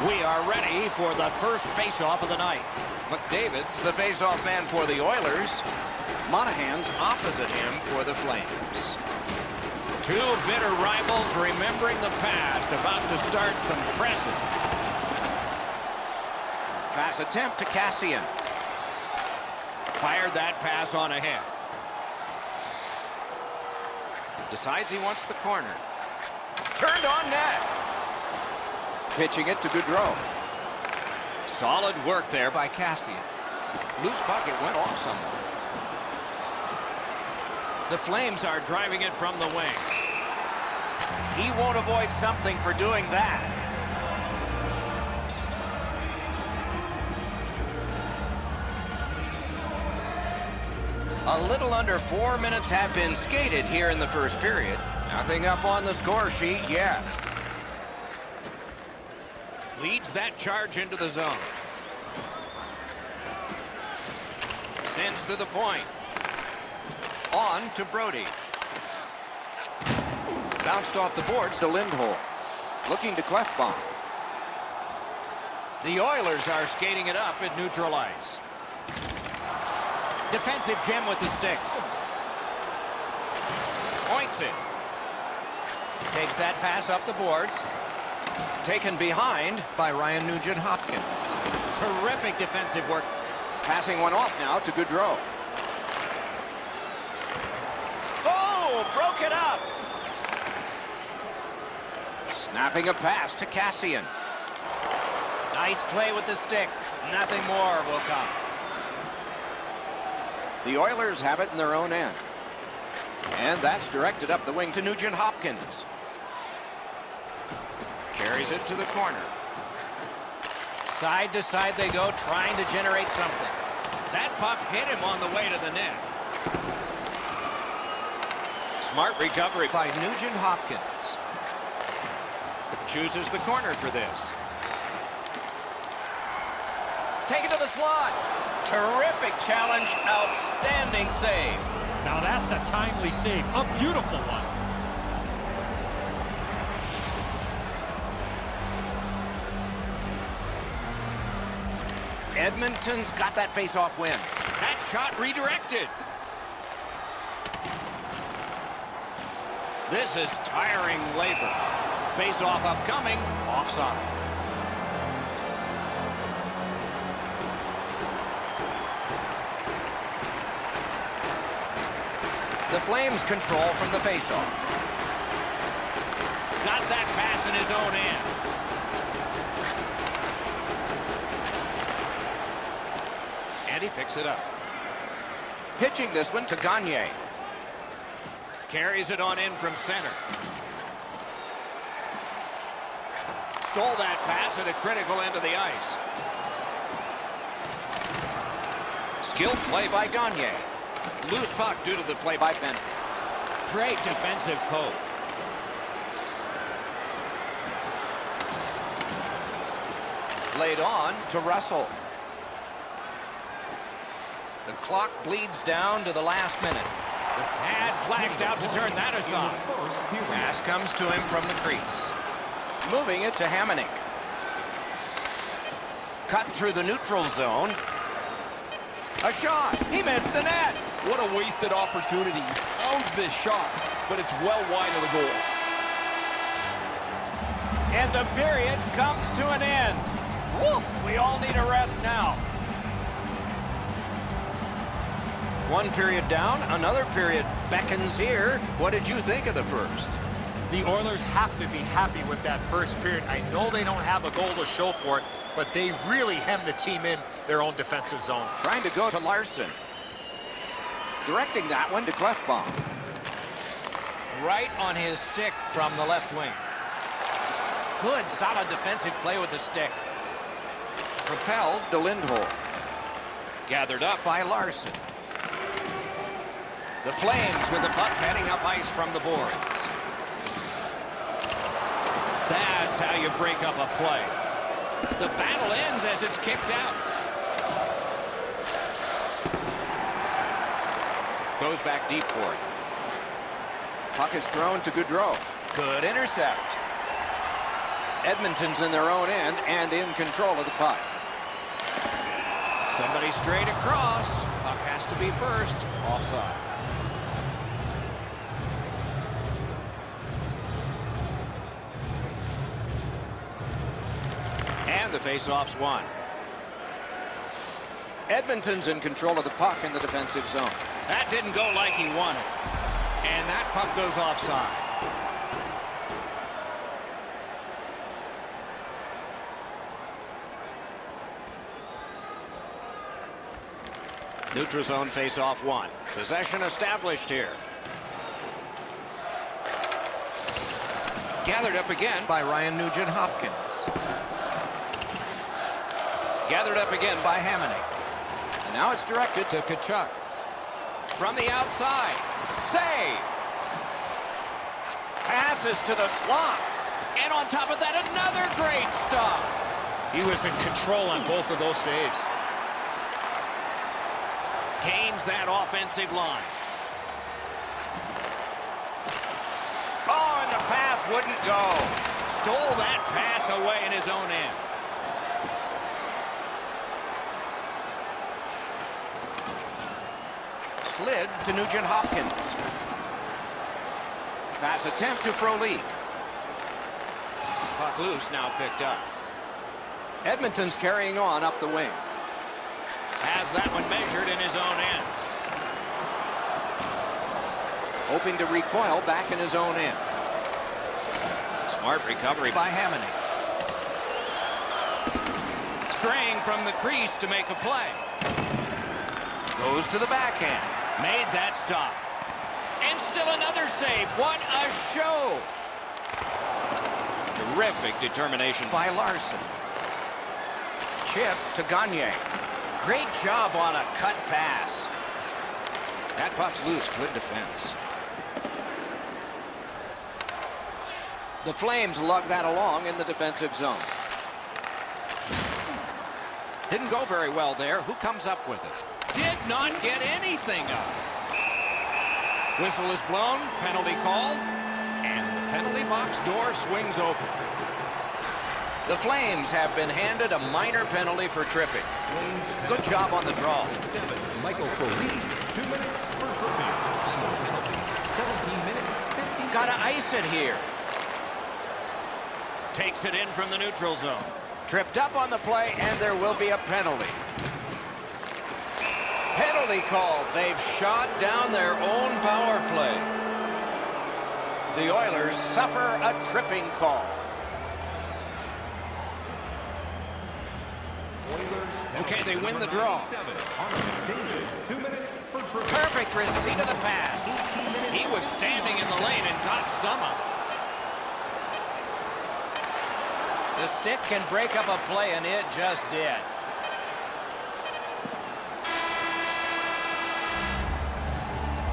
We are ready for the first face-off of the night. McDavid's the face-off man for the Oilers. Monahan's opposite him for the Flames. Two bitter rivals remembering the past, about to start some present. Pass attempt to Kassian. Fired that pass on ahead. Decides he wants the corner. Turned on net. Pitching it to Gaudreau. Solid work there by Kassian. Loose puck, it went off somewhere. The Flames are driving it from the wing. He won't avoid something for doing that. A little under 4 minutes have been skated here in the first period. Nothing up on the score sheet yet. Leads that charge into the zone. Sends to the point. On to Brody. Bounced off the boards to Lindholm. Looking to Klefbom. The Oilers are skating it up at neutral ice. Defensive gem with the stick. Points it. Takes that pass up the boards. Taken behind by Ryan Nugent-Hopkins. Terrific defensive work. Passing one off now to Gaudreau. Oh, broke it up. Snapping a pass to Kassian. Nice play with the stick. Nothing more will come. The Oilers have it in their own end. And that's directed up the wing to Nugent-Hopkins. Carries it to the corner. Side to side they go, trying to generate something. That puck hit him on the way to the net. Smart recovery by Nugent-Hopkins. Chooses the corner for this. Taken to the slot. Terrific challenge. Outstanding save. Now that's a timely save. A beautiful one. Edmonton's got that face-off win. That shot redirected. This is tiring labor. Face-off upcoming. Offside. The Flames control from the face-off. Got that pass in his own end. And he picks it up. Pitching this one to Gagne. Carries it on in from center. Stole that pass at a critical end of the ice. Skilled play by Gagne. Loose puck due to the play by Bennett. Great defensive poke. Laid on to Russell. The clock bleeds down to the last minute. The pad flashed out to turn that aside. Pass comes to him from the crease. Moving it to Hamonic. Cut through the neutral zone. A shot. He missed the net. What a wasted opportunity. He owns this shot, but it's well wide of the goal. And the period comes to an end. Woo! We all need a rest now. One period down, another period beckons here. What did you think of the first? The Oilers have to be happy with that first period. I know they don't have a goal to show for it, but they really hemmed the team in their own defensive zone. Trying to go to Larson. Directing that one to Klefbom. Right on his stick from the left wing. Good, solid defensive play with the stick. Propelled to Lindholm. Gathered up by Larson. The Flames with the puck heading up ice from the boards. That's how you break up a play. The battle ends as it's kicked out. Goes back deep for it. Puck is thrown to Gaudreau. Good intercept. Edmonton's in their own end and in control of the puck. Somebody straight across. Puck has to be first. Offside. And the faceoff's won. Edmonton's in control of the puck in the defensive zone. That didn't go like he wanted. And that puck goes offside. Neutral zone face-off one. Possession established here. Gathered up again by Ryan Nugent-Hopkins. Gathered up again by Hamonic. And now it's directed to Tkachuk. From the outside. Save. Passes to the slot. And on top of that, another great stop. He was in control on both of those saves. Gains that offensive line. Oh, and the pass wouldn't go. Stole that pass away in his own end. Slid to Nugent-Hopkins. Pass attempt to Frolik. Puck loose, now picked up. Edmonton's carrying on up the wing. Has that one measured in his own end. Hoping to recoil back in his own end. Smart recovery by Hamonic. Straying from the crease to make a play. Goes to the backhand. Made that stop. And still another save. What a show. Terrific determination by Larson. Chip to Gagne. Great job on a cut pass. That puck's loose. Good defense. The Flames lug that along in the defensive zone. Didn't go very well there. Who comes up with it? Did not get anything up. Whistle is blown. Penalty called. And the penalty box door swings open. The Flames have been handed a minor penalty for tripping. Good job on the draw. Michael Frolik, 2 minutes, first tripping. Final penalty, 17 minutes, 50. Gotta ice it here. Takes it in from the neutral zone. Tripped up on the play, and there will be a penalty. Penalty called. They've shot down their own power play. The Oilers suffer a tripping call. Okay, they win the draw. Perfect receipt of the pass. He was standing in the lane and got some up. The stick can break up a play, and it just did.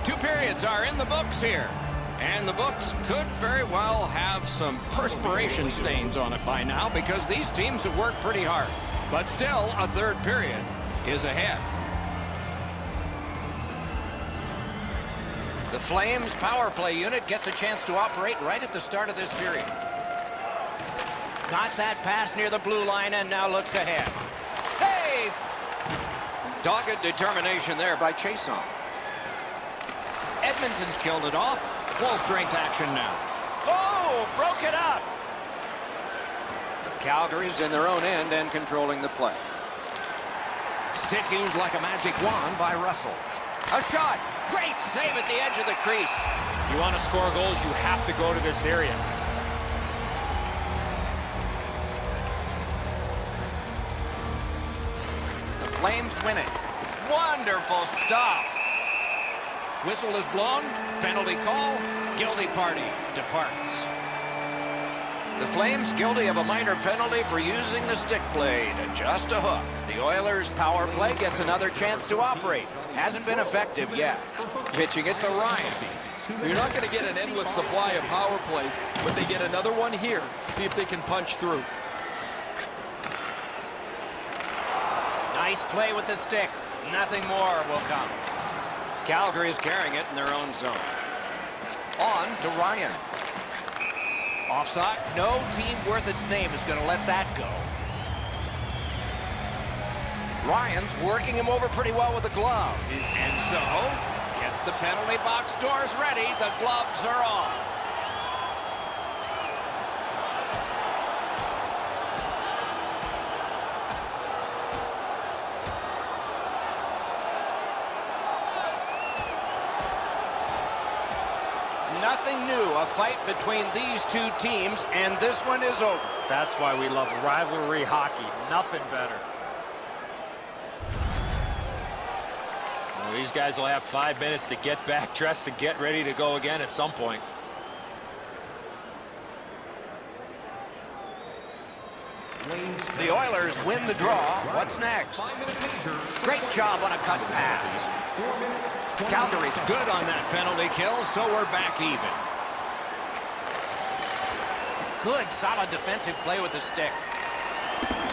Two periods are in the books here. And the books could very well have some perspiration stains on it by now because these teams have worked pretty hard. But still, a third period is ahead. The Flames power play unit gets a chance to operate right at the start of this period. Got that pass near the blue line and now looks ahead. Save! Dogged determination there by Chiasson. Edmonton's killed it off. Full strength action now. Oh, broke it up. Calgary's in their own end and controlling the play. Stick used like a magic wand by Russell. A shot. Great save at the edge of the crease. You want to score goals, you have to go to this area. The Flames win it. Wonderful stop. Whistle is blown. Penalty call. Guilty party departs. The Flames guilty of a minor penalty for using the stick blade. Just a hook. The Oilers' power play gets another chance to operate. Hasn't been effective yet. Pitching it to Ryan. You're not going to get an endless supply of power plays, but they get another one here. See if they can punch through. Nice play with the stick. Nothing more will come. Calgary is carrying it in their own zone. On to Ryan. Offside. No team worth its name is going to let that go. Ryan's working him over pretty well with the glove. And so, get the penalty box doors ready. The gloves are off. Nothing new, a fight between these two teams, and this one is over. That's why we love rivalry hockey. Nothing better. Well, these guys will have 5 minutes to get back dressed and get ready to go again at some point. The Oilers win the draw. What's next? Great job on a cut pass. Calgary's good on that penalty kill, so we're back even. Good, solid defensive play with the stick.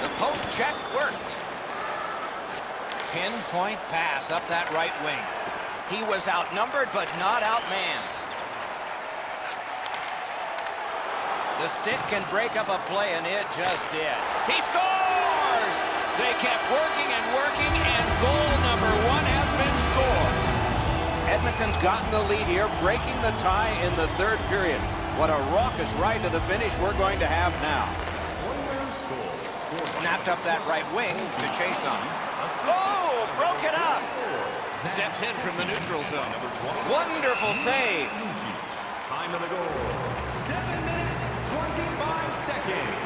The poke check worked. Pinpoint pass up that right wing. He was outnumbered, but not outmanned. The stick can break up a play, and it just did. He scores! They kept working and working, and goal number 1 has been scored. Edmonton's gotten the lead here, breaking the tie in the third period. What a raucous ride to the finish we're going to have now. Snapped up that right wing to chase on. Oh, broke it up. Steps in from the neutral zone. Wonderful save. Time of the goal, 7 minutes, 25 seconds.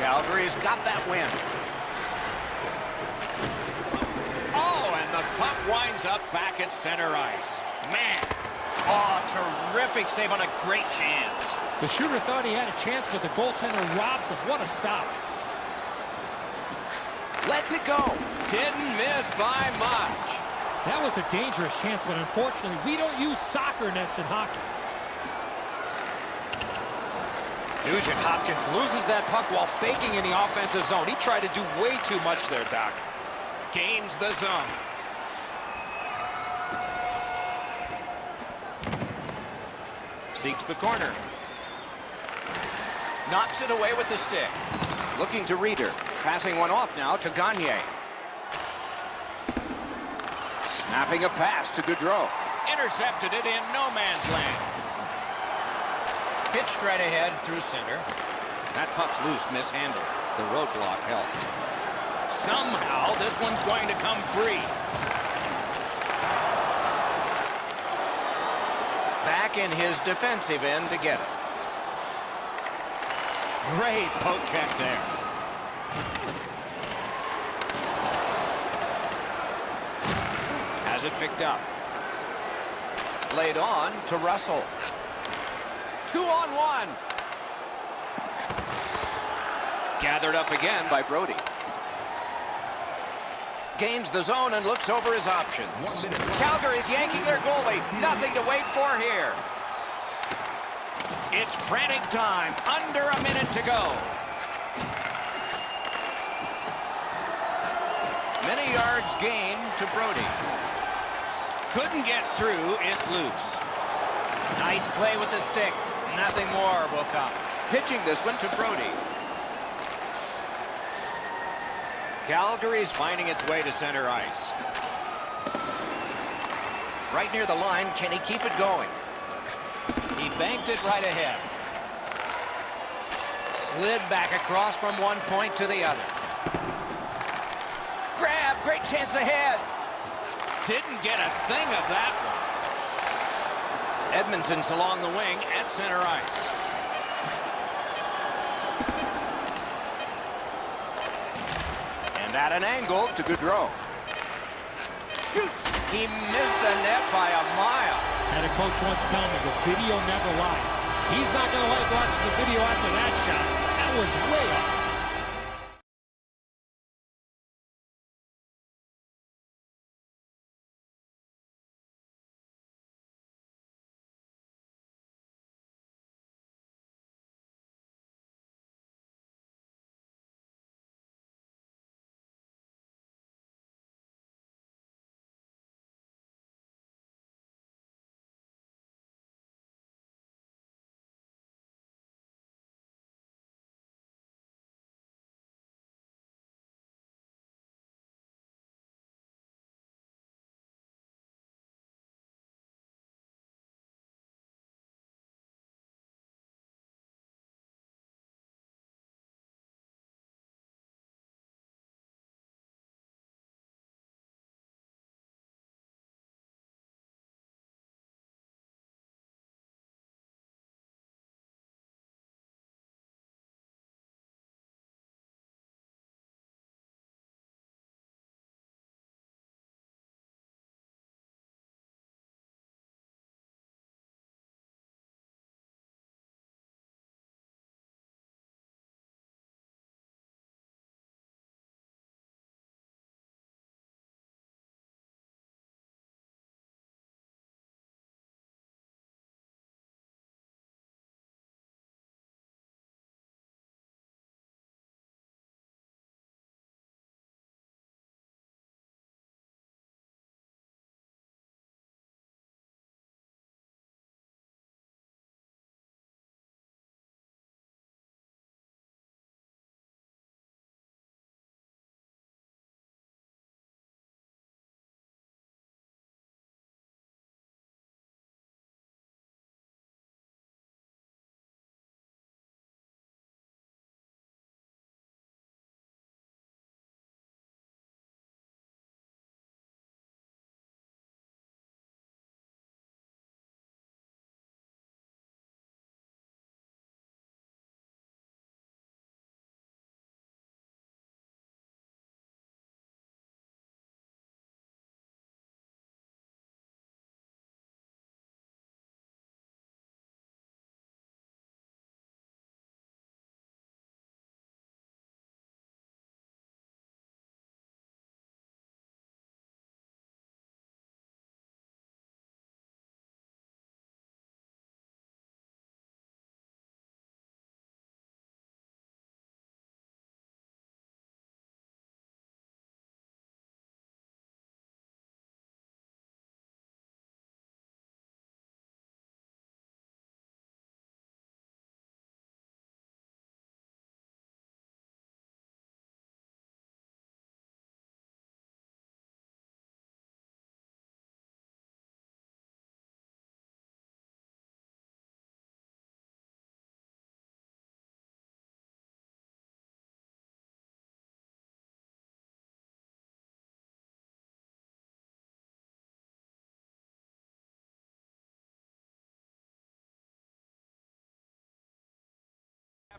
Calgary's got that win. The puck winds up back at center ice. Man. Oh, terrific save on a great chance. The shooter thought he had a chance, but the goaltender robs him. What a stop. Lets it go. Didn't miss by much. That was a dangerous chance, but unfortunately, we don't use soccer nets in hockey. Nugent Hopkins loses that puck while faking in the offensive zone. He tried to do way too much there, Doc. Gains the zone. Seeks the corner. Knocks it away with the stick. Looking to Reeder. Passing one off now to Gagne. Snapping a pass to Gaudreau. Intercepted it in no man's land. Pitched right ahead through center. That puck's loose, mishandled. The roadblock helped. Somehow this one's going to come free. Back in his defensive end to get it. Great poke check there. Has it picked up. Laid on to Russell. 2-on-1. Gathered up again by Brody. Gains the zone and looks over his options. Calgary's yanking their goalie. Nothing to wait for here. It's frantic time. Under a minute to go. Many yards gained to Brody. Couldn't get through. It's loose. Nice play with the stick. Nothing more will come. Pitching this one to Brody. Calgary's finding its way to center ice. Right near the line, can he keep it going? He banked it right ahead. Slid back across from one point to the other. Grab, great chance ahead. Didn't get a thing of that one. Edmonton's along the wing at center ice. At an angle to Gaudreau. Shoots. He missed the net by a mile. Had a coach once tell me the video never lies. He's not going to like watching the video after that shot. That was way off.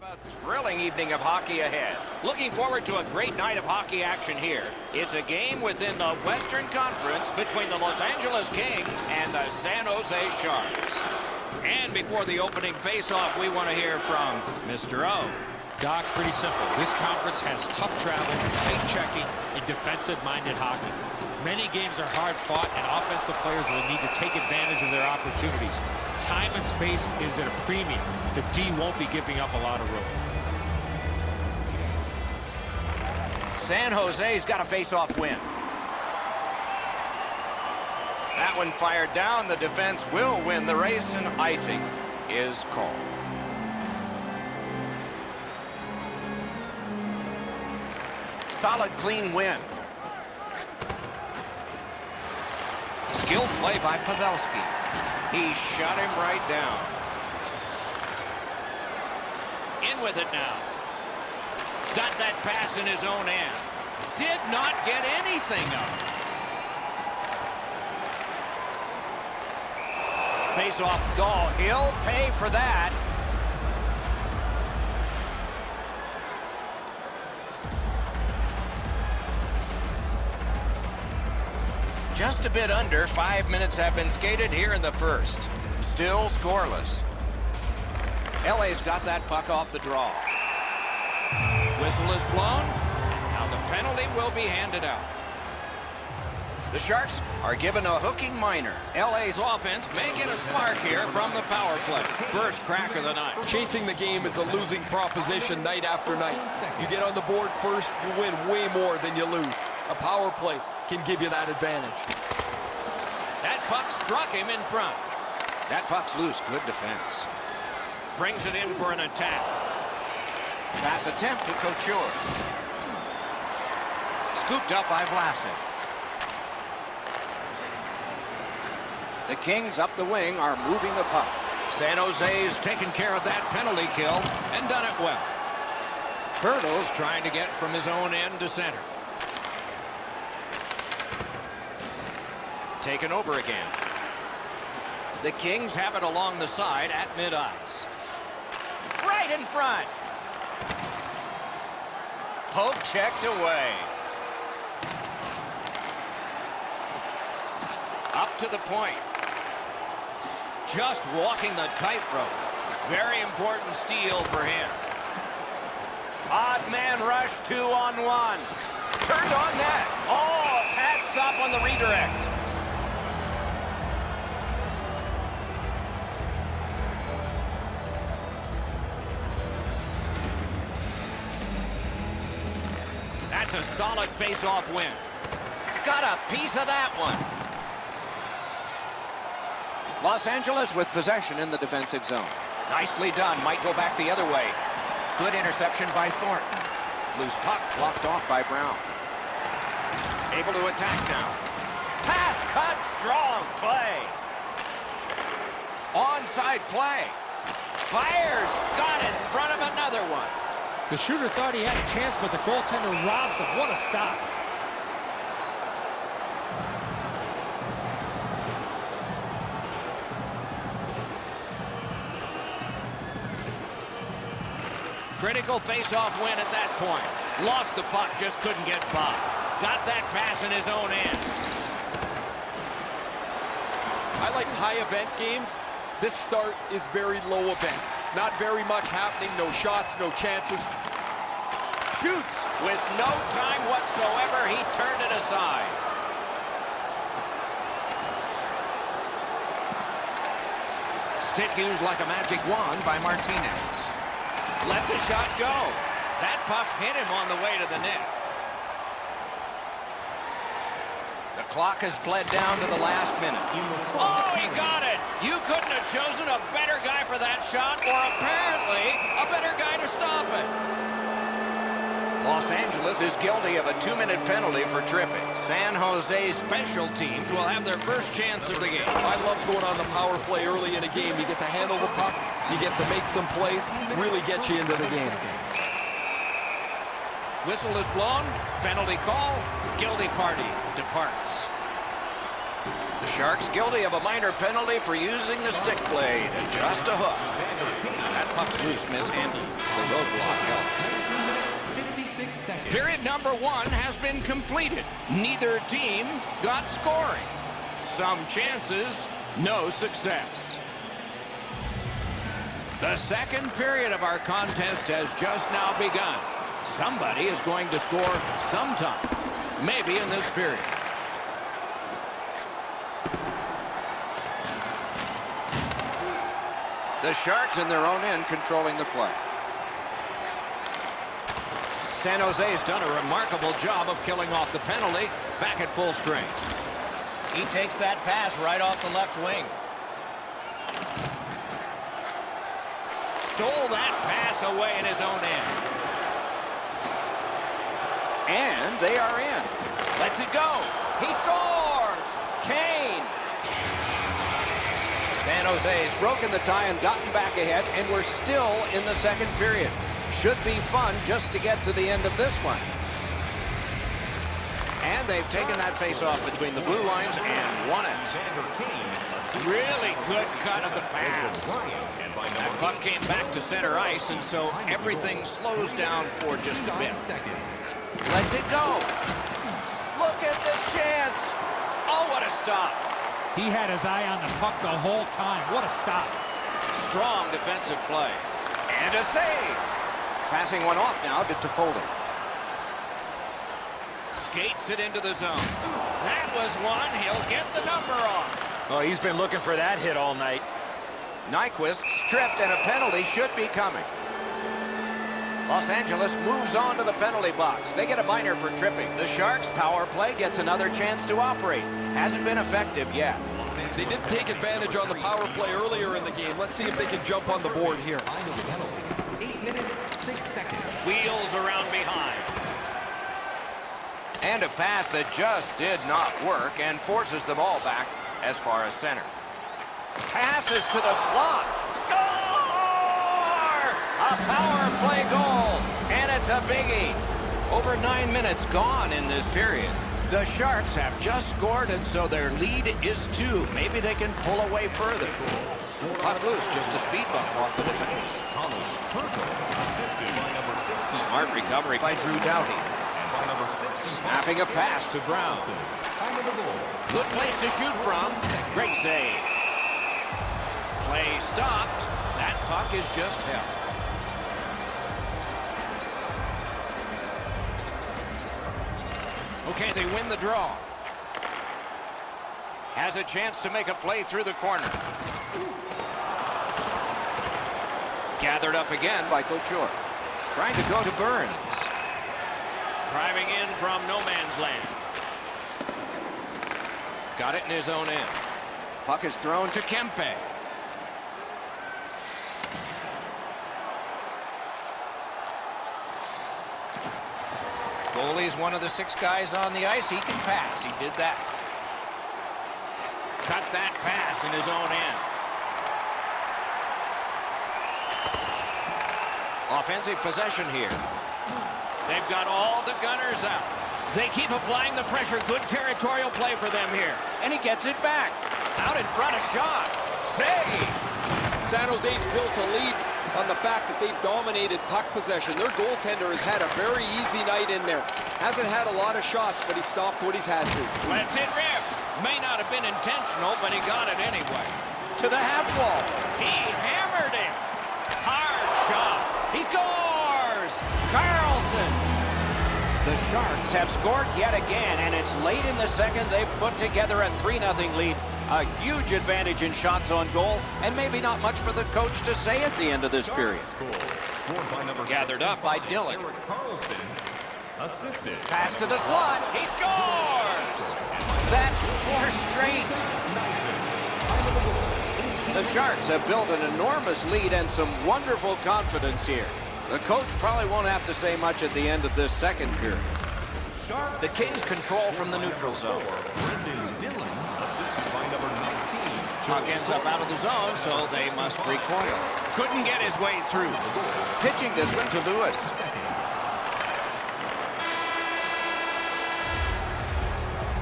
A thrilling evening of hockey ahead. Looking forward to a great night of hockey action here. It's a game within the Western Conference between the Los Angeles Kings and the San Jose Sharks. And before the opening face-off, we want to hear from Mr. O. Doc, pretty simple. This conference has tough travel, tight checking, and defensive-minded hockey. Many games are hard-fought, and offensive players will need to take advantage of their opportunities. Time and space is at a premium. The D won't be giving up a lot of room. San Jose's got a face-off win. That one fired down. The defense will win the race, and icing is called. Solid, clean win. Skilled play by Pavelski. He shot him right down. In with it now. Got that pass in his own end. Did not get anything up. Face off. Oh, he'll pay for that. Just a bit under 5 minutes have been skated here in the first. Still scoreless. LA's got that puck off the draw. Whistle is blown. Now the penalty will be handed out. The Sharks are given a hooking minor. LA's offense may get a spark here from the power play. First crack of the night. Chasing the game is a losing proposition night after night. You get on the board first, you win way more than you lose. A power play can give you that advantage. That puck struck him in front. That puck's loose. Good defense. Brings it in for an attack. Pass attempt to Couture. Scooped up by Vlasic. The Kings up the wing are moving the puck. San Jose's taken care of that penalty kill and done it well. Hurdles trying to get from his own end to center. Taken over again. The Kings have it along the side at mid-ice. Right in front. Poke checked away. Up to the point. Just walking the tightrope. Very important steal for him. Odd man rush 2-on-1. Turned on net. Oh, pad stop on the redirect. That's a solid face-off win. Got a piece of that one. Los Angeles with possession in the defensive zone. Nicely done. Might go back the other way. Good interception by Thornton. Loose puck blocked off by Brown. Able to attack now. Pass cut. Strong play. Onside play. Fires. Got in front of another one. The shooter thought he had a chance, but the goaltender robs him. What a stop. Critical face-off win at that point. Lost the puck, just couldn't get by. Got that pass in his own end. I like high event games. This start is very low event. Not very much happening, no shots, no chances. Shoots with no time whatsoever. He turned it aside. Stick used like a magic wand by Martinez. Lets a shot go. That puck hit him on the way to the net. The clock has bled down to the last minute. Oh, he got it. You couldn't have chosen a better guy for that shot, or apparently a better guy to stop it. Los Angeles is guilty of a 2-minute penalty for tripping. San Jose special teams will have their first chance of the game. I love going on the power play early in a game. You get to handle the puck, you get to make some plays, really get you into the game. Whistle is blown, penalty call, guilty party departs. The Sharks guilty of a minor penalty for using the stick blade. Just a hook. That puck's loose, mishandled. The roadblock helped. 56 seconds. Period number 1 has been completed. Neither team got scoring. Some chances, no success. The second period of our contest has just now begun. Somebody is going to score sometime, maybe in this period. The Sharks in their own end controlling the play. San Jose's done a remarkable job of killing off the penalty, back at full strength. He takes that pass right off the left wing. Stole that pass away in his own end. And they are in. Lets it go. He scores! Kane! San Jose's broken the tie and gotten back ahead, and we're still in the second period. Should be fun just to get to the end of this one. And they've taken that face-off between the blue lines and won it. Really good cut of the pass. That puck came back to center ice, and so everything slows down for just a bit. Lets it go. Look at this chance. Oh, what a stop. He had his eye on the puck the whole time. What a stop. Strong defensive play. And a save. Passing one off now to Toffoli. Skates it into the zone. That was one. He'll get the number off. Oh, he's been looking for that hit all night. Nyquist stripped, and a penalty should be coming. Los Angeles moves on to the penalty box. They get a minor for tripping. The Sharks' power play gets another chance to operate. Hasn't been effective yet. They did take advantage on the power play earlier in the game. Let's see if they can jump on the board here. 8 minutes, 6 seconds. Wheels around behind. And a pass that just did not work and forces the ball back as far as center. Passes to the slot. Score! A power play goal, and it's a biggie. Over 9 minutes gone in this period. The Sharks have just scored, and so their lead is 2. Maybe they can pull away further. Puck loose, just a speed bump off the defense. Smart recovery by Drew Doughty. Snapping a pass to Brown. Good place to shoot from. Great save. Play stopped. That puck is just held. Okay, they win the draw. Has a chance to make a play through the corner. Gathered up again by Couture. Trying to go to Burns. Driving in from no man's land. Got it in his own end. Puck is thrown to Kempe. Goalie's one of the 6 guys on the ice. He can pass. He did that. Cut that pass in his own end. Offensive possession here. They've got all the gunners out. They keep applying the pressure. Good territorial play for them here. And he gets it back. Out in front, a shot. Save. San Jose's built a lead on the fact that they've dominated puck possession. Their goaltender has had a very easy night in there. Hasn't had a lot of shots, but he stopped what he's had to. Lets it rip. May not have been intentional, but he got it anyway. To the half wall. He hammered it. Hard shot. He scores! Carlson. The Sharks have scored yet again, and it's late in the second. They've put together a 3-0 lead. A huge advantage in shots on goal, and maybe not much for the coach to say at the end of this period. Gathered up by Dillon. Pass to the slot. He scores! That's 4 straight. The Sharks have built an enormous lead and some wonderful confidence here. The coach probably won't have to say much at the end of this second period. The Kings control from the neutral zone. Puck ends up out of the zone, so they must recoil. Couldn't get his way through. Pitching this one to Lewis.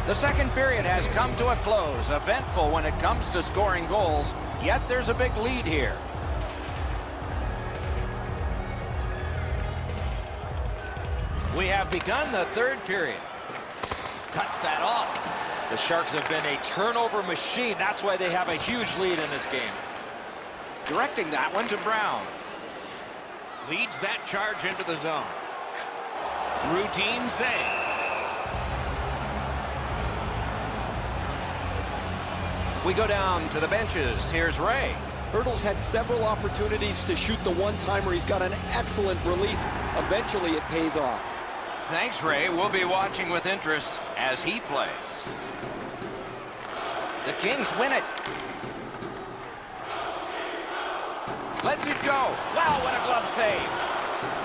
The second period has come to a close. Eventful when it comes to scoring goals, yet there's a big lead here. We have begun the third period. Cuts that off. The Sharks have been a turnover machine. That's why they have a huge lead in this game. Directing that one to Brown. Leads that charge into the zone. Routine save. We go down to the benches. Here's Ray. Hurdle's had several opportunities to shoot the one-timer. He's got an excellent release. Eventually, it pays off. Thanks, Ray. We'll be watching with interest as he plays. The Kings win it. Lets it go. Wow, what a glove save.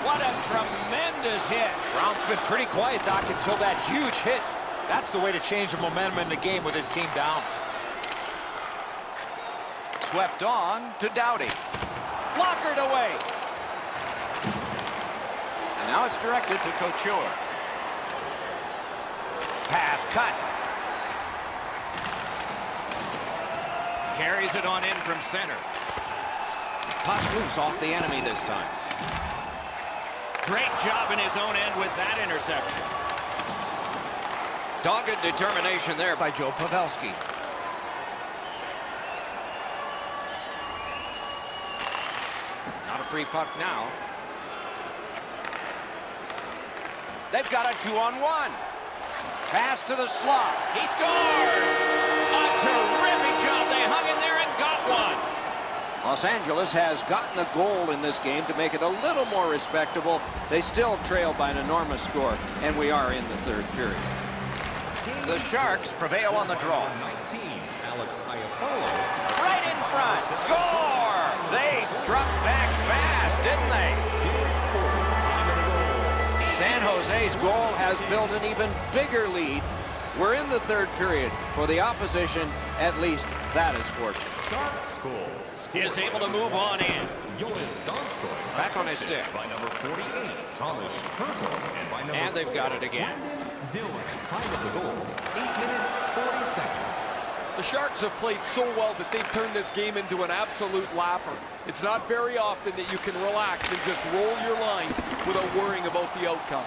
What a tremendous hit. Brown's been pretty quiet, Doc, until that huge hit. That's the way to change the momentum in the game with his team down. Swept on to Doughty. Blockered away. And now it's directed to Couture. Pass cut. Carries it on in from center. Puck's loose off the enemy this time. Great job in his own end with that interception. Dogged determination there by Joe Pavelski. Not a free puck now. They've got a 2-on-1. Pass to the slot. He scores! A terrific job. They hung in there and got one. Los Angeles has gotten a goal in this game to make it a little more respectable. They still trail by an enormous score, and we are in the third period. The Sharks prevail on the draw. 19, Alex Iafallo. Right in front. Score! They struck back fast, didn't they? San Jose's goal has built an even bigger lead. We're in the third period. For the opposition, at least that is fortunate. Sharks goal. He is able to move on in. Jonas Donskoy. Back on his stick. By number 48, Thomas Hertel. And by number And they've got it 4, again. Brendan Dillon. Time of the goal, 8 minutes, 40 seconds. The Sharks have played so well that they've turned this game into an absolute laugher. It's not very often that you can relax and just roll your lines without worrying about the outcome.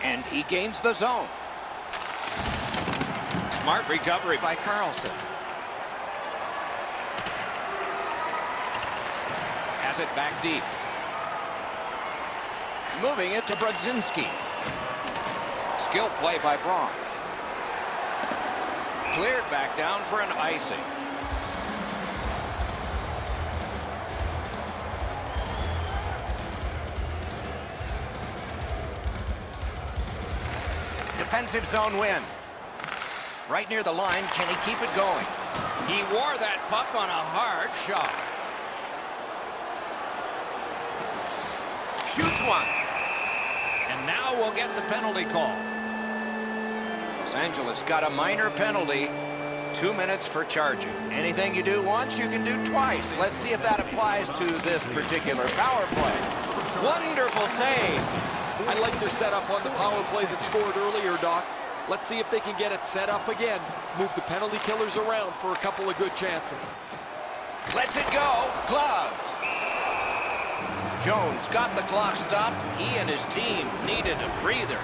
And he gains the zone. Smart recovery by Carlson. Has it back deep. Moving it to Brodzinski. Skill play by Braun. Cleared back down for an icing. Defensive zone win. Right near the line, can he keep it going? He wore that puck on a hard shot. Shoots one. And now we'll get the penalty call. Los Angeles got a minor penalty. 2 minutes for charging. Anything you do once, you can do twice. Let's see if that applies to this particular power play. Wonderful save. I like their setup on the power play that scored earlier, Doc. Let's see if they can get it set up again. Move the penalty killers around for a couple of good chances. Lets it go. Gloved. Jones got the clock stopped. He and his team needed a breather.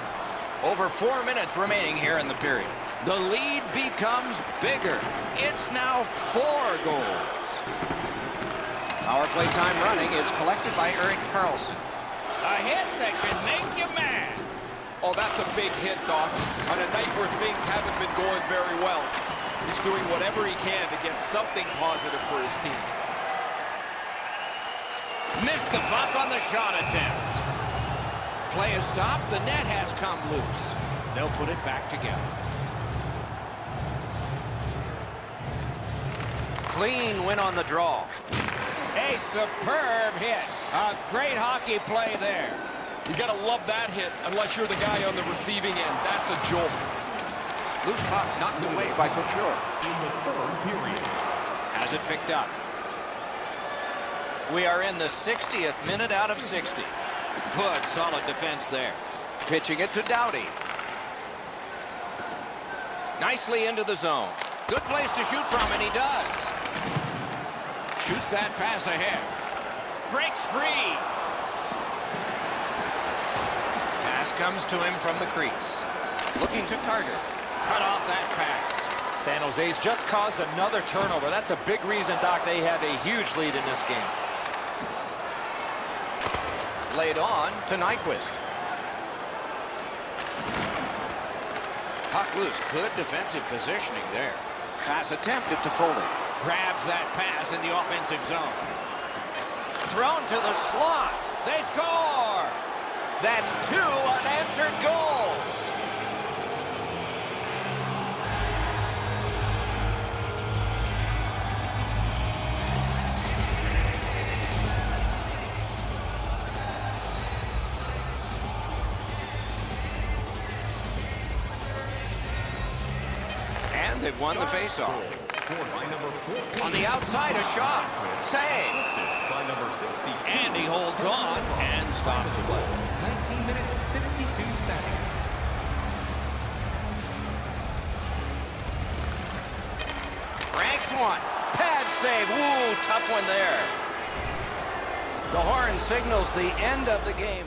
Over 4 minutes remaining here in the period. The lead becomes bigger. It's now 4 goals. Power play time running. It's collected by Erik Karlsson. A hit that can make you mad. Oh, that's a big hit, Doc. On a night where things haven't been going very well. He's doing whatever he can to get something positive for his team. Missed the puck on the shot attempt. Play is stopped. The net has come loose. They'll put it back together. Clean win on the draw. A superb hit. A great hockey play there. You gotta love that hit unless you're the guy on the receiving end. That's a jolt. Loose puck knocked away by Couture. In the third period. Has it picked up. We are in the 60th minute out of 60. Good, solid defense there. Pitching it to Doughty. Nicely into the zone. Good place to shoot from, and he does. Shoots that pass ahead. Breaks free. Pass comes to him from the crease. Looking to Carter. Cut off that pass. San Jose's just caused another turnover. That's a big reason, Doc, they have a huge lead in this game. Laid on to Nyquist. Puck loose. Good defensive positioning there. Pass attempted to Foley. Grabs that pass in the offensive zone. Thrown to the slot. They score! That's 2 unanswered goals. And they've won the faceoff. Scored by number 14. On the outside, a shot. Save. By number 60. And he holds on and stops play. 19 minutes, 52 seconds. Ranks one. Pad save. Woo, tough one there. The horn signals the end of the game.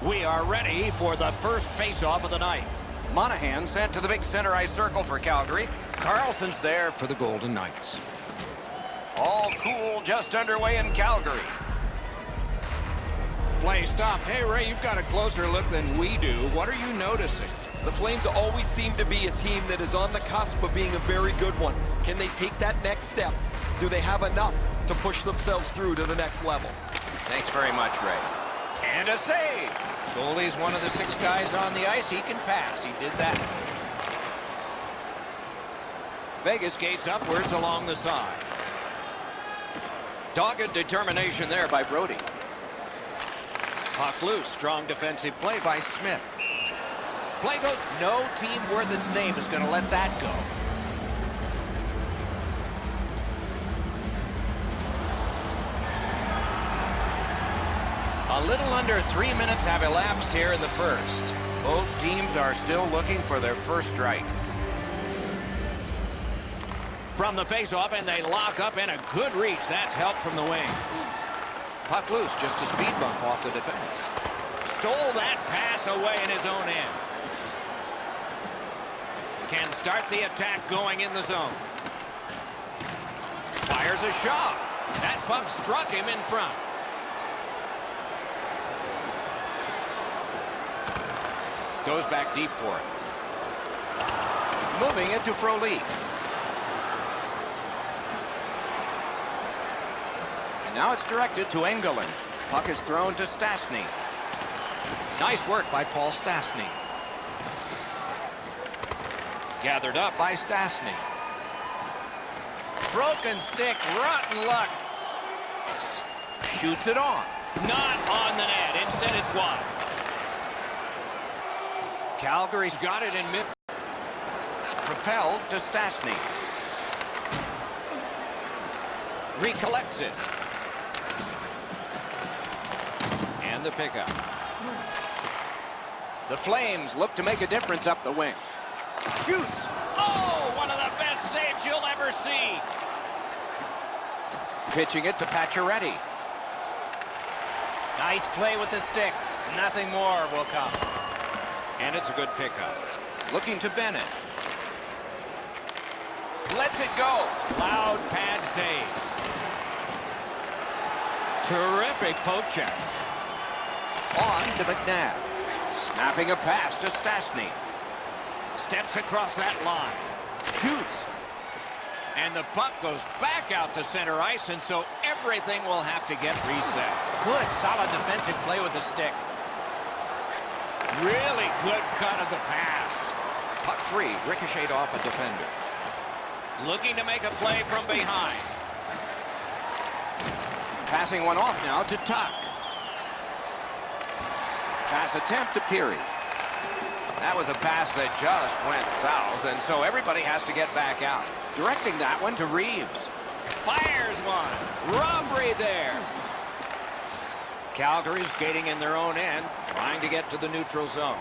We are ready for the first face-off of the night. Monahan sent to the big center ice circle for Calgary. Carlson's there for the Golden Knights. All cool, just underway in Calgary. Play stopped. Hey, Ray, you've got a closer look than we do. What are you noticing? The Flames always seem to be a team that is on the cusp of being a very good one. Can they take that next step? Do they have enough to push themselves through to the next level? Thanks very much, Ray. And a save. Goalie's one of the 6 guys on the ice. He can pass. He did that. Vegas gates upwards along the side. Dogged determination there by Brody. Puck loose. Strong defensive play by Smith. Play goes. No team worth its name is going to let that go. A little under 3 minutes have elapsed here in the first. Both teams are still looking for their first strike. From the faceoff, and they lock up, and a good reach. That's help from the wing. Puck loose, just a speed bump off the defense. Stole that pass away in his own end. Can start the attack going in the zone. Fires a shot. That puck struck him in front. Goes back deep for it. Moving it to Frolik. And now it's directed to Engelland. Puck is thrown to Stastny. Nice work by Paul Stastny. Gathered up by Stastny. Broken stick, rotten luck. Shoots it on. Not on the net. Instead, it's wide. Calgary's got it in mid. Propelled to Stastny. Recollects it. And the pickup. The Flames look to make a difference up the wing. Shoots. Oh, one of the best saves you'll ever see. Pitching it to Pacioretty. Nice play with the stick. Nothing more will come. And it's a good pickup. Looking to Bennett. Lets it go. Loud pad save. Terrific poke check. On to McNabb. Snapping a pass to Stastny. Steps across that line. Shoots. And the puck goes back out to center ice, and so everything will have to get reset. Good, solid defensive play with the stick. Really good cut of the pass. Puck free, ricocheted off a defender. Looking to make a play from behind. Passing one off now to Tuck. Pass attempt to Peary. That was a pass that just went south, and so everybody has to get back out. Directing that one to Reeves. Fires one. Robbery there. Calgary skating in their own end, trying to get to the neutral zone.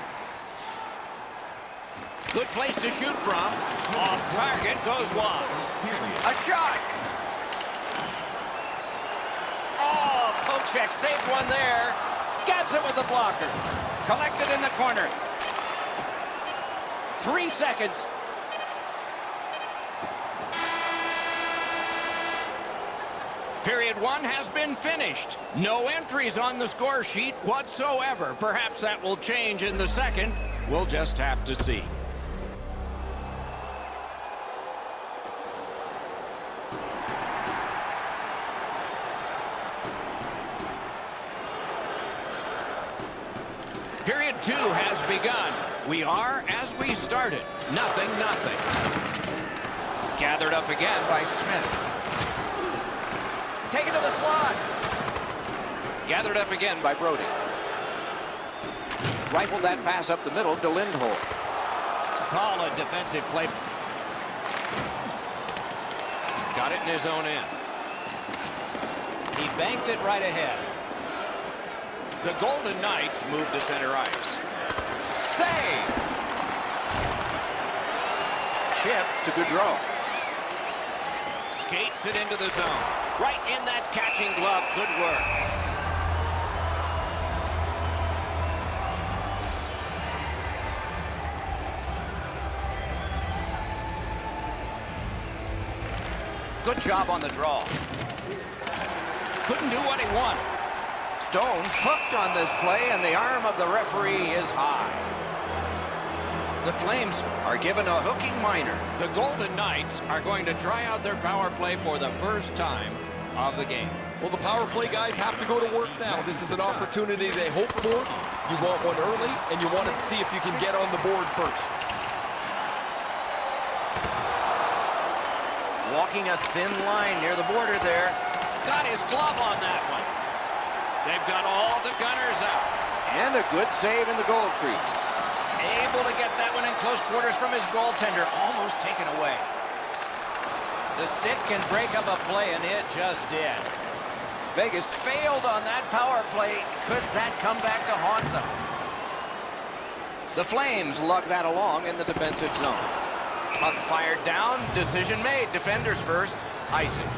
Good place to shoot from. Off target, goes wide. A shot. Oh, poke check, saved one there. Gets it with the blocker. Collected in the corner. 3 seconds. Period one has been finished. No entries on the score sheet whatsoever. Perhaps that will change in the second. We'll just have to see. Period two has begun. We are as we started. 0-0. Gathered up again by Smith. Taken to the slot. Gathered up again by Brody. Rifled that pass up the middle to Lindholm. Solid defensive play. Got it in his own end. He banked it right ahead. The Golden Knights move to center ice. Save! Chip to Gaudreau. Skates it into the zone. Right in that catching glove. Good work. Good job on the draw. Couldn't do what he wanted. Stone's hooked on this play, and the arm of the referee is high. The Flames are given a hooking minor. The Golden Knights are going to try out their power play for the first time of the game. Well, the power play guys have to go to work now. This is an opportunity they hope for. You want one early, and you want to see if you can get on the board first. Walking a thin line near the border there. Got his glove on that one. They've got all the gunners out. And a good save in the goal crease. Able to get that one in close quarters from his goaltender. Almost taken away. The stick can break up a play, and it just did. Vegas failed on that power play. Could that come back to haunt them? The Flames lug that along in the defensive zone. Puck fired down. Decision made. Defenders first. Icing.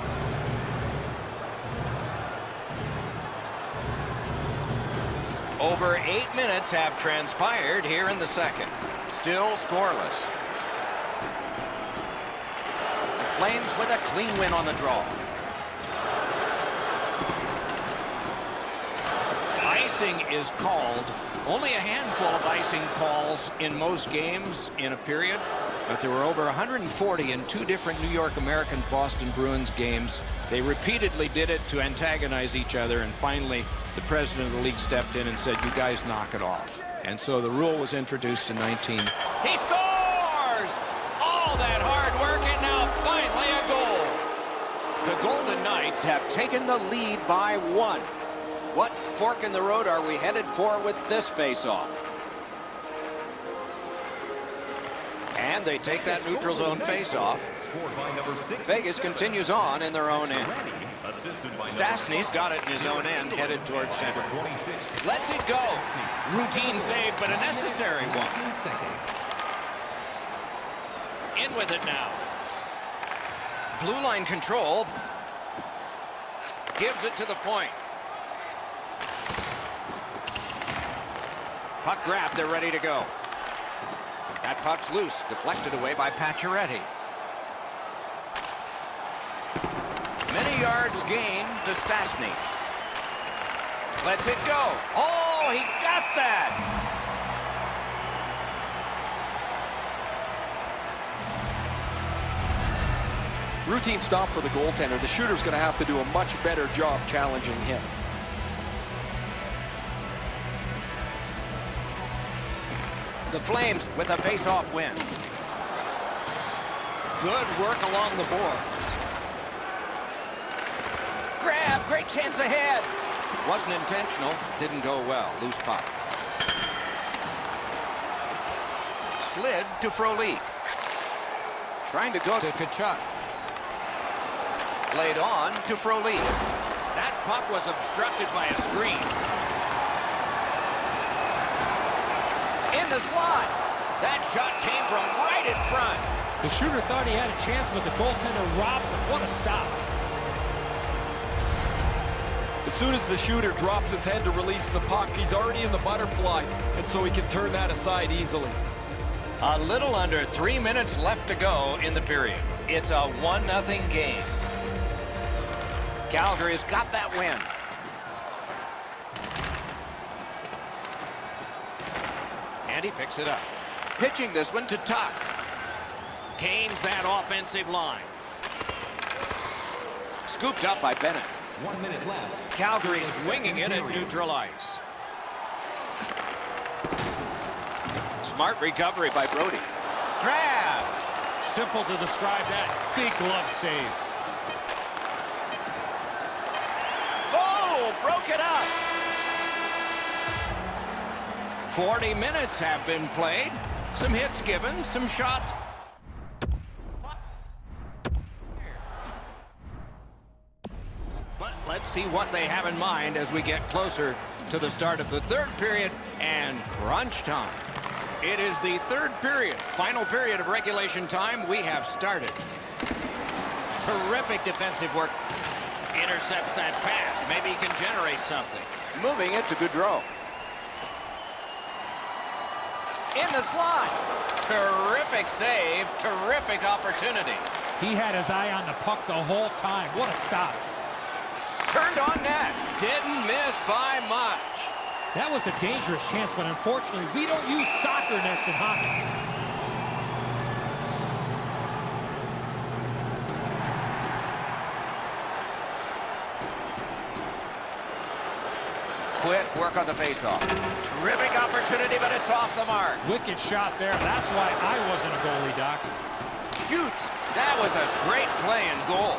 Over 8 minutes have transpired here in the second. Still scoreless. The Flames with a clean win on the draw. Icing is called. Only a handful of icing calls in most games in a period. But there were over 140 in 2 different New York Americans Boston Bruins games. They repeatedly did it to antagonize each other, and finally the president of the league stepped in and said, you guys knock it off. And so the rule was introduced in 19. He scores! Knights have taken the lead by 1. What fork in the road are we headed for with this face-off? And they take that neutral zone face-off. Scored by number 6. Vegas continues on in their own end. Ready, assisted by Stastny's got it in his own end, headed towards center. 26. Lets it go. Routine save, but a necessary one. 15 seconds. In with it now. Blue line control. Gives it to the point. Puck grabbed, they're ready to go. That puck's loose, deflected away by Pacioretty. Many yards gained to Stastny. Lets it go. Oh, he got that! Routine stop for the goaltender. The shooter's going to have to do a much better job challenging him. The Flames with a face-off win. Good work along the boards. Grab, great chance ahead. Wasn't intentional, didn't go well. Loose puck. Slid to Frolik. Trying to go to Tkachuk. Laid on to Frolik. That puck was obstructed by a screen. In the slot. That shot came from right in front. The shooter thought he had a chance, but the goaltender robs him. What a stop. As soon as the shooter drops his head to release the puck, he's already in the butterfly, and so he can turn that aside easily. A little under 3 minutes left to go in the period. It's a 1-0 game. Calgary's got that win. And he picks it up. Pitching this one to Tuck. Gains that offensive line. Scooped up by Bennett. 1 minute left. Calgary's winging it at neutral ice. Smart recovery by Brody. Grab. Simple to describe that. Big glove save. Oh, broke it up. 40 minutes have been played. Some hits given, some shots. But let's see what they have in mind as we get closer to the start of the third period and crunch time. It is the third period, final period of regulation time. We have started. Terrific defensive work. Intercepts that pass. Maybe he can generate something. Moving it to Gaudreau. In the slot. Terrific save. Terrific opportunity. He had his eye on the puck the whole time. What a stop. Turned on net. Didn't miss by much. That was a dangerous chance, but unfortunately, we don't use soccer nets in hockey. Quick work on the faceoff. Terrific opportunity, but it's off the mark. Wicked shot there. That's why I wasn't a goalie, Doc. Shoots. That was a great play and goal.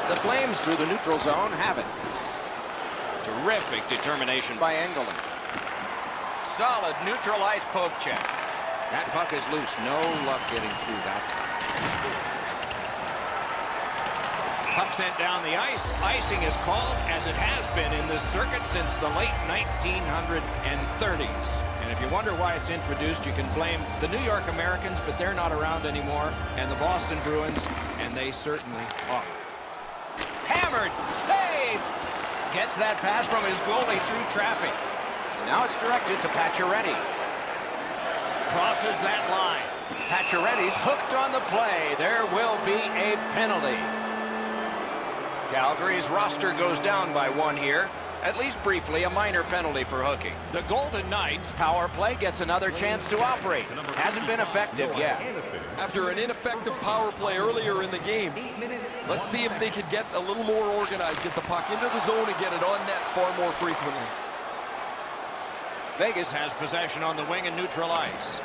The Flames through the neutral zone have it. Terrific determination by Engelland. Solid neutral ice poke check. That puck is loose. No luck getting through that time. Puck sent down the ice. Icing is called, as it has been in this circuit since the late 1930s. And if you wonder why it's introduced, you can blame the New York Americans, but they're not around anymore, and the Boston Bruins, and they certainly are. Hammered, save, gets that pass from his goalie through traffic. Now it's directed to Pacioretty. Crosses that line. Pacioretty's hooked on the play. There will be a penalty. Calgary's roster goes down by 1 here. At least briefly, a minor penalty for hooking. The Golden Knights power play gets another chance to operate. Hasn't been effective yet. After an ineffective power play earlier in the game, let's see if they could get a little more organized, get the puck into the zone and get it on net far more frequently. Vegas has possession on the wing and neutral ice.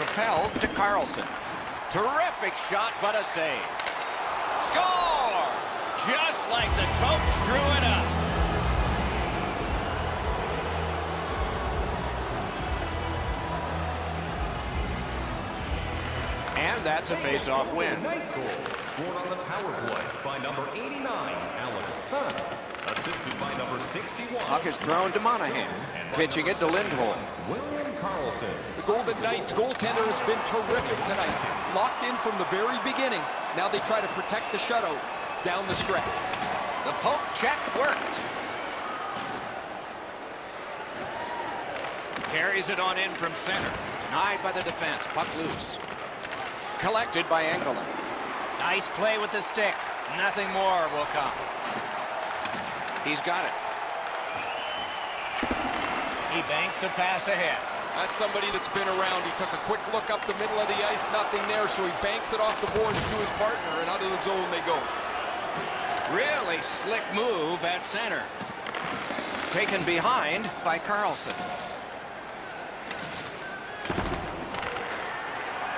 propelled to Carlson. Terrific shot, but a save. Score! Just like the coach drew it up. And that's a face-off win. Tonight's goal scored on the power play by number 89, Alex Tubb. Assisted by number 61. Puck is thrown to Monahan. Pitching it to Lindholm. William Carlson. The Golden Knights goaltender has been terrific tonight. Locked in from the very beginning. Now they try to protect the shutout down the stretch. The poke check worked. Carries it on in from center. Denied by the defense. Puck loose. Collected by Engelland. Nice play with the stick. Nothing more will come. He's got it. He banks a pass ahead. That's somebody that's been around. He took a quick look up the middle of the ice, nothing there, so he banks it off the boards to his partner, and out of the zone they go. Really slick move at center. Taken behind by Carlson.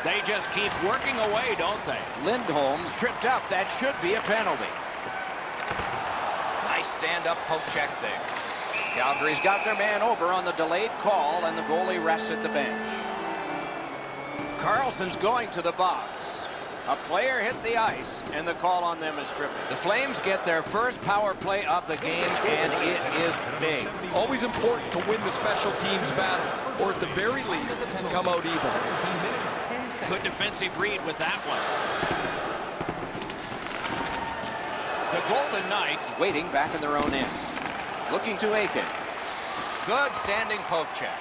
They just keep working away, don't they? Lindholm's tripped up. That should be a penalty. Nice stand-up poke check there. Calgary's got their man over on the delayed call, and the goalie rests at the bench. Carlson's going to the box. A player hit the ice, and the call on them is tripping. The Flames get their first power play of the game, and it is big. Always important to win the special teams battle, or at the very least, come out even. Good defensive read with that one. The Golden Knights waiting back in their own end. Looking to Aiken. Good standing poke check.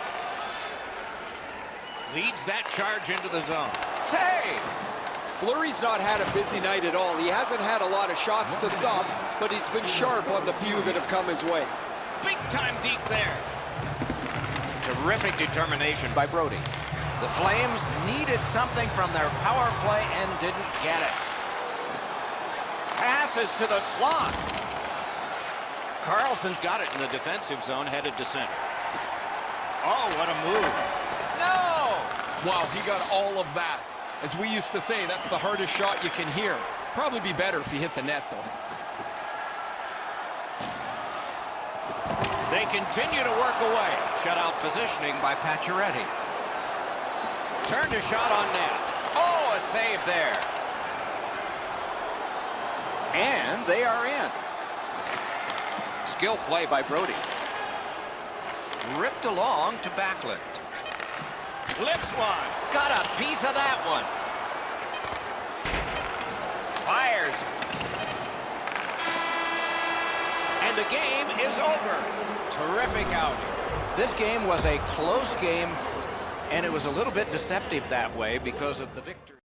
Leads that charge into the zone. Save! Fleury's not had a busy night at all. He hasn't had a lot of shots to stop, but he's been sharp on the few that have come his way. Big time deep there. Terrific determination by Brody. The Flames needed something from their power play and didn't get it. Passes to the slot. Carlson's got it in the defensive zone, headed to center. Oh, what a move. No! Wow, he got all of that. As we used to say, that's the hardest shot you can hear. Probably be better if he hit the net, though. They continue to work away. Shutout positioning by Pacioretty. Turned a shot on net. Oh, a save there. And they are in. Skill play by Brody. Ripped along to Backlund. Flips one. Got a piece of that one. Fires. And the game is over. Terrific outing. This game was a close game, and it was a little bit deceptive that way because of the victory.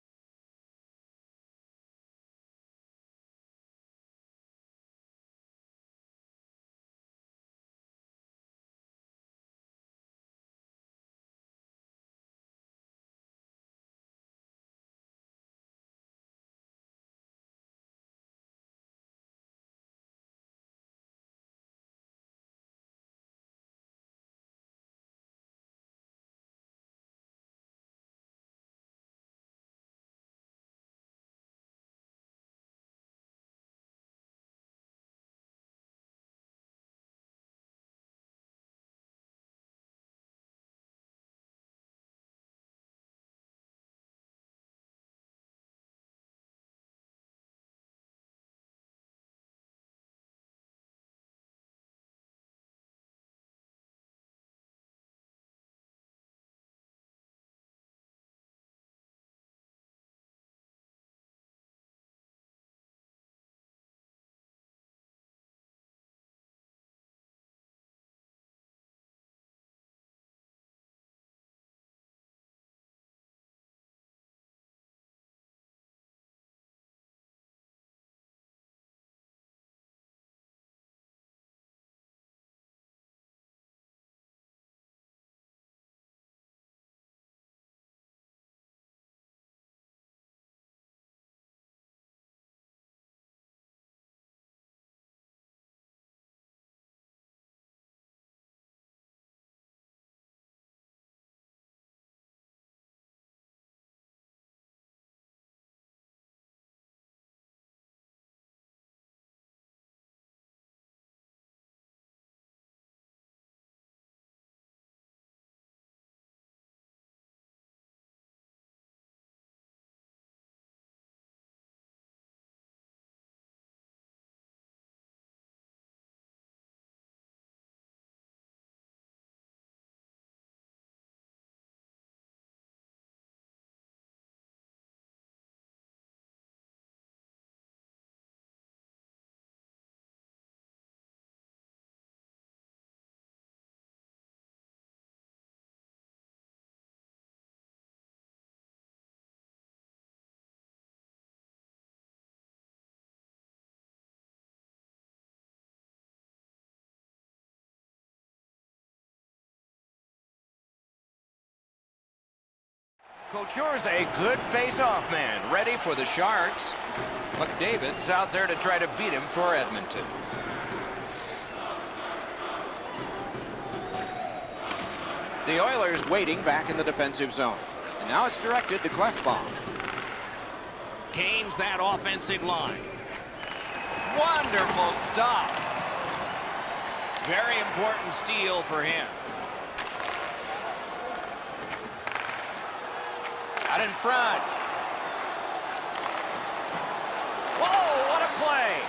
Couture's a good face-off man, ready for the Sharks. McDavid's out there to try to beat him for Edmonton. The Oilers waiting back in the defensive zone. And now it's directed to Klefbom. Gains that offensive line. Wonderful stop. Very important steal for him. Out in front. Whoa, what a play.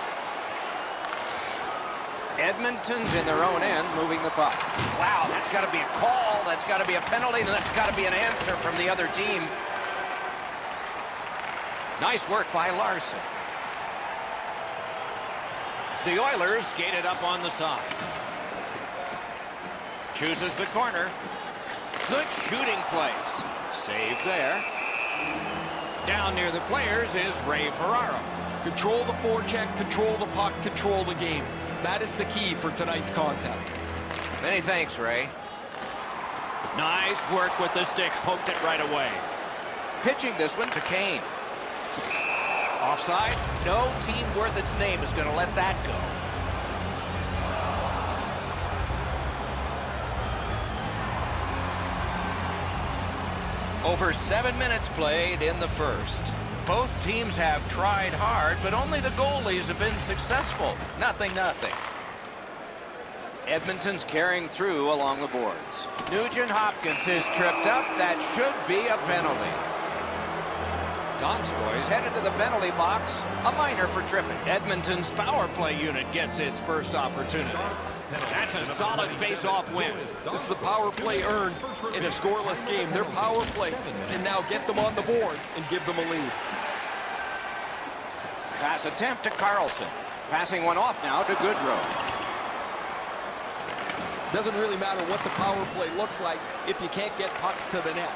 Edmonton's in their own end, moving the puck. Wow, that's got to be a call. That's got to be a penalty. And that's got to be an answer from the other team. Nice work by Larson. The Oilers skated up on the side. Chooses the corner. Good shooting place. Save there. Down near the players is Ray Ferraro. Control the forecheck, control the puck, control the game. That is the key for tonight's contest. Many thanks, Ray. Nice work with the sticks. Poked it right away. Pitching this one to Kane. Offside. No team worth its name is going to let that go. Over 7 minutes played in the first. Both teams have tried hard, but only the goalies have been successful. Nothing. Edmonton's carrying through along the boards. Nugent Hopkins is tripped up. That should be a penalty. Donskoy's headed to the penalty box. A minor for tripping. Edmonton's power play unit gets its first opportunity. That's a solid face-off win. This is a power play earned in a scoreless game. Their power play can now get them on the board and give them a lead. Pass attempt to Carlson. Passing one off now to Goodrow. Doesn't really matter what the power play looks like if you can't get pucks to the net.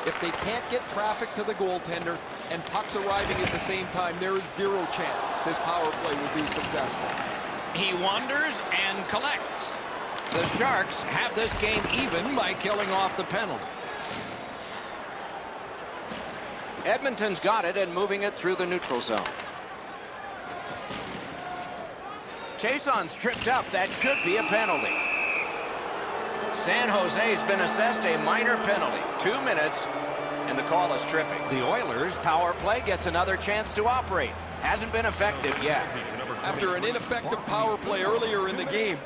If they can't get traffic to the goaltender and pucks arriving at the same time, there is zero chance this power play will be successful. He wanders and collects. The Sharks have this game even by killing off the penalty. Edmonton's got it and moving it through the neutral zone. Chason's tripped up. That should be a penalty. San Jose's been assessed a minor penalty. 2 minutes, and the call is tripping. The Oilers' power play gets another chance to operate. Hasn't been effective yet. After an ineffective power play earlier in the game,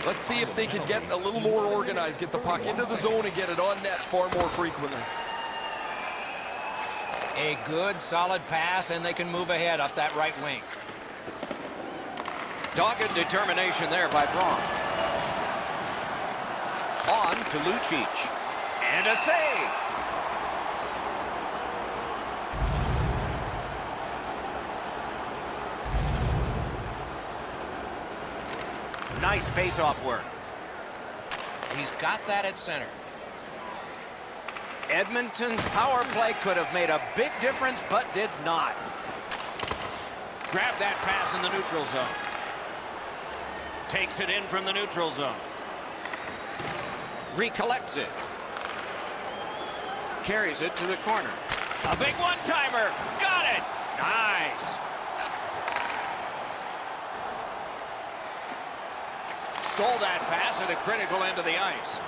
let's see if they can get a little more organized, get the puck into the zone and get it on net far more frequently. A good, solid pass, and they can move ahead up that right wing. Dogged determination there by Braun. On to Lucic. And a save. Nice face-off work. He's got that at center. Edmonton's power play could have made a big difference, but did not. Grab that pass in the neutral zone. Takes it in from the neutral zone. Recollects it. Carries it to the corner. A big one-timer. Got it. Nice. Stole that pass at a critical end of the ice.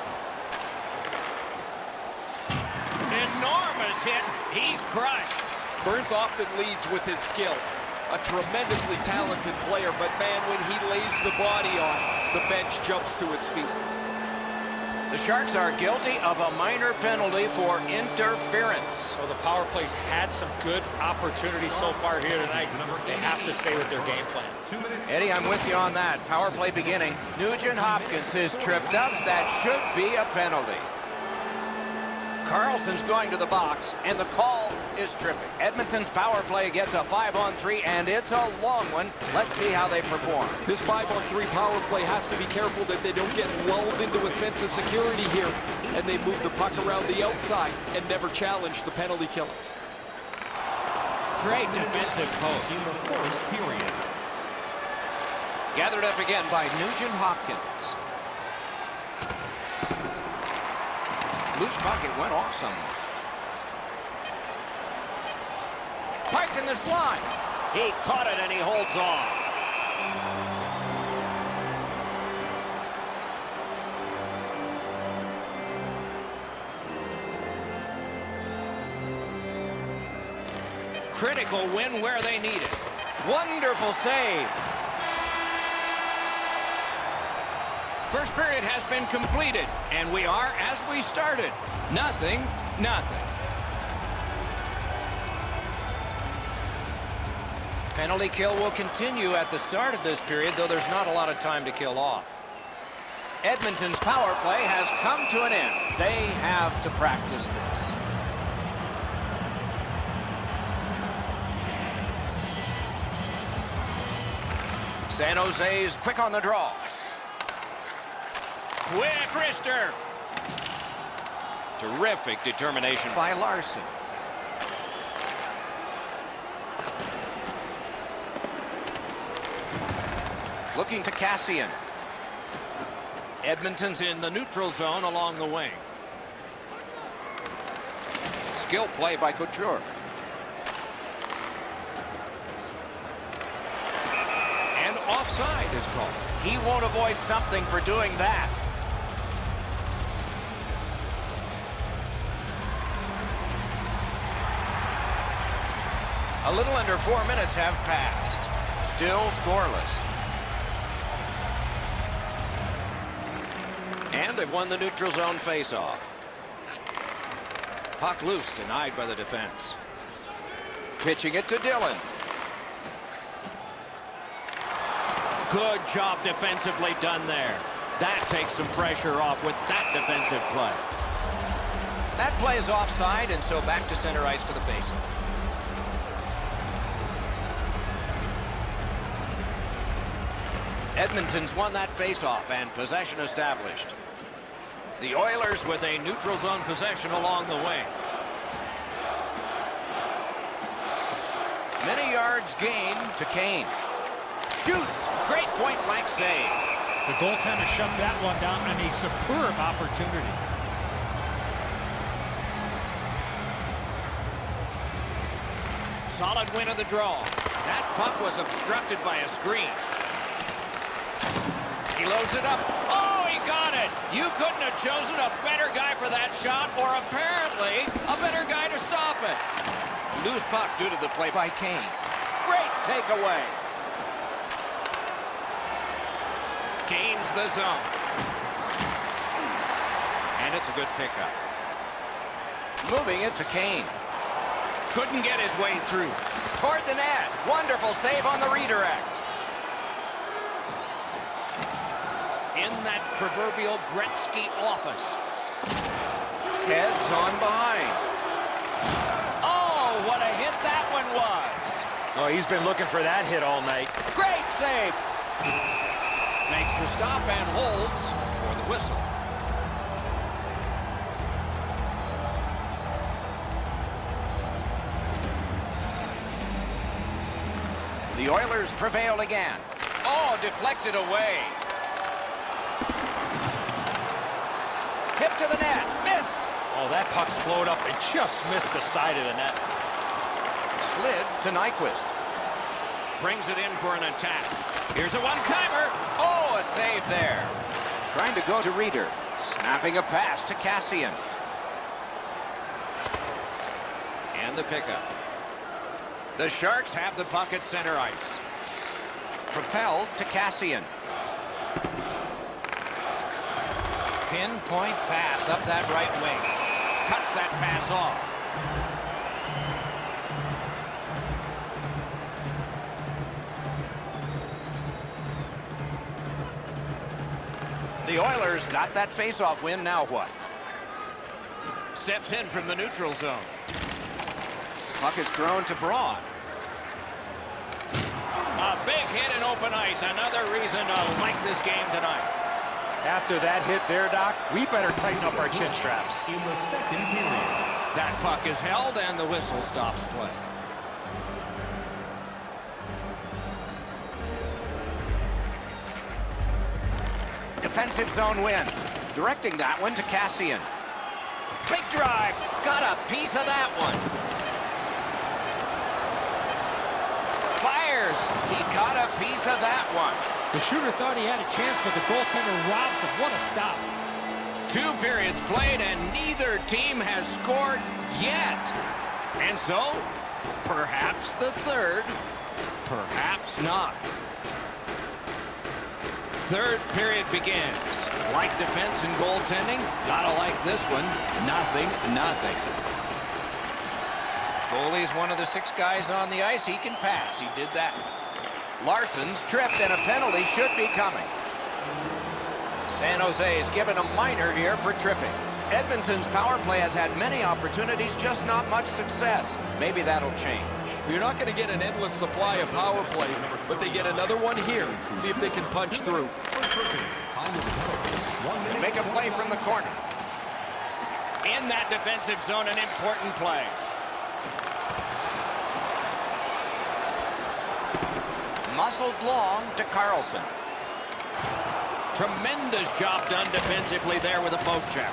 Enormous hit. He's crushed. Burns often leads with his skill. A tremendously talented player, but man, when he lays the body on, the bench jumps to its feet. The Sharks are guilty of a minor penalty for interference. Well, the power play's had some good opportunities so far here tonight. They have to stay with their game plan. Eddie, I'm with you on that. Power play beginning. Nugent Hopkins is tripped up. That should be a penalty. Carlson's going to the box, and the call is tripping. Edmonton's power play gets a 5-on-3, and it's a long one. Let's see how they perform. This 5-on-3 power play has to be careful that they don't get lulled into a sense of security here, and they move the puck around the outside and never challenge the penalty killers. Great defensive post. In the first period. Gathered up again by Nugent Hopkins. Loose puck, it went off somewhere. Parked in the slot. He caught it and he holds on. Critical win where they need it. Wonderful save. First period has been completed, and we are as we started. Nothing. Penalty kill will continue at the start of this period, though there's not a lot of time to kill off. Edmonton's power play has come to an end. They have to practice this. San Jose's quick on the draw. Quick wrister. Terrific determination by Larson. Looking to Cassian. Edmonton's in the neutral zone along the wing. Skill play by Couture. And offside is called. He won't avoid something for doing that. A little under 4 minutes have passed. Still scoreless. And they've won the neutral zone face-off. Puck loose, denied by the defense. Pitching it to Dillon. Good job defensively done there. That takes some pressure off with that defensive play. That play is offside, and so back to center ice for the face-off. Edmonton's won that face-off and possession established. The Oilers with a neutral zone possession along the wing. Many yards gained to Kane. Shoots. Great point-blank save. The goaltender shuts that one down on a superb opportunity. Solid win of the draw. That puck was obstructed by a screen. He loads it up. Oh, he got it. You couldn't have chosen a better guy for that shot, or apparently a better guy to stop it. Loose puck due to the play by Kane. Great takeaway. Gains the zone. And it's a good pickup. Moving it to Kane. Couldn't get his way through. Toward the net. Wonderful save on the redirect. In that proverbial Gretzky office. Heads on behind. Oh, what a hit that one was. Oh, he's been looking for that hit all night. Great save. Makes the stop and holds for the whistle. The Oilers prevail again. Oh, deflected away. Tip to the net. Missed. Oh, that puck slowed up and just missed the side of the net. Slid to Nyquist. Brings it in for an attack. Here's a one-timer. Oh, a save there. Trying to go to Reeder. Snapping a pass to Cassian. And the pickup. The Sharks have the puck at center ice. Propelled to Cassian. Pinpoint pass up that right wing. Cuts that pass off. The Oilers got that face-off win. Now what? Steps in from the neutral zone. Puck is thrown to Braun. A big hit in open ice. Another reason to like this game tonight. After that hit there, Doc, we better tighten up our chin straps. In the second period. That puck is held and the whistle stops play. Defensive zone win. Directing that one to Cassian. Big drive. Got a piece of that one. Fires. He got a piece of that one. The shooter thought he had a chance, but the goaltender robs him. What a stop. 2 periods played, and neither team has scored yet. And so, perhaps the third, perhaps not. Third period begins. Like defense and goaltending, gotta like this one. Nothing. Goalie's one of the 6 guys on the ice. He can pass. He did that. Larson's tripped, and a penalty should be coming. San Jose is given a minor here for tripping. Edmonton's power play has had many opportunities, just not much success. Maybe that'll change. You're not going to get an endless supply of power plays, but they get another one here. See if they can punch through. They make a play from the corner. In that defensive zone, an important play. Muscled long to Carlson. Tremendous job done defensively there with a poke check.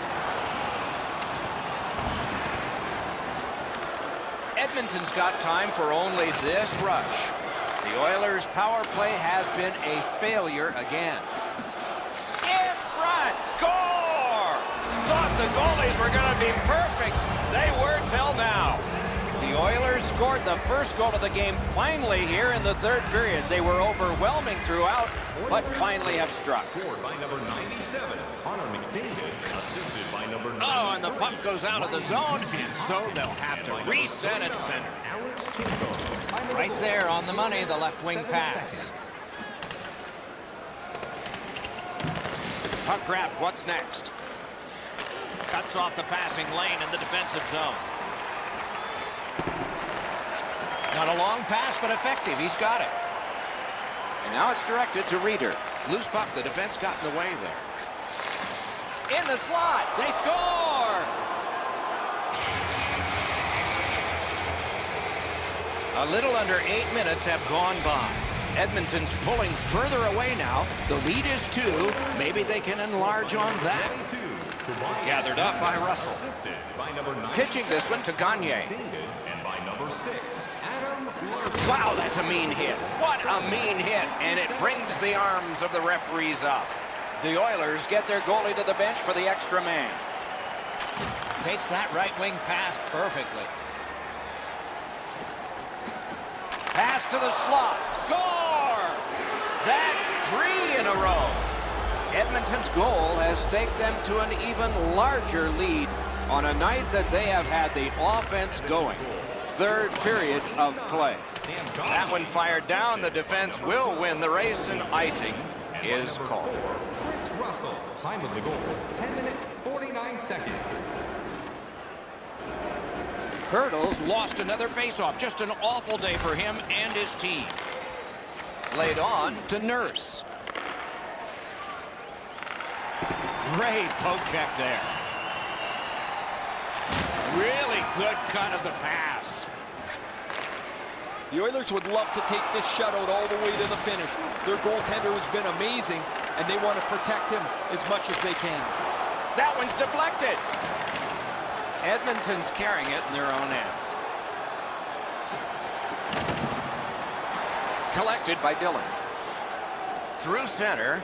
Edmonton's got time for only this rush. The Oilers' power play has been a failure again. In front, score! Thought the goalies were going to be perfect. They were till now. The Oilers scored the first goal of the game finally here in the third period. They were overwhelming throughout, but finally have struck. Scored by number 97, Connor McDavid, assisted by number 90. Oh, and the puck goes out of the zone, and so they'll have to reset at center. Right there on the money, the left wing pass. Puck grab, what's next? Cuts off the passing lane in the defensive zone. Not a long pass, but effective. He's got it. And now it's directed to Reeder. Loose puck, the defense got in the way there. In the slot, they score! A little under 8 minutes have gone by. Edmonton's pulling further away now. The lead is 2. Maybe they can enlarge on that. Gathered up by Russell. Assisted by number 9. Pitching this one to Gagne. And by number 6, Adam Larson. Wow, that's a mean hit. What a mean hit. And it brings the arms of the referees up. The Oilers get their goalie to the bench for the extra man. Takes that right wing pass perfectly. Pass to the slot. Score! That's 3 in a row. Edmonton's goal has taken them to an even larger lead on a night that they have had the offense going. Third period of play. That one fired down. The defense will win the race, and icing is called. Chris Russell, time of the goal, 10 minutes, 49 seconds. Hurdles lost another faceoff. Just an awful day for him and his team. Laid on to Nurse. Great poke check there. Really good cut of the pass. The Oilers would love to take this shutout all the way to the finish. Their goaltender has been amazing, and they want to protect him as much as they can. That one's deflected. Edmonton's carrying it in their own end. Collected by Dillon. Through center.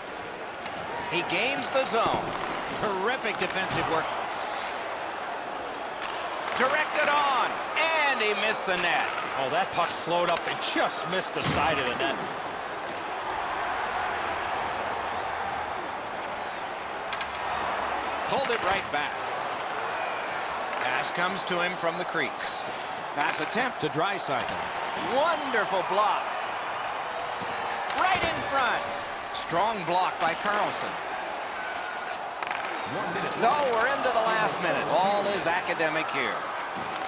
He gains the zone. Terrific defensive work. Directed on. And he missed the net. Oh, that puck slowed up and just missed the side of the net. Pulled it right back. Pass comes to him from the crease. Pass attempt to Draisaitl. Wonderful block. Right in front. Strong block by Carlson. 1 minute. So we're into the last minute. All is academic here.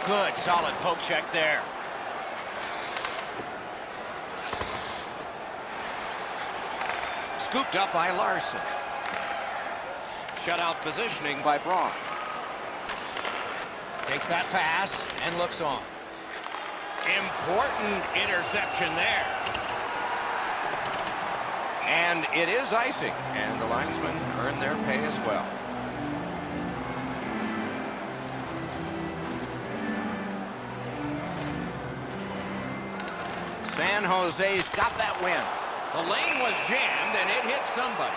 Good, solid poke check there. Scooped up by Larson. Shutout positioning by Braun. Takes that pass and looks on. Important interception there. And it is icing, and the linesmen earn their pay as well. San Jose's got that win. The lane was jammed, and it hit somebody.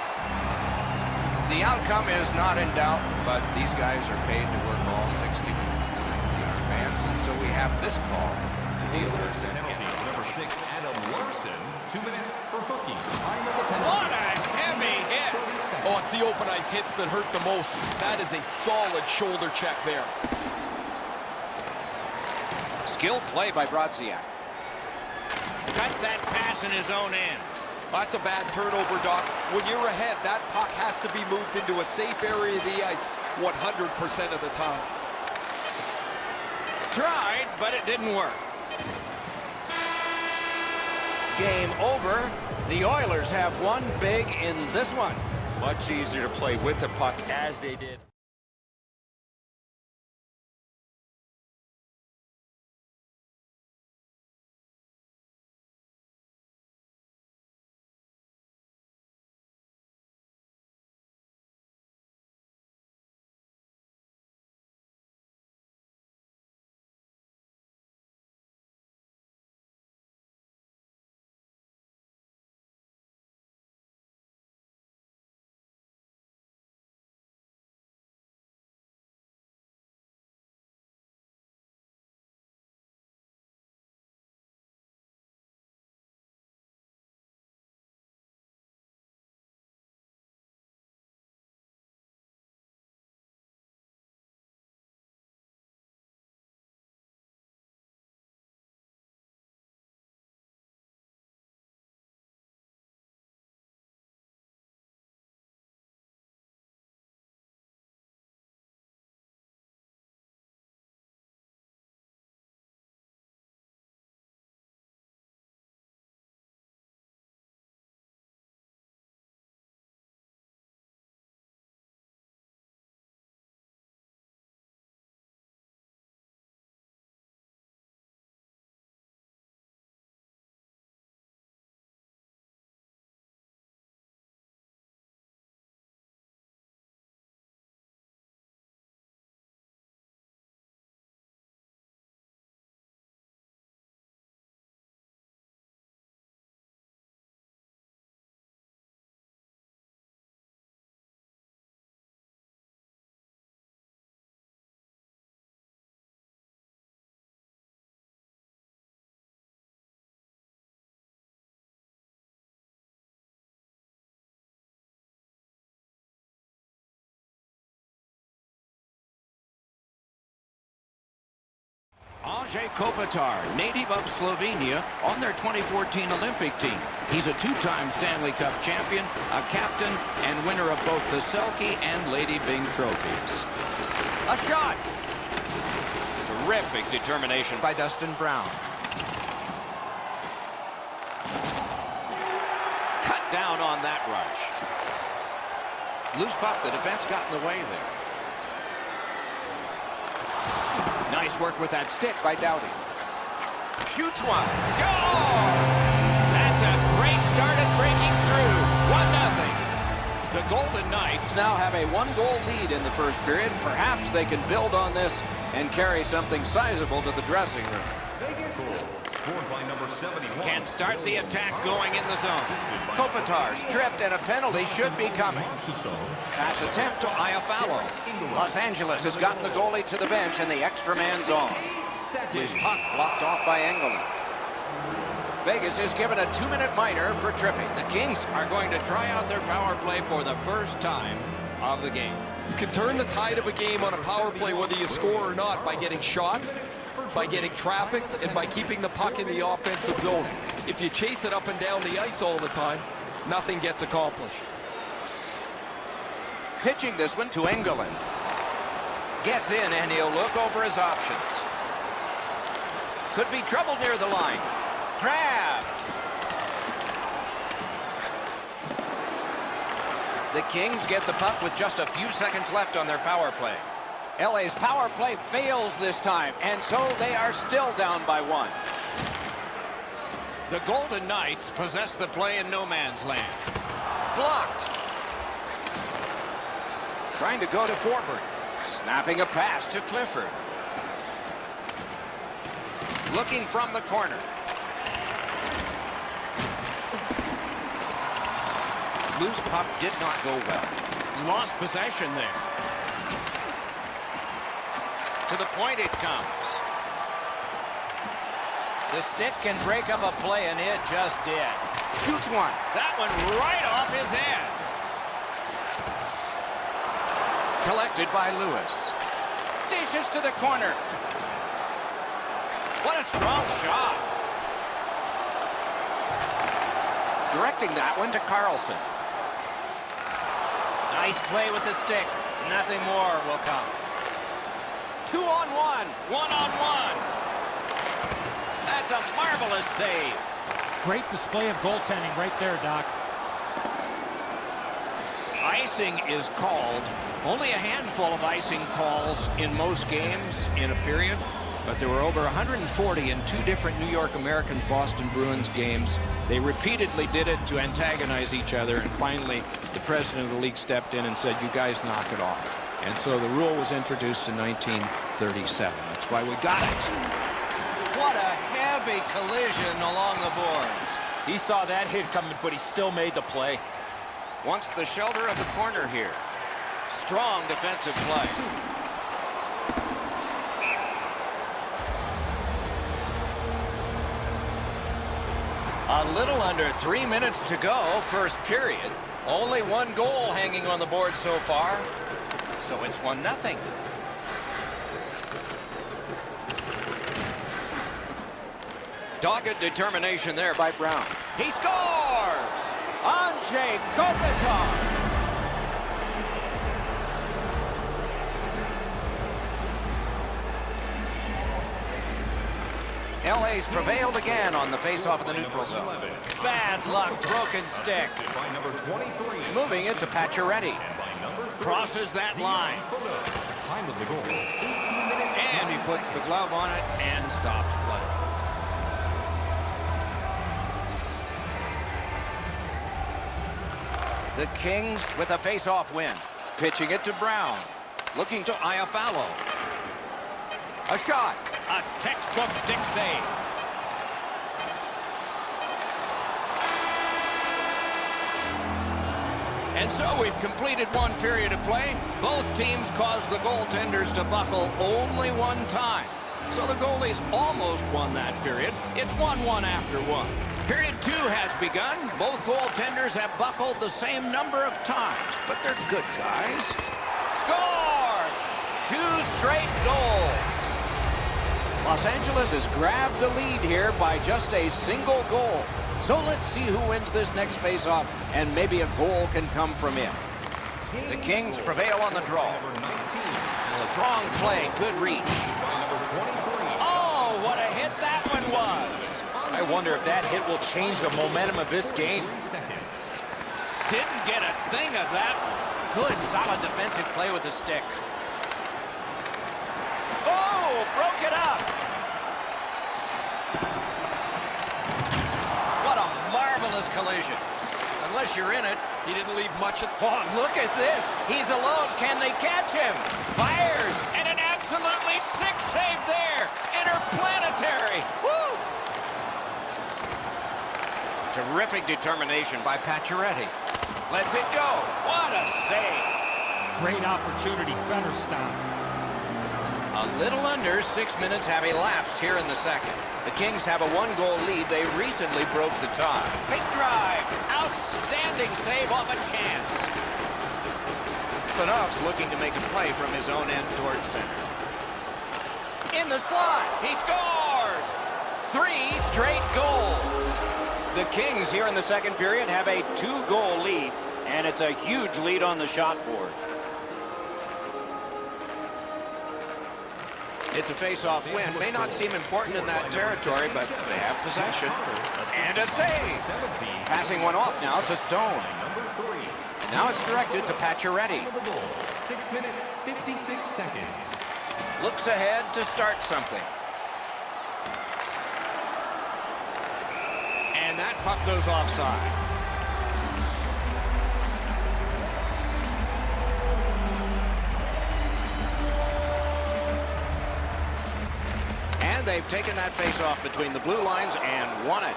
The outcome is not in doubt, but these guys are paid to work all 60 minutes tonight, the Iron Bands, and so we have this call to deal with. Penalty, number 6, Adam Larson. 2 minutes for hooking. What a heavy hit! Oh, it's the open ice hits that hurt the most. That is a solid shoulder check there. Skilled play by Brodziak. Cut that pass in his own end. That's a bad turnover, Doc. When you're ahead, that puck has to be moved into a safe area of the ice 100% of the time. Tried, but it didn't work. Game over. The Oilers have won big in this one. Much easier to play with the puck as they did. Anze Kopitar, native of Slovenia, on their 2014 Olympic team. He's a two-time Stanley Cup champion, a captain, and winner of both the Selke and Lady Byng trophies. A shot! Terrific determination by Dustin Brown. Cut down on that rush. Loose puck, the defense got in the way there. Nice work with that stick by Doughty. Shoots one. Score! That's a great start at breaking through. 1-0. The Golden Knights now have a one-goal lead in the first period. Perhaps they can build on this and carry something sizable to the dressing room. Vegas goal, scored by number 71. Can start the attack going in the zone. Kopitar stripped, and a penalty should be coming. Pass attempt to Iafallo. Los Angeles has gotten the goalie to the bench, and the extra man's on. His puck blocked off by Engelland. Vegas is given a 2-minute minor for tripping. The Kings are going to try out their power play for the first time of the game. You can turn the tide of a game on a power play whether you score or not by getting shots, by getting traffic, and by keeping the puck in the offensive zone. If you chase it up and down the ice all the time, nothing gets accomplished. Pitching this one to Engelland. Gets in, and he'll look over his options. Could be trouble near the line. Grabbed. The Kings get the puck with just a few seconds left on their power play. LA's power play fails this time, and so they are still down by one. The Golden Knights possess the play in no man's land. Blocked. Trying to go to Forbert. Snapping a pass to Clifford. Looking from the corner. loose puck did not go well. Lost possession there. To the point it comes. The stick can break up a play, and it just did. Shoots one. That one right off his head. Collected by Lewis. Dishes to the corner. What a strong shot. Directing that one to Carlson. Nice play with the stick. Nothing more will come. 2-on-1. 1-on-1. That's a marvelous save. Great display of goaltending right there, Doc. Icing is called. Only a handful of icing calls in most games in a period, but there were over 140 in two different New York Americans Boston Bruins games. They repeatedly did it to antagonize each other, and finally the president of the league stepped in and said, you guys knock it off. And so the rule was introduced in 1937. That's why we got it. What a heavy collision along the boards. He saw that hit coming, but he still made the play. Wants the shelter of the corner here. Strong defensive play. A little under 3 minutes to go, first period. Only one goal hanging on the board so far. So it's 1-0. Dogged determination there by Brown. He scores! Andrei Kopitar. LA's prevailed again on the face-off of the neutral zone. Bad luck, broken stick. By number 23. Moving it to Pacioretty. Crosses that line. Time of the goal, 18 minutes. And he puts the glove on it and stops play. The Kings with a face-off win. Pitching it to Brown. Looking to Iafallo. A shot. A textbook stick save. And so we've completed one period of play. Both teams caused the goaltenders to buckle only one time. So the goalies almost won that period. It's 1-1 after one. Period 2 has begun. Both goaltenders have buckled the same number of times, but they're good guys. Score! 2 straight goals. Los Angeles has grabbed the lead here by just a single goal. So let's see who wins this next faceoff, and maybe a goal can come from it. The Kings prevail on the draw. Strong play, good reach. Oh, what a hit that one was. I wonder if that hit will change the momentum of this game. Didn't get a thing of that. Good, solid defensive play with the stick. Oh, broke it up. What a marvelous collision. Unless you're in it. He didn't leave much at... Oh, look at this. He's alone. Can they catch him? Fires. And an absolutely sick save there. Interplanetary. Woo! Terrific determination by Pacioretty. Lets it go. What a save. Great opportunity, better stop. A little under 6 minutes have elapsed here in the second. The Kings have a 1-goal lead. They recently broke the tie. Big drive. Outstanding save off a chance. Phaneuf's looking to make a play from his own end towards center. In the slot. He scores. 3 straight goals. The Kings here in the second period have a 2-goal lead, and it's a huge lead on the shot board. It's a face-off win. May not seem important in that territory, but they have possession. And a save. Passing one off now to Stone. And now it's directed to Pacioretty. 6 minutes, 56 seconds. Looks ahead to start something. And that puck goes offside. And they've taken that face-off between the blue lines and won it.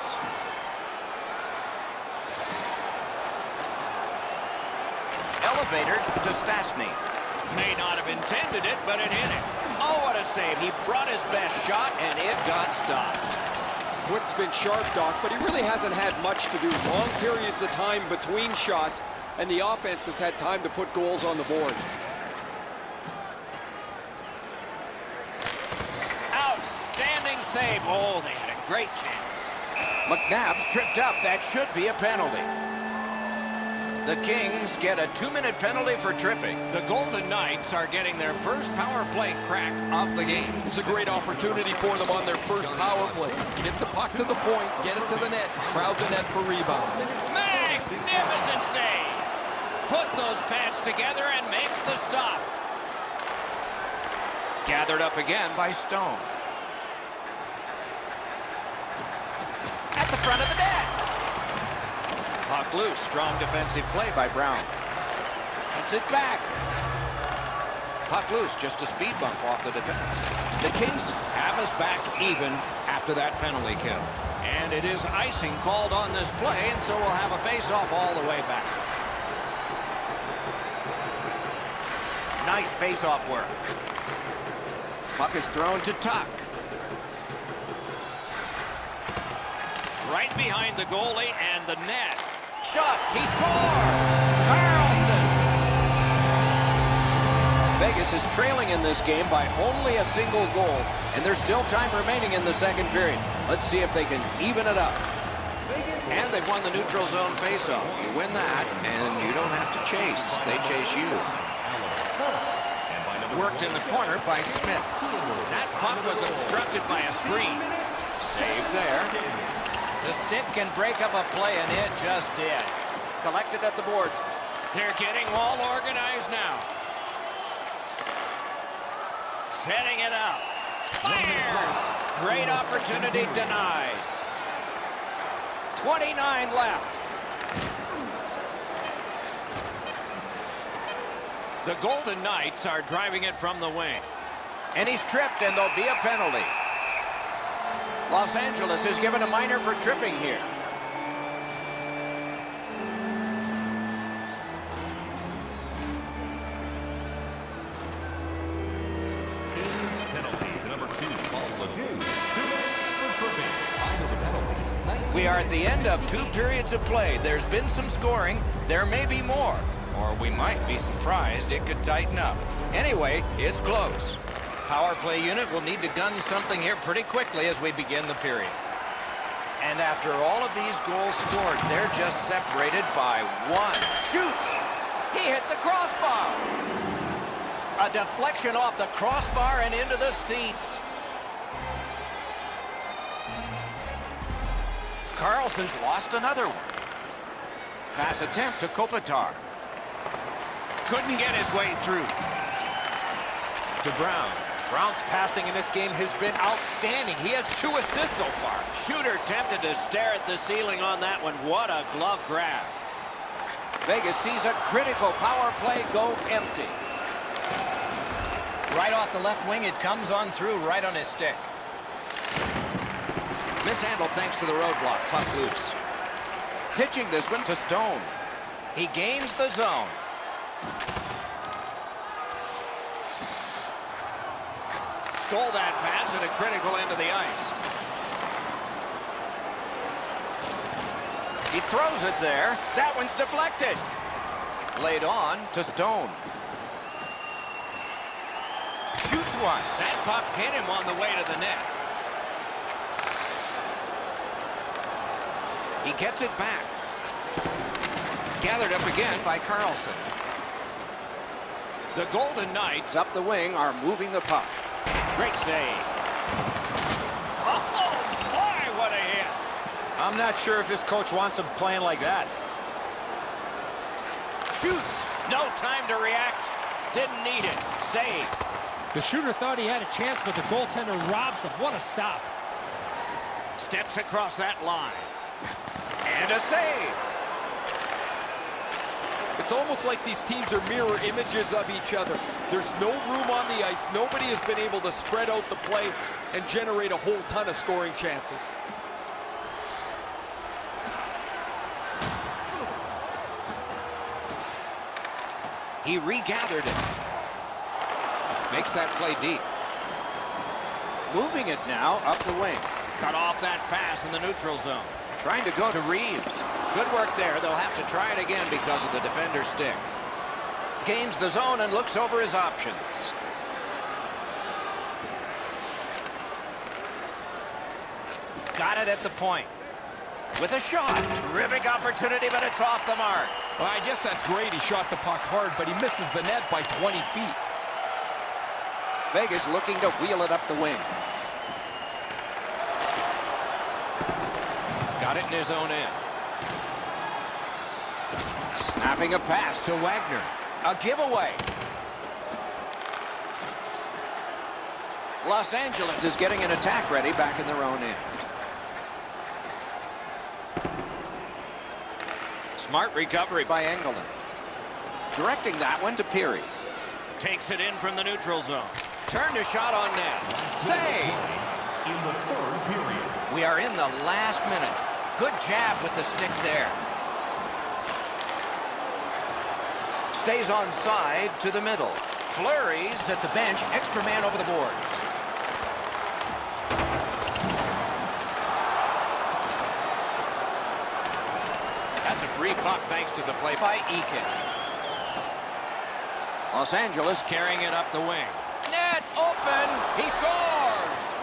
elevator to Stastny. May not have intended it, but it hit him. Oh, what a save. He brought his best shot, and it got stopped. Quick's been sharp, Doc, but he really hasn't had much to do. Long periods of time between shots, and the offense has had time to put goals on the board. Outstanding save. Oh, they had a great chance. McNabb's tripped up. That should be a penalty. The Kings get a 2-minute penalty for tripping. The Golden Knights are getting their first power play crack of the game. It's a great opportunity for them on their first power play. Get the puck to the point, get it to the net, crowd the net for rebounds. Magnificent save. Put those pads together and makes the stop. Gathered up again by Stone. At the front of the net. Puck loose. Strong defensive play by Brown. Cuts it back. Puck loose. Just a speed bump off the defense. The Kings have us back even after that penalty kill. And it is icing called on this play, and so we'll have a face-off all the way back. Nice face-off work. Puck is thrown to Tuck. Right behind the goalie and the net. Shot. He scores! Carlson! Vegas is trailing in this game by only a single goal, and there's still time remaining in the second period. Let's see if they can even it up. And they've won the neutral zone faceoff. You win that, and you don't have to chase. They chase you. Worked in the corner by Smith. That puck was obstructed by a screen. Save there. The stick can break up a play, and it just did. Collected at the boards. They're getting all organized now. Setting it up. Fires! Great opportunity denied. 29 left. The Golden Knights are driving it from the wing. And he's tripped, and there'll be a penalty. Los Angeles is given a minor for tripping here. We are at the end of 2 periods of play. There's been some scoring. There may be more. Or we might be surprised it could tighten up. Anyway, it's close. Power play unit will need to gun something here pretty quickly as we begin the period. And after all of these goals scored, they're just separated by 1. Shoots! He hit the crossbar! A deflection off the crossbar and into the seats. Carlson's lost another one. Pass attempt to Kopitar. Couldn't get his way through. To Brown. Brown's passing in this game has been outstanding. He has 2 assists so far. Shooter tempted to stare at the ceiling on that one. What a glove grab. Vegas sees a critical power play go empty. Right off the left wing, it comes on through right on his stick. Mishandled thanks to the roadblock. Puck loose. Pitching this one to Stone. He gains the zone. Stole that pass at a critical end of the ice. He throws it there. That one's deflected. Laid on to Stone. Shoots one. That puck hit him on the way to the net. He gets it back. Gathered up again by Carlson. The Golden Knights up the wing are moving the puck. Great save. Oh, boy, what a hit. I'm not sure if his coach wants him playing like that. Shoots. No time to react. Didn't need it. Save. The shooter thought he had a chance, but the goaltender robs him. What a stop. Steps across that line. And a save. It's almost like these teams are mirror images of each other. There's no room on the ice. Nobody has been able to spread out the play and generate a whole ton of scoring chances. He regathered it. Makes that play deep. Moving it now up the wing. Cut off that pass in the neutral zone. Trying to go to Reeves. Good work there. They'll have to try it again because of the defender's stick. Gains the zone and looks over his options. Got it at the point. With a shot. Terrific opportunity, but it's off the mark. Well, I guess that's great. He shot the puck hard, but he misses the net by 20 feet. Vegas looking to wheel it up the wing. Got it in his own end. Snapping a pass to Wagner. A giveaway. Los Angeles is getting an attack ready back in their own end. Smart recovery by Engelland. Directing that one to Peary. Takes it in from the neutral zone. Turned a shot on net. Save! In the third period. We are in the last minute. Good jab with the stick there. Stays on side to the middle. Flurries at the bench. Extra man over the boards. That's a free puck thanks to the play by Eakin. Los Angeles carrying it up the wing. Net open. He scores.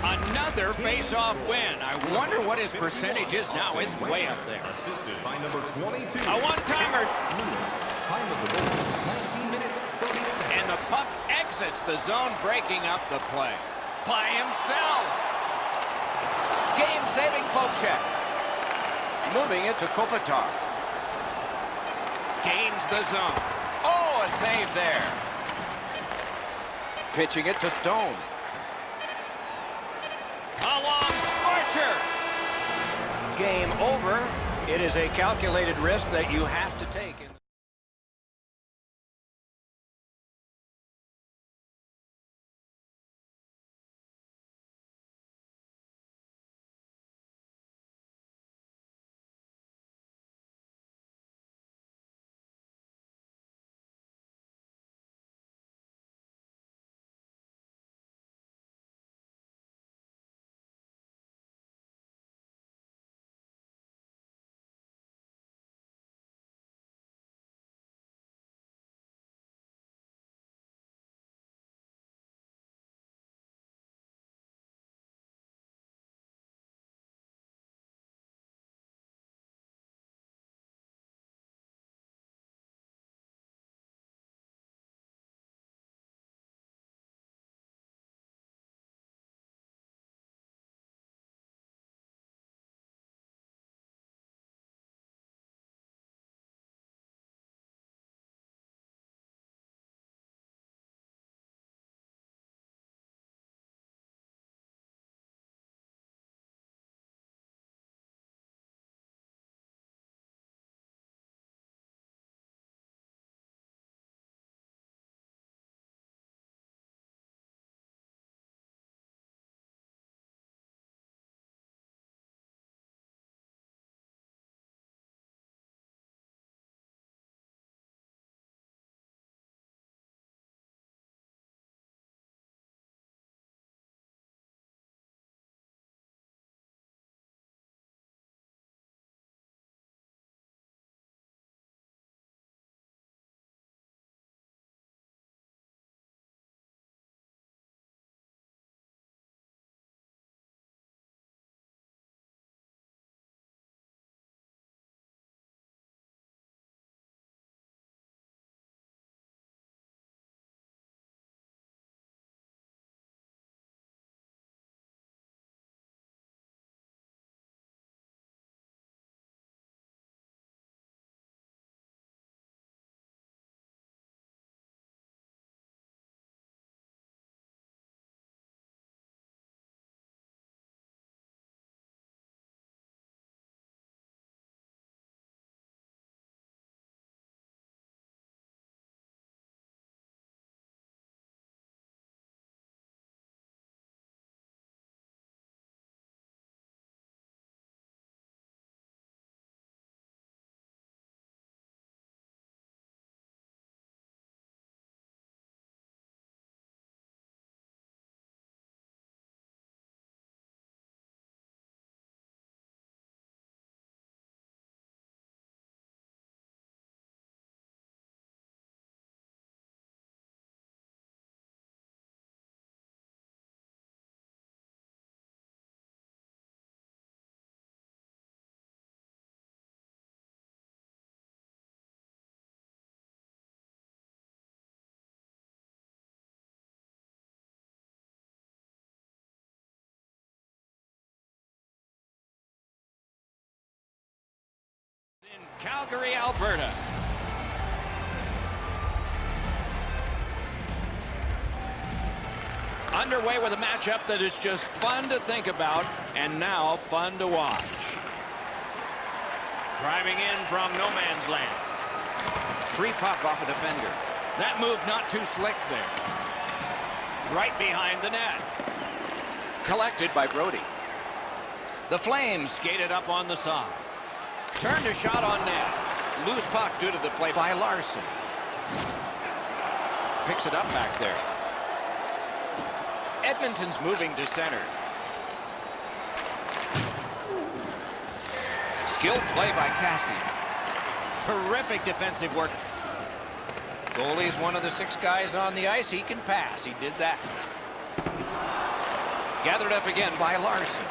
Another face-off win. I wonder what his percentage is now. It's way up there. Assisted by number 22. A one-timer. Time of the goal, 19 minutes, 30 seconds. And the puck exits the zone, breaking up the play. By himself. Game-saving poke check. Moving it to Kopitar. Gains the zone. Oh, a save there. Pitching it to Stone. A long scorcher. Game over. It is a calculated risk that you have to take. In Calgary, Alberta. Underway with a matchup that is just fun to think about and now fun to watch. Driving in from no man's land. Free puck off a defender. That move not too slick there. Right behind the net. Collected by Brody. The Flames skated up on the side. Turned a shot on net. Loose puck due to the play by Larson. Picks it up back there. Edmonton's moving to center. Skilled play by Cassie. Terrific defensive work. Goalie's one of the 6 guys on the ice. He can pass. He did that. Gathered up again by Larson.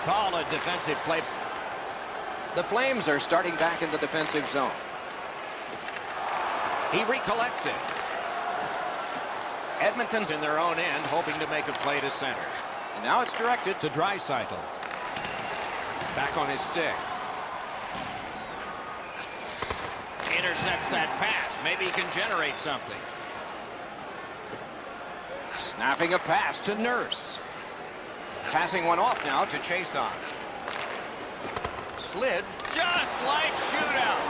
Solid defensive play. The Flames are starting back in the defensive zone. He recollects it. Edmonton's in their own end, hoping to make a play to center. And now it's directed To Draisaitl. Back on his stick. Intercepts that pass. Maybe he can generate something. snapping a pass to Nurse. Passing one off now to Chason. Slid. Just like shootout.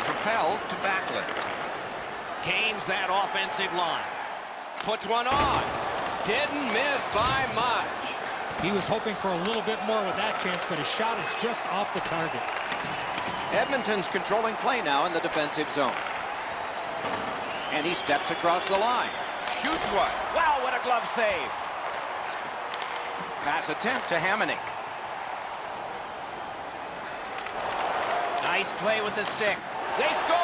Propelled to Backlund. Gains that offensive line. Puts one on. Didn't miss by much. He was hoping for a little bit more with that chance, but his shot is just off the target. Edmonton's controlling play now in the defensive zone. And he steps across the line. Shoots one. Wow, what a glove save. Pass attempt to Hamonic. Nice play with the stick. They score!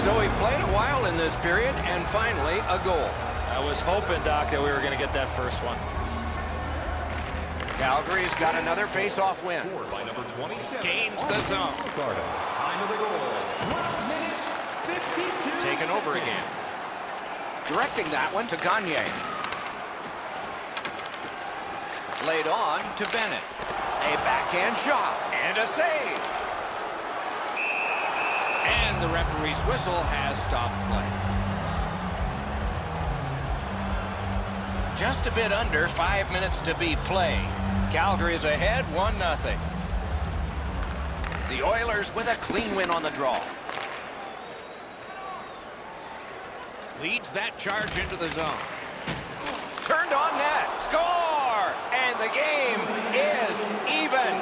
So he played a while in this period, and finally a goal. I was hoping, Doc, that we were going to get that first one. Calgary's got another face-off win. Scored by number 27. Gains the zone. Sarda. Time of the goal. 12 minutes, 52 Taken over again. Directing that one to Gagne. Laid on to Bennett. A backhand shot and a save. And the referee's whistle has stopped play. Just a bit under 5 minutes to be played. Calgary's ahead 1-0. The Oilers with a clean win on the draw. Leads that charge into the zone. Turned on net. Score! And the game is even.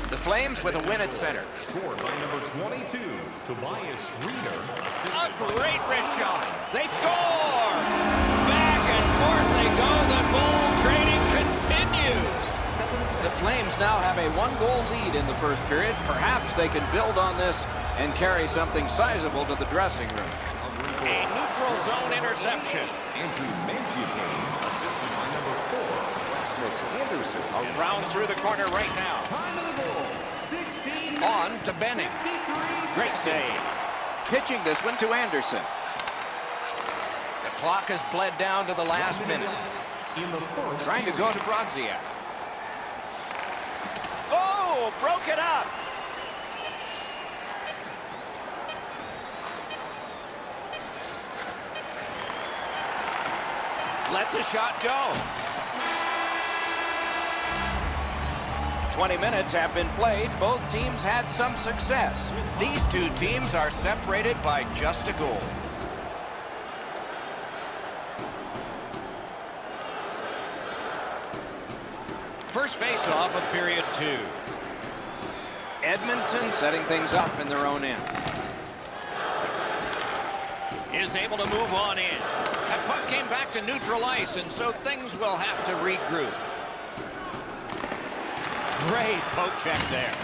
The Flames with a win at center. Scored by number 22, Tobias Reeder. A great wrist shot. They score! Back and forth they go. The goal trading continues. The Flames now have a 1-goal lead in the first period. Perhaps they can build on this and carry something sizable to the dressing room. A neutral zone interception. Andrew Mangiapane, assisted by number 4, Rasmus Anderson. Around through the corner right now. Time of the goal. 16 On to Benning. Great save. Pitching this one to Anderson. The clock has bled down to the last minute. in the first. Trying to go to Brodziak. Oh, broke it up. Lets a shot go. 20 minutes have been played. Both teams had some success. These two teams are separated by just a goal. First face-off of period 2. Edmonton setting things up in their own end. Is able to move on in. That puck came back to neutral ice, and so things will have to regroup. Great poke check there.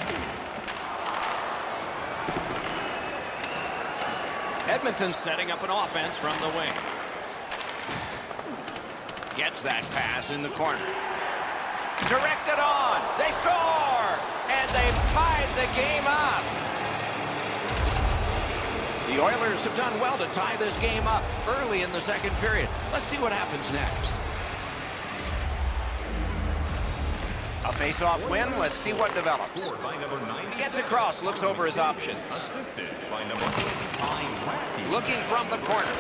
Edmonton's Setting up an offense from the wing. Gets that pass in the corner. Directed on. They score! And they've tied the game up. The Oilers have done well to tie this game up early in the second period. Let's see what happens next. A face-off win. Let's see what develops. Gets across, looks over his options. Looking from the corner.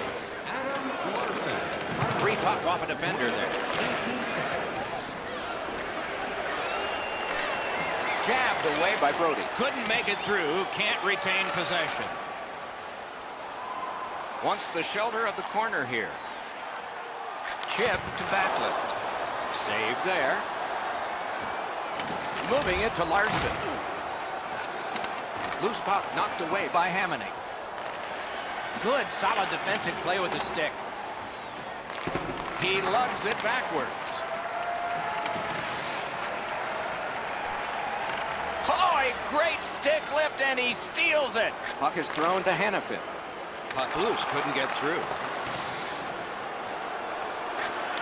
Free puck off a defender there. Jabbed away by Brody. Couldn't make it through. Can't retain possession. Wants the shelter of the corner here. Chip to Backlund. Save there. Moving it to Larson. Loose puck knocked away by Hamonic. Good, solid defensive play with the stick. He lugs it backwards. Oh, a great stick lift, and he steals it. Puck is thrown to Hanifin. Puck loose, couldn't get through.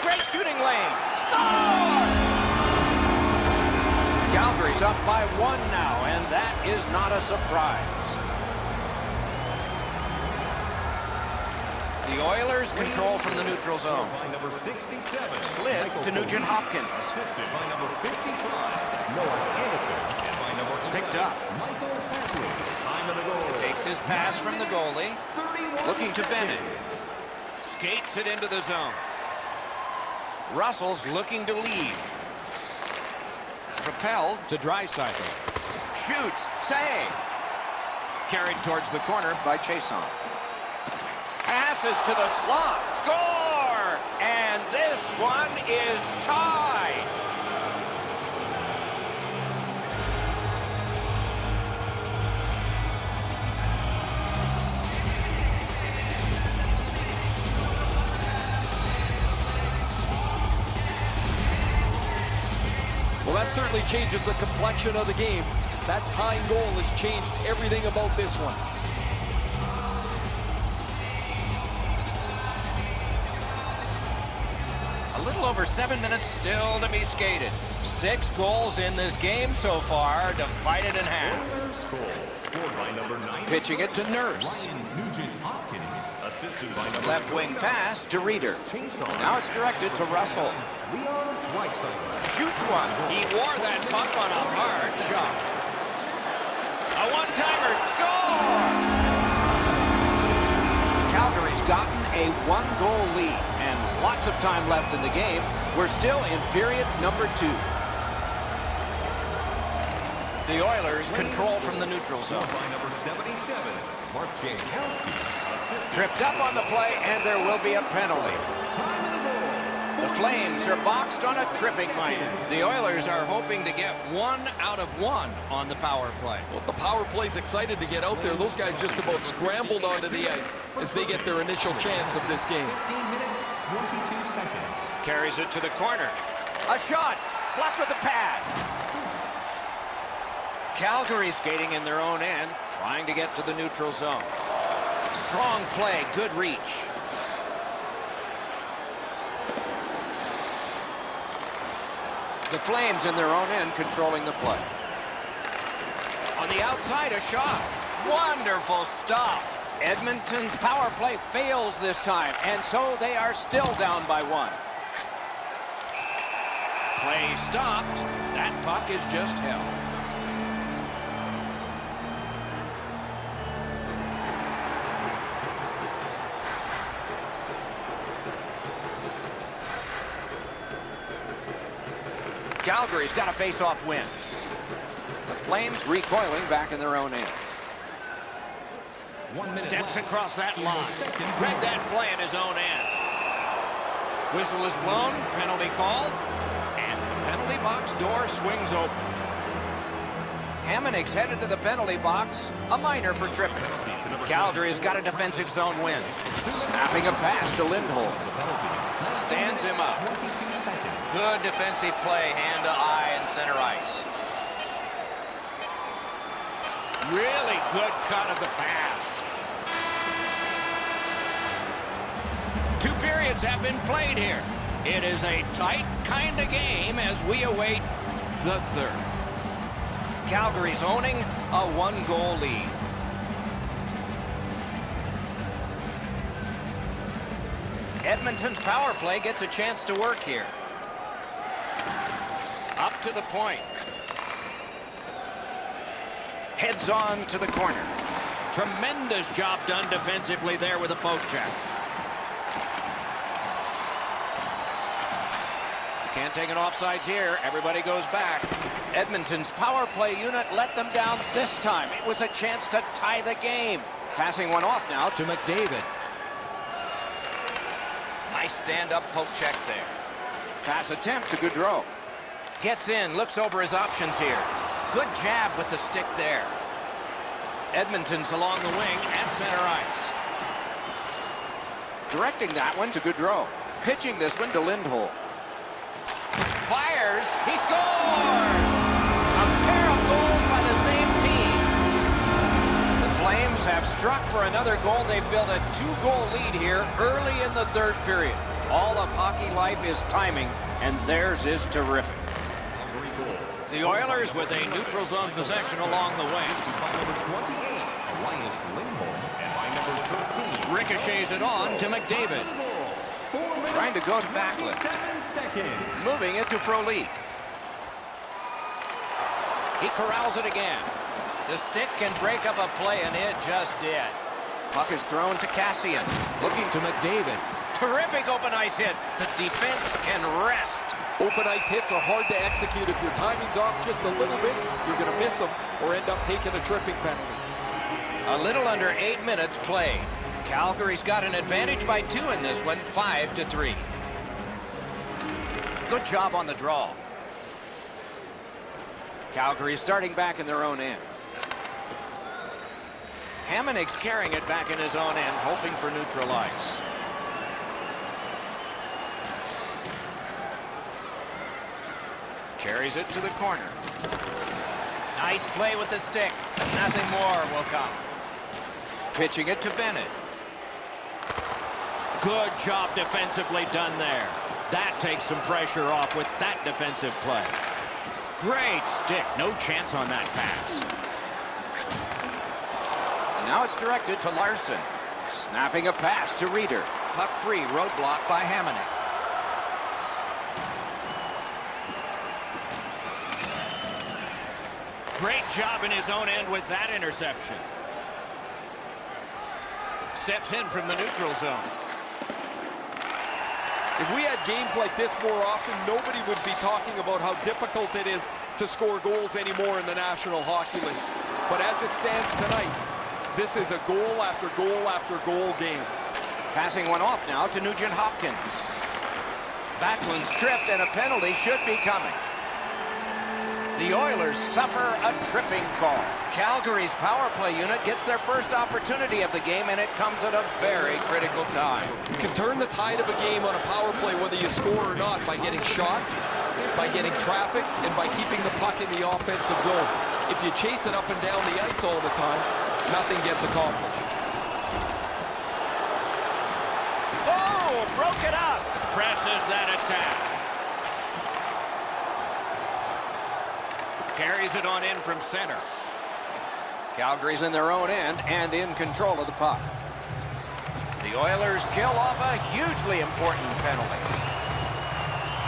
Great shooting lane. Score! Calgary's up by 1 now, and that is not a surprise. The Oilers control from the neutral zone. Slid to Nugent Hopkins. Picked up. Takes his pass from the goalie. Looking to Bennett. Skates it into the zone. Russell's looking to lead. Propelled to Draisaitl. Shoots. Save. Carried towards the corner by Chiasson. Passes to the slot. Score! And this one is tied. Well, that certainly changes the complexion of the game. That tying goal has changed everything about this one. A little over 7 minutes still to be skated. 6 goals in this game so far, divided in half. Pitching it to Nurse. Left wing pass to Reeder. Now it's directed to Russell. Shoots one. He wore that puck on a hard shot. A one-timer. Score! Calgary's gotten a 1-goal lead, and lots of time left in the game. We're still in period number 2. The Oilers control from the neutral zone. Tripped up on the play, and there will be a penalty. The Flames are boxed on a tripping minor. The Oilers are hoping to get 1 out of 1 on the power play. Well, the power play's excited to get out there. Those guys just about scrambled onto the ice as they get their initial chance of this game. 15 minutes, 22 seconds. Carries it to the corner. A shot. Blocked with a pad. Calgary skating in their own end, trying to get to the neutral zone. Strong play, good reach. The Flames in their own end controlling the play. On the outside, a shot. Wonderful stop. Edmonton's power play fails this time, and so they are still down by 1. Play stopped. That puck is just held. Calgary's got a face-off win. The Flames recoiling back in their own end. 1 minute Steps left. across that line. Read that play in his own end. Whistle is blown, penalty called, and the penalty box door swings open. Hamonic's headed to the penalty box, a minor for tripping. Calgary's got a defensive zone win. Snapping a pass to Lindholm. Stands him up. Good defensive play, hand to eye and center ice. Really good cut of the pass. 2 periods have been played here. It is a tight kind of game as we await the third. Calgary's owning a 1-goal lead. Edmonton's power play gets a chance to work here. Up to the point. Heads on to the corner. Tremendous job done defensively there with a poke check. Can't take an offsides here. Everybody goes back. Edmonton's power play unit let them down this time. It was a chance to tie the game. Passing one off now to McDavid. Nice stand-up poke check there. Pass attempt to Gaudreau. Gets in, looks over his options here. Good jab with the stick there. Edmonton's along the wing at center ice. Directing that one to Gaudreau. Pitching this one to Lindholm. Fires, he scores! A pair of goals by the same team. The Flames have struck for another goal. They've built a 2-goal lead here early in the third period. All of hockey life is timing, and theirs is terrific. The Oilers with a neutral zone possession along the wing. By number 28, Elias Lindholm. And by number 13, Ricochets it on to McDavid. Trying to go to Backlund. Moving it to Frolik. He corrals it again. The stick can break up a play, and it just did. Puck is thrown to Cassian. Looking to McDavid. Terrific open ice hit. The defense can rest. Open ice hits are hard to execute. If your timing's off just a little bit, you're going to miss them or end up taking a tripping penalty. A little under 8 minutes played. Calgary's got an advantage by 2 in this one, 5-3. Good job on the draw. Calgary's starting back in their own end. Hamonic's carrying it back in his own end, hoping for neutral ice. Carries it to the corner. Nice play with the stick. Nothing more will come. Pitching it to Bennett. Good job defensively done there. That takes some pressure off with that defensive play. Great stick. No chance on that pass. Now it's directed to Larson. Snapping a pass to Reeder. Puck free, roadblock by Hamonic. Great job in his own end with that interception. Steps in from the neutral zone. If we had games like this more often, nobody would be talking about how difficult it is to score goals anymore in the National Hockey League. But as it stands tonight, this is a goal after goal after goal game. Passing one off now to Nugent Hopkins. Backlund's tripped and a penalty should be coming. The Oilers suffer a tripping call. Calgary's power play unit gets their first opportunity of the game, and it comes at a very critical time. You can turn the tide of a game on a power play whether you score or not by getting shots, by getting traffic, and by keeping the puck in the offensive zone. If you chase it up and down the ice all the time, nothing gets accomplished. Oh, broke it up. Presses that attack. Carries it on in from center. Calgary's in their own end and in control of the puck. The Oilers kill off a hugely important penalty.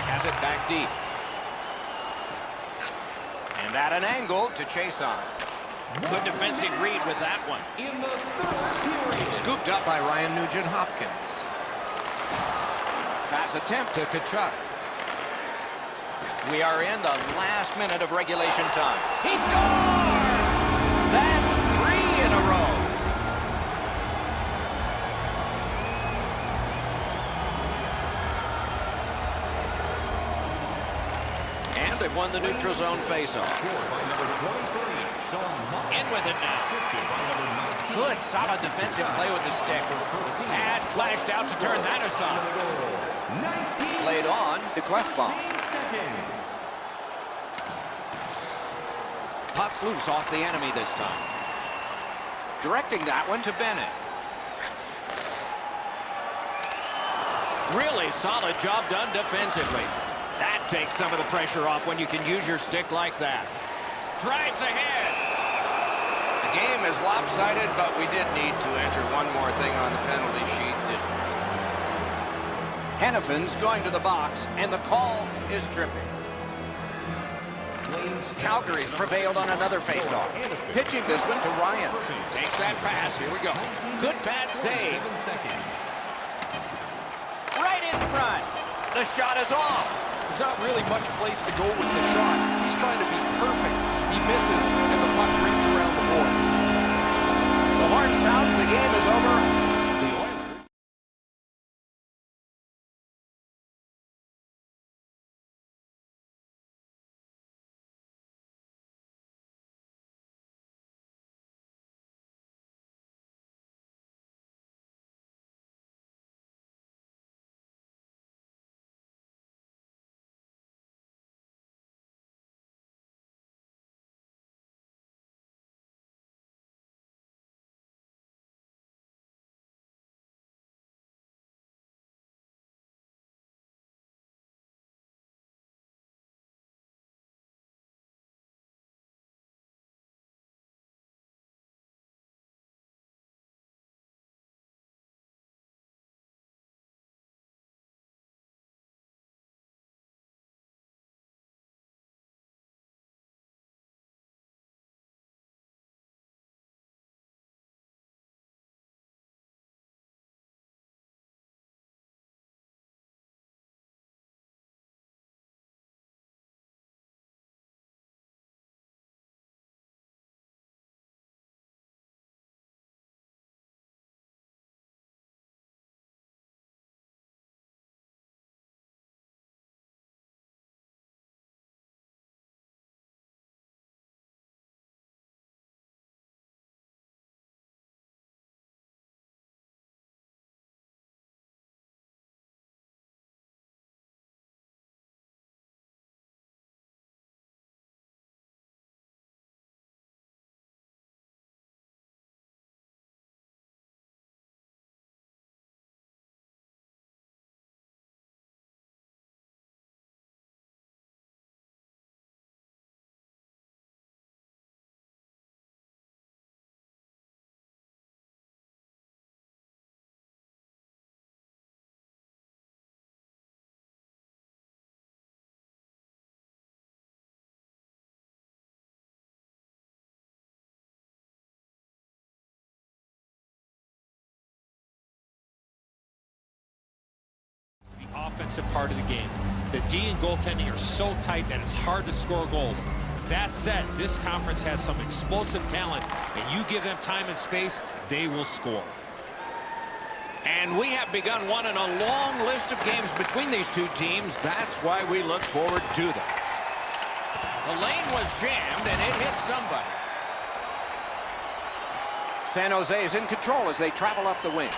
Has it back deep. And at an angle to chase on. Good defensive read with that one. in the third period. Scooped up by Ryan Nugent-Hopkins. Pass attempt to Tkachuk. We are in the last minute of regulation time. He scores! That's 3 in a row. And they've won the neutral zone faceoff. Scored by number 23, Sean Monahan. In with it now. Assisted by number 19. Good, solid defensive play with the stick. Pad flashed out to turn that aside. 19 Played on to Clefbaum. seconds. Puck's loose off the enemy this time. Directing that one to Bennett. Really solid job done defensively. That takes some of the pressure off when you can use your stick like that. Drives ahead. The game is lopsided, but we did need to enter one more thing on the penalty sheet, didn't we? Hannafin's going to the box, and the call is tripping. Calgary's prevailed on another faceoff. Pitching this one to Ryan. Takes that pass. Here we go. Good bat save. Right in front. The shot is off. There's not really much place to go with the shot. He's trying to be perfect. He misses, and the puck rings around the boards. The horn sounds. The game is over. The Oilers. The offensive part of the game. The D and goaltending are so tight that it's hard to score goals. That said, this conference has some explosive talent, and you give them time and space, they will score. And we have begun one in a long list of games between these two teams. That's why we look forward to them. The lane was jammed, and it hit somebody. San Jose is in control as they travel up the wing.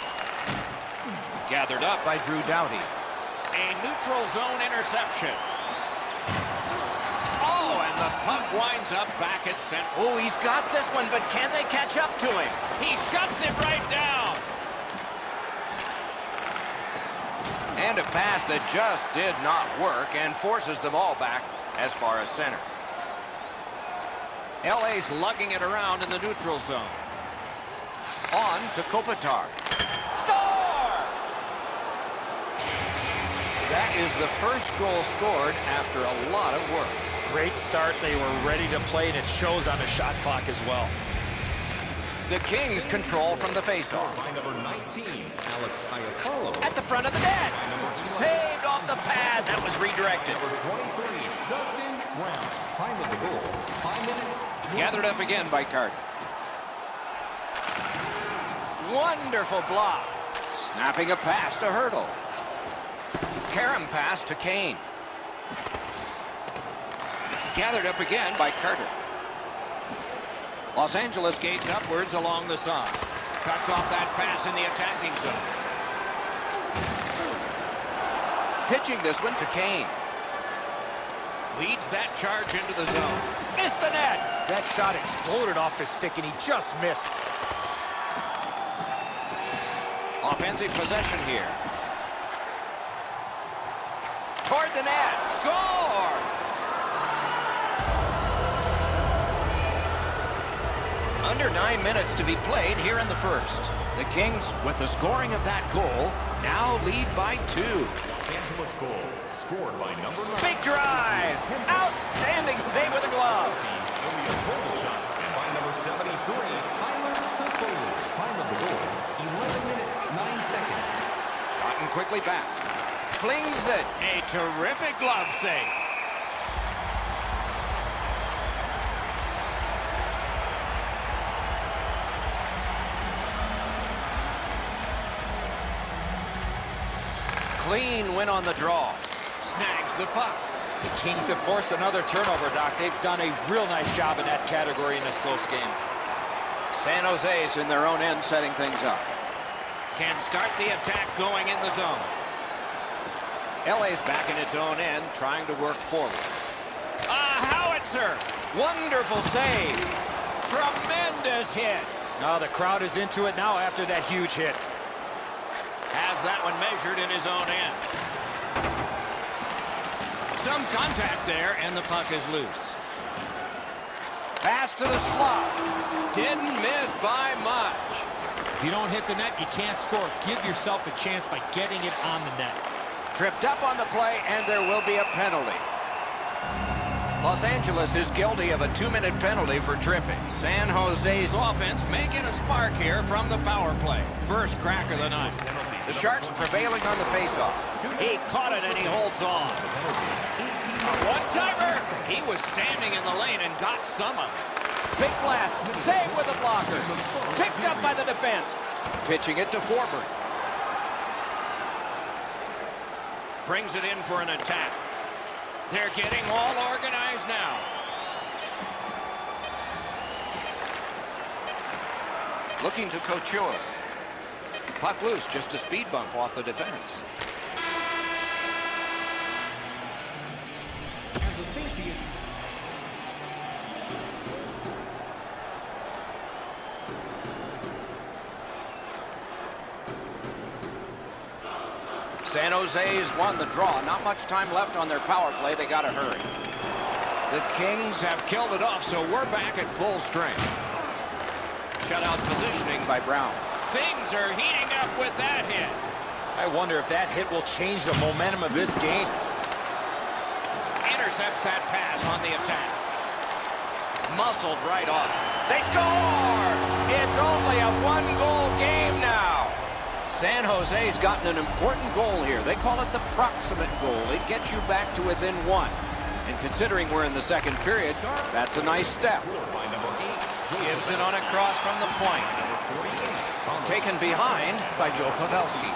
Gathered up by Drew Doughty. A neutral zone interception. Oh, and the puck winds up back at center. Oh, he's got this one, but can they catch up to him? He shuts it right down. And a pass that just did not work and forces the ball back as far as center. LA's lugging it around in the neutral zone. On to Kopitar. Score! That is the first goal scored after a lot of work. Great start. They were ready to play, and it shows on the shot clock as well. The Kings control from the faceoff. By number 19, Alex Iafallo. At the front of the net. Saved off the pad. That was redirected. Number 23, Dustin Brown. Time of the goal, 5 minutes. Gathered up again by Carter. Wonderful block. Snapping a pass to Hurdle. Karam pass to Kane. Gathered up again by Carter. Los Angeles gates upwards along the side. Cuts off that pass in the attacking zone. Pitching this one to Kane. Leads that charge into the zone. Missed the net. That shot exploded off his stick, and he just missed. Offensive possession here. the net. Score! Under 9 minutes to be played here in the first. The Kings, with the scoring of that goal, now lead by 2. Los Angeles goal, scored by number 9. Big drive! Outstanding save with a glove. Ilya Kovalchuk, and by number 73, Tyler Toffoli. Time of the goal, 11 minutes, 9 seconds. Gotten quickly back. Flings it. A terrific glove save. Clean win on the draw. Snags the puck. The Kings have forced another turnover, Doc. They've done a real nice job in that category in this close game. San Jose's in their own end setting things up. Can start the attack going in the zone. LA's back in its own end, trying to work forward. A howitzer. Wonderful save. Tremendous hit. Now the crowd is into it now after that huge hit. Has that one measured in his own end. Some contact there, and the puck is loose. Pass to the slot. Didn't miss by much. If you don't hit the net, you can't score. Give yourself a chance by getting it on the net. Tripped up on the play, and there will be a penalty. Los Angeles is guilty of a 2-minute penalty for tripping. San Jose's offense making a spark here from the power play. First crack of the night. The Sharks prevailing on the faceoff. He caught it, and he holds on. A one-timer. He was standing in the lane and got some of it. Big blast. Save with a blocker. Picked up by the defense. Pitching it to Forward. Brings it in for an attack. They're getting all organized now. Looking to Couture. Puck loose, just a speed bump off the defense. As a safety issue. San Jose's won the draw. Not much time left on their power play. They got to hurry. The Kings have killed it off, so we're back at full strength. Shutout positioning by Brown. Things are heating up with that hit. I wonder if that hit will change the momentum of this game. Intercepts that pass on the attack. Muscled right off. They score! It's only a 1-goal game now. San Jose's gotten an important goal here. They call it the proximate goal. It gets you back to within 1. And considering we're in the second period, that's a nice step. By number 8, Gives it on a cross from the point. Taken behind by Joe Pavelski.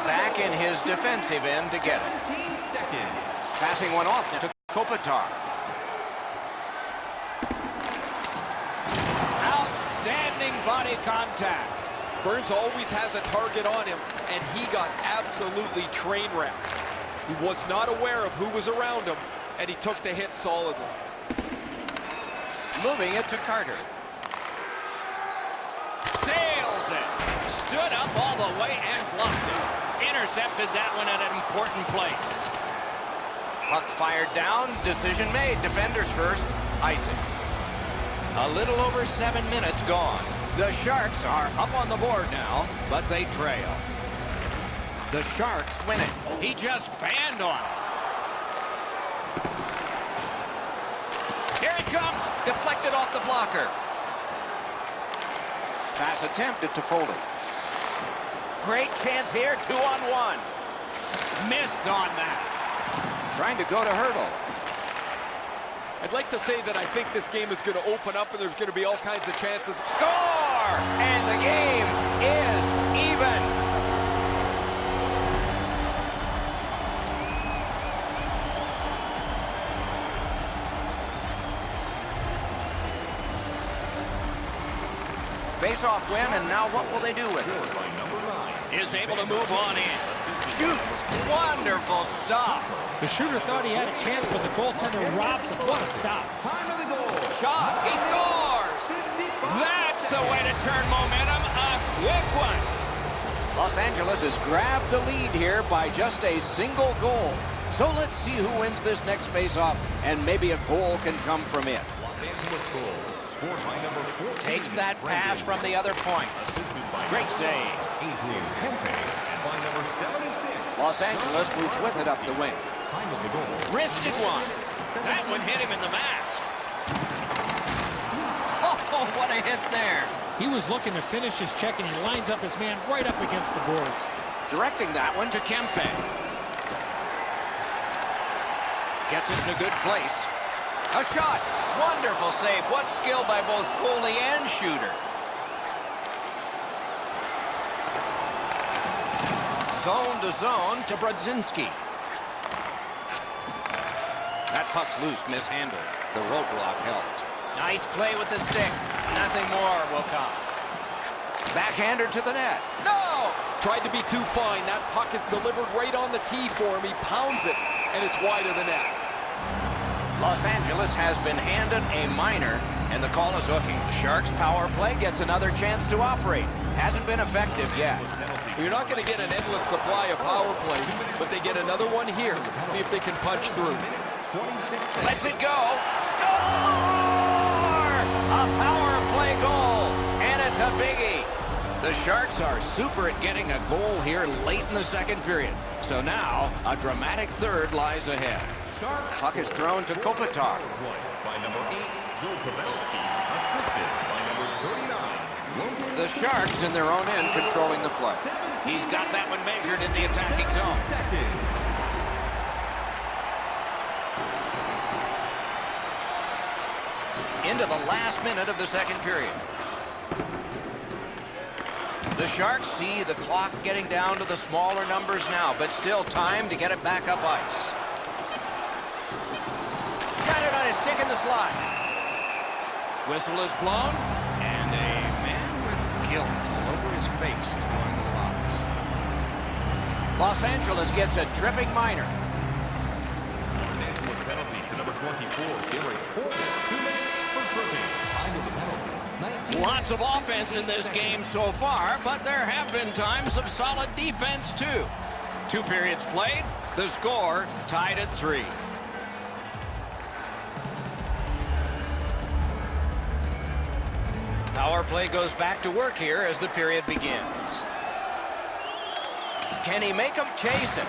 Back in his defensive end to get it. 17 seconds. Passing one off to Kopitar. Outstanding body contact. Burns always has a target on him, and he got absolutely train wrecked. He was not aware of who was around him, and he took the hit solidly. Moving it to Carter. Sails it. Stood up all the way and blocked it. Intercepted that one at an important place. Puck fired down. Decision made. Defenders first. Icing. A little over 7 minutes gone. The Sharks are up on the board now, but they trail. The Sharks win it. He just fanned on it. Here it comes. Deflected off the blocker. Pass attempted to Foley. Great chance here, 2-on-1. Missed on that. Trying to go to Hurdle. I'd like to say that I think this game is going to open up and there's going to be all kinds of chances. Score! And the game is even. Face-off win, and now what will they do with it? By number 9. Is able to move on in. Shoots. Wonderful stop. The shooter thought he had a chance, but the goaltender robs him. What a stop. Time of the goal. Shot. He scores. That's the way to turn momentum. A quick one. Los Angeles has grabbed the lead here by just a single goal. So let's see who wins this next face-off, and maybe a goal can come from it. Los Angeles goal, scored by number 14. Takes that pass from the other point. Assisted by Great save. Adrian Kempe, and by number 76. Los Angeles moves with it up the wing. Time of the goal. Wristed one. That one hit him in the mask. Oh, what a hit there. He was looking to finish his check, and he lines up his man right up against the boards. Directing that one to Kempe. Gets it in a good place. A shot. Wonderful save. What skill by both goalie and shooter. Zone to zone to Brodzinski. That puck's loose, mishandled. The roadblock helped. Nice play with the stick. Nothing more will come. Backhander to the net. No! Tried to be too fine. That puck is delivered right on the tee for him. He pounds it, and it's wide of the net. Los Angeles has been handed a minor, and the call is hooking. The Sharks' power play gets another chance to operate. Hasn't been effective yet. You're not going to get an endless supply of power plays, but they get another one here. See if they can punch through. Lets it go. Score! A power play goal, and it's a biggie. The Sharks are super at getting a goal here late in the second period. So now, a dramatic third lies ahead. Puck is thrown to Kopitar. By number 8, Joe Pavelski, assisted by number 39. The Sharks in their own end controlling the play. He's got that one measured in the attacking zone. Into the last minute of the second period. The Sharks see the clock getting down to the smaller numbers now, but still time to get it back up ice. Got it on his stick in the slot. Whistle is blown, and a man with guilt all over his face is going to the box. Los Angeles gets a tripping minor. Los Angeles penalty to number 24, Gary Ford. 2 minutes for tripping. Time of the penalty. Lots of offense in this game so far, but there have been times of solid defense too. 2 periods played, the score tied at 3. Power play goes back to work here as the period begins. Can he make him chase it?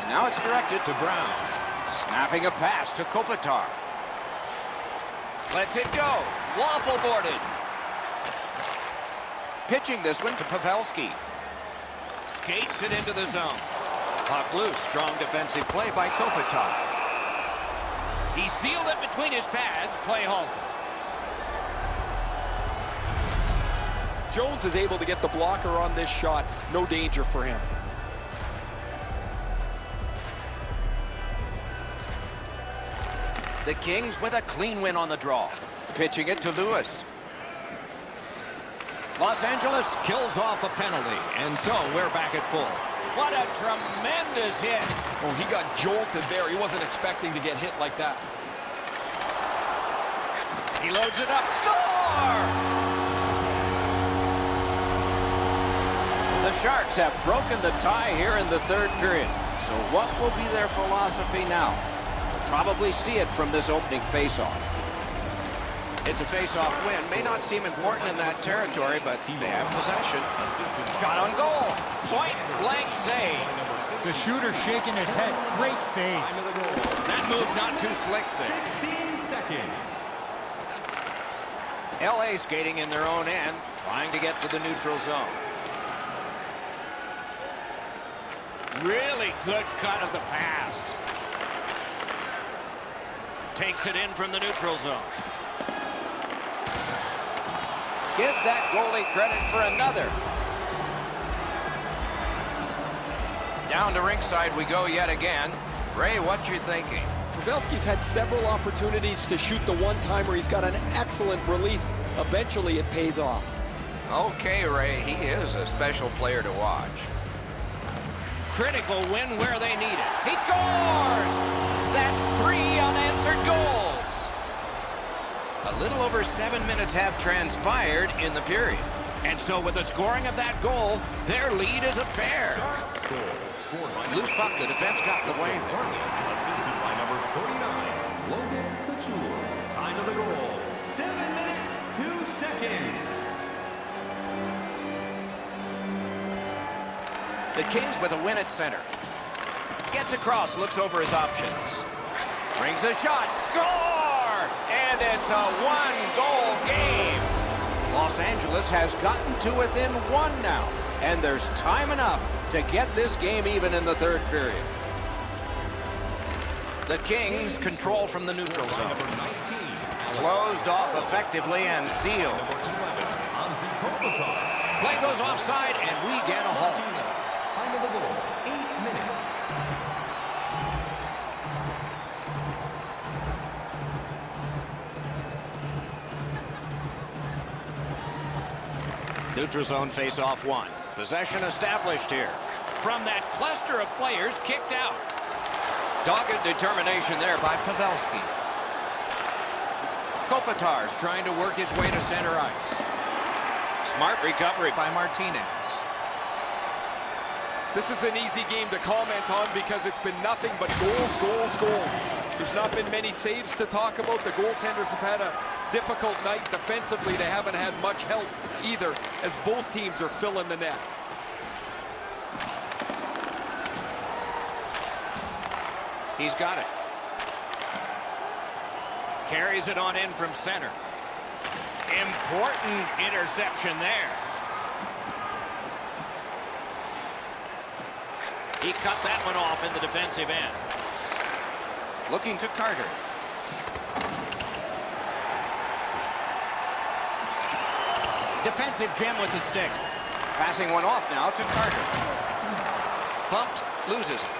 Now it's directed to Brown. Snapping a pass to Kopitar. Lets it go. Waffle boarded. Pitching this one to Pavelski. Skates it into the zone. Puck loose. Strong defensive play by Kopitar. He sealed it between his pads. Play halted. Jones is able to get the blocker on this shot. No danger for him. The Kings with a clean win on the draw. Pitching it to Lewis. Los Angeles kills off a penalty, and so we're back at full. What a tremendous hit. Oh, he got jolted there. He wasn't expecting to get hit like that. He loads it up. Score! The Sharks have broken the tie here in the third period. So what will be their philosophy now? We'll probably see it from this opening faceoff. It's a face-off win. May not seem important in that territory, but they have possession. Shot on goal. Point blank save. The shooter shaking his head. Great save. That move not too slick there. 16 seconds. LA skating in their own end, trying to get to the neutral zone. Really good cut of the pass. Takes it in from the neutral zone. Give that goalie credit for another. Down to ringside we go yet again. Ray, what you thinking? Pavelski's had several opportunities to shoot the one-timer. He's got an excellent release. Eventually, it pays off. Okay, Ray, he is a special player to watch. Critical win where they need it. He scores! That's 3 unanswered goals. A little over 7 minutes have transpired in the period. And so with the scoring of that goal, their lead is a pair. Scored by Loose puck, the defense got in the way there. assisted by number 49, Logan Couture. Time of the goal, 7 minutes, 2 seconds. The Kings with a win at center. Gets across, looks over his options. Brings a shot, score! And it's a one-goal game. Los Angeles has gotten to within one now, and there's time enough to get this game even in the third period. The Kings control from the neutral zone. Number 19, Closed off effectively and sealed. Anze Kopitar. Play goes offside, and we get a halt. Time of the goal, 8 minutes. Neutral zone face-off one. Possession established here. From that cluster of players kicked out. Dogged determination there by Pavelski. Kopitar's trying to work his way to center ice. Smart recovery by Martinez. This is an easy game to comment on because it's been nothing but goals, goals, goals. There's not been many saves to talk about. The goaltenders have had a difficult night. Defensively, they haven't had much help either, as both teams are filling the net. He's got it. Carries it on in from center. Important interception there. He cut that one off in the defensive end. Looking to Carter. Defensive gem with the stick. Passing one off now to Carter. Bumped, loses it.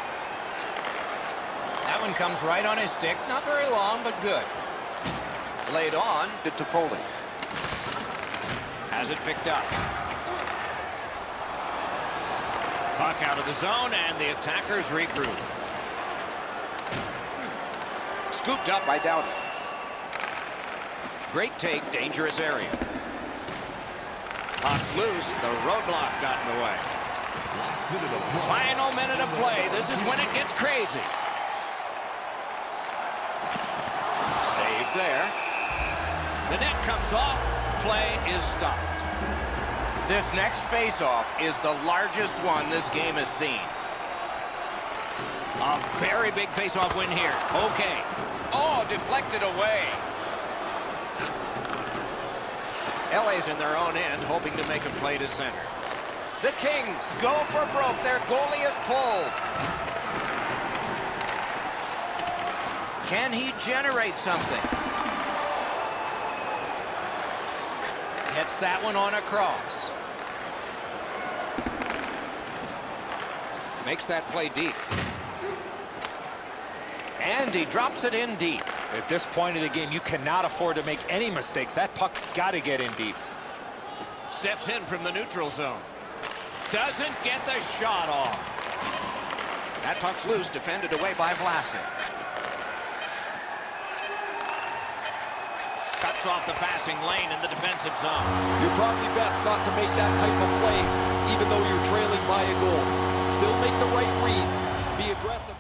That one comes right on his stick. Not very long, but good. Laid on to Toffoli. Has it picked up. Puck out of the zone, and the attackers regroup. Scooped up by Doughty. Great take, dangerous area. Puck's loose. The roadblock got in the way. Last minute of play. Final minute of play. This is when it gets crazy. Save there. The net comes off. Play is stopped. This next face-off is the largest one this game has seen. A very big face-off win here. Okay. Oh, deflected away. LA's in their own end, hoping to make a play to center. The Kings go for broke. Their goalie is pulled. Can he generate something? Gets that one on across. Makes that play deep. And he drops it in deep. At this point of the game, you cannot afford to make any mistakes. That puck's got to get in deep. Steps in from the neutral zone. Doesn't get the shot off. That puck's loose, defended away by Vlasic. Cuts off the passing lane in the defensive zone. You're probably best not to make that type of play, even though you're trailing by a goal. Still make the right reads. Be aggressive.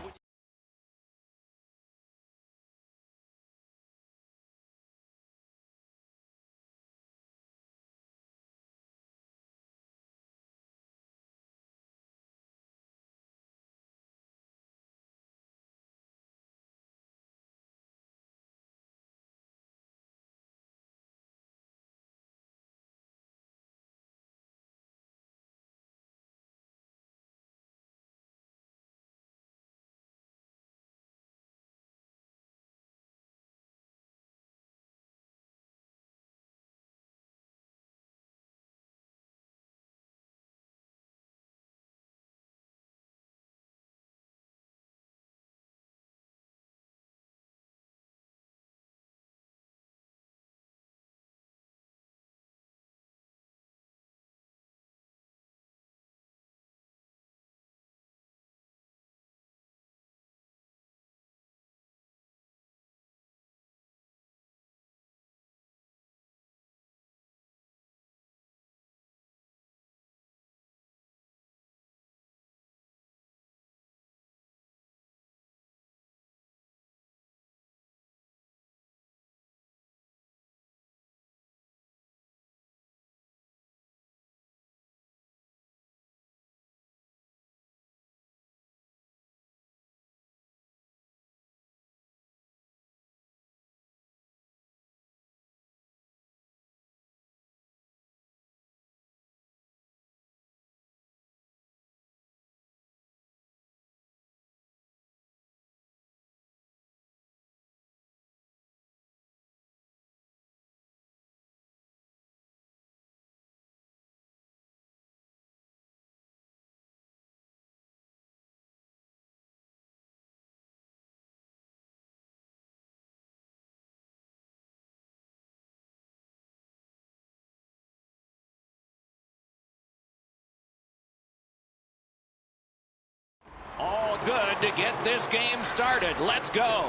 get this game started. Let's go.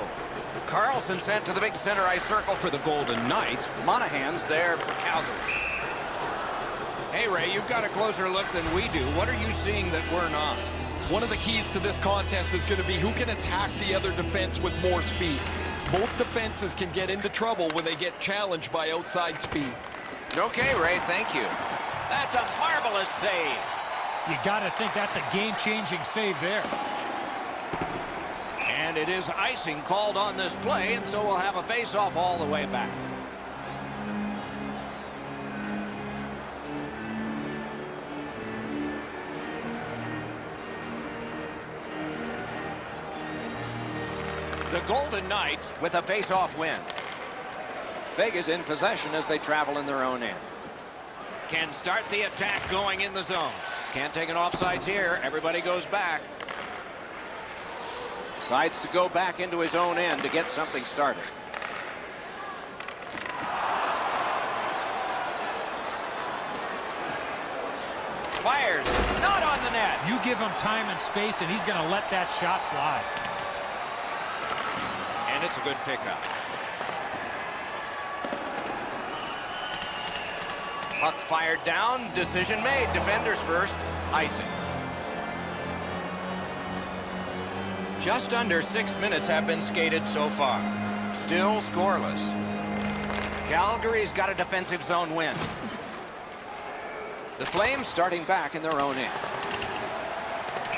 Carlson sent to the big center ice circle for the Golden Knights. Monahan's there for Calgary. Hey, Ray, you've got a closer look than we do. What are you seeing that we're not? One of the keys to this contest is going to be who can attack the other defense with more speed. Both defenses can get into trouble when they get challenged by outside speed. Okay, Ray, thank you. That's a marvelous save. You got to think that's a game-changing save there. And it is icing called on this play, and so we'll have a face-off all the way back. The Golden Knights with a face-off win. Vegas in possession as they travel in their own end. Can start the attack going in the zone. Can't take an offsides here. Everybody goes back. Decides to go back into his own end to get something started. Fires. Not on the net. You give him time and space, and he's going to let that shot fly. And it's a good pickup. Puck fired down. Decision made. Defenders first. Icing. Just under 6 minutes have been skated so far. Still scoreless. Calgary's got a defensive zone win. The Flames starting back in their own end.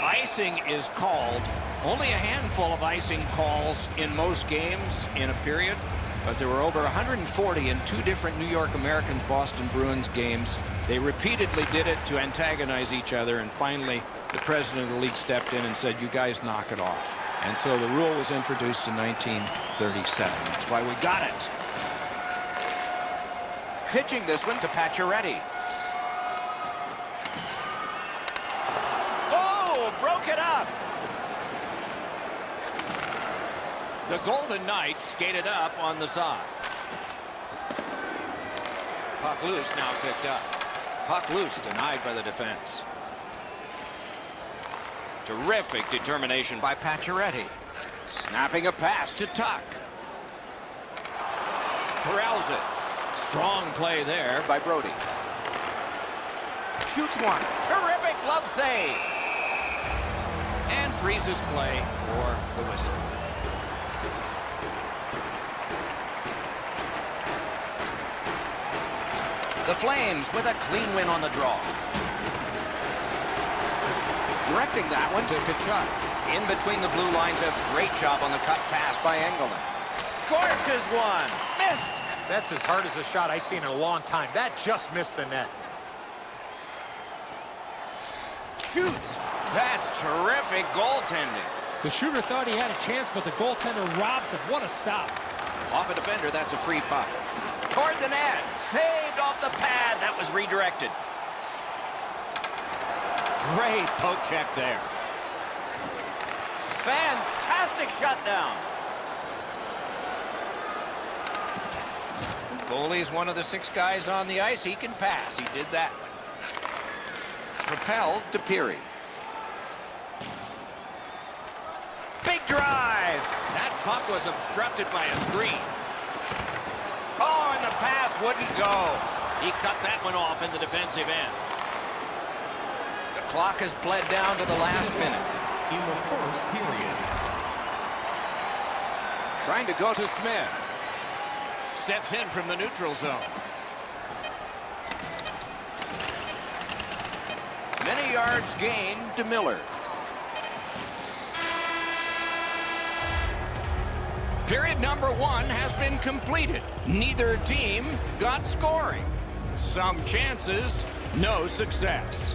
Icing is called. Only a handful of icing calls in most games in a period, but there were over 140 in 2 different New York Americans Boston Bruins games. They repeatedly did it to antagonize each other, and finally the president of the league stepped in and said, you guys knock it off. And so the rule was introduced in 1937. That's why we got it. Pitching this one to Pacioretty. Oh, broke it up. The Golden Knights skated up on the side. Puck loose, now picked up. Puck loose, denied by the defense. Terrific determination by Pacioretty. Snapping a pass to Tuck. Corrals it. Strong play there by Brody. Shoots one. Terrific glove save. And freezes play for the whistle. The Flames with a clean win on the draw. Directing that one to Tkachuk. In between the blue lines, a great job on the cut pass by Engelland. Scorches one. Missed. That's as hard as a shot I've seen in a long time. That just missed the net. Shoots. That's terrific goaltending. The shooter thought he had a chance, but the goaltender robs him. What a stop. Off a defender, that's a free puck. Toward the net. Saved off the pad. That was redirected. Great poke check there. Fantastic shutdown. Goalie's one of the 6 guys on the ice. He can pass. He did that one. Propelled to Peary. Big drive. That puck was obstructed by a screen. Oh, and the pass wouldn't go. He cut that one off in the defensive end. The clock has bled down to the last minute. In the first period. Trying to go to Smith. Steps in from the neutral zone. Many yards gained to Miller. Period number 1 has been completed. Neither team got scoring. Some chances, no success.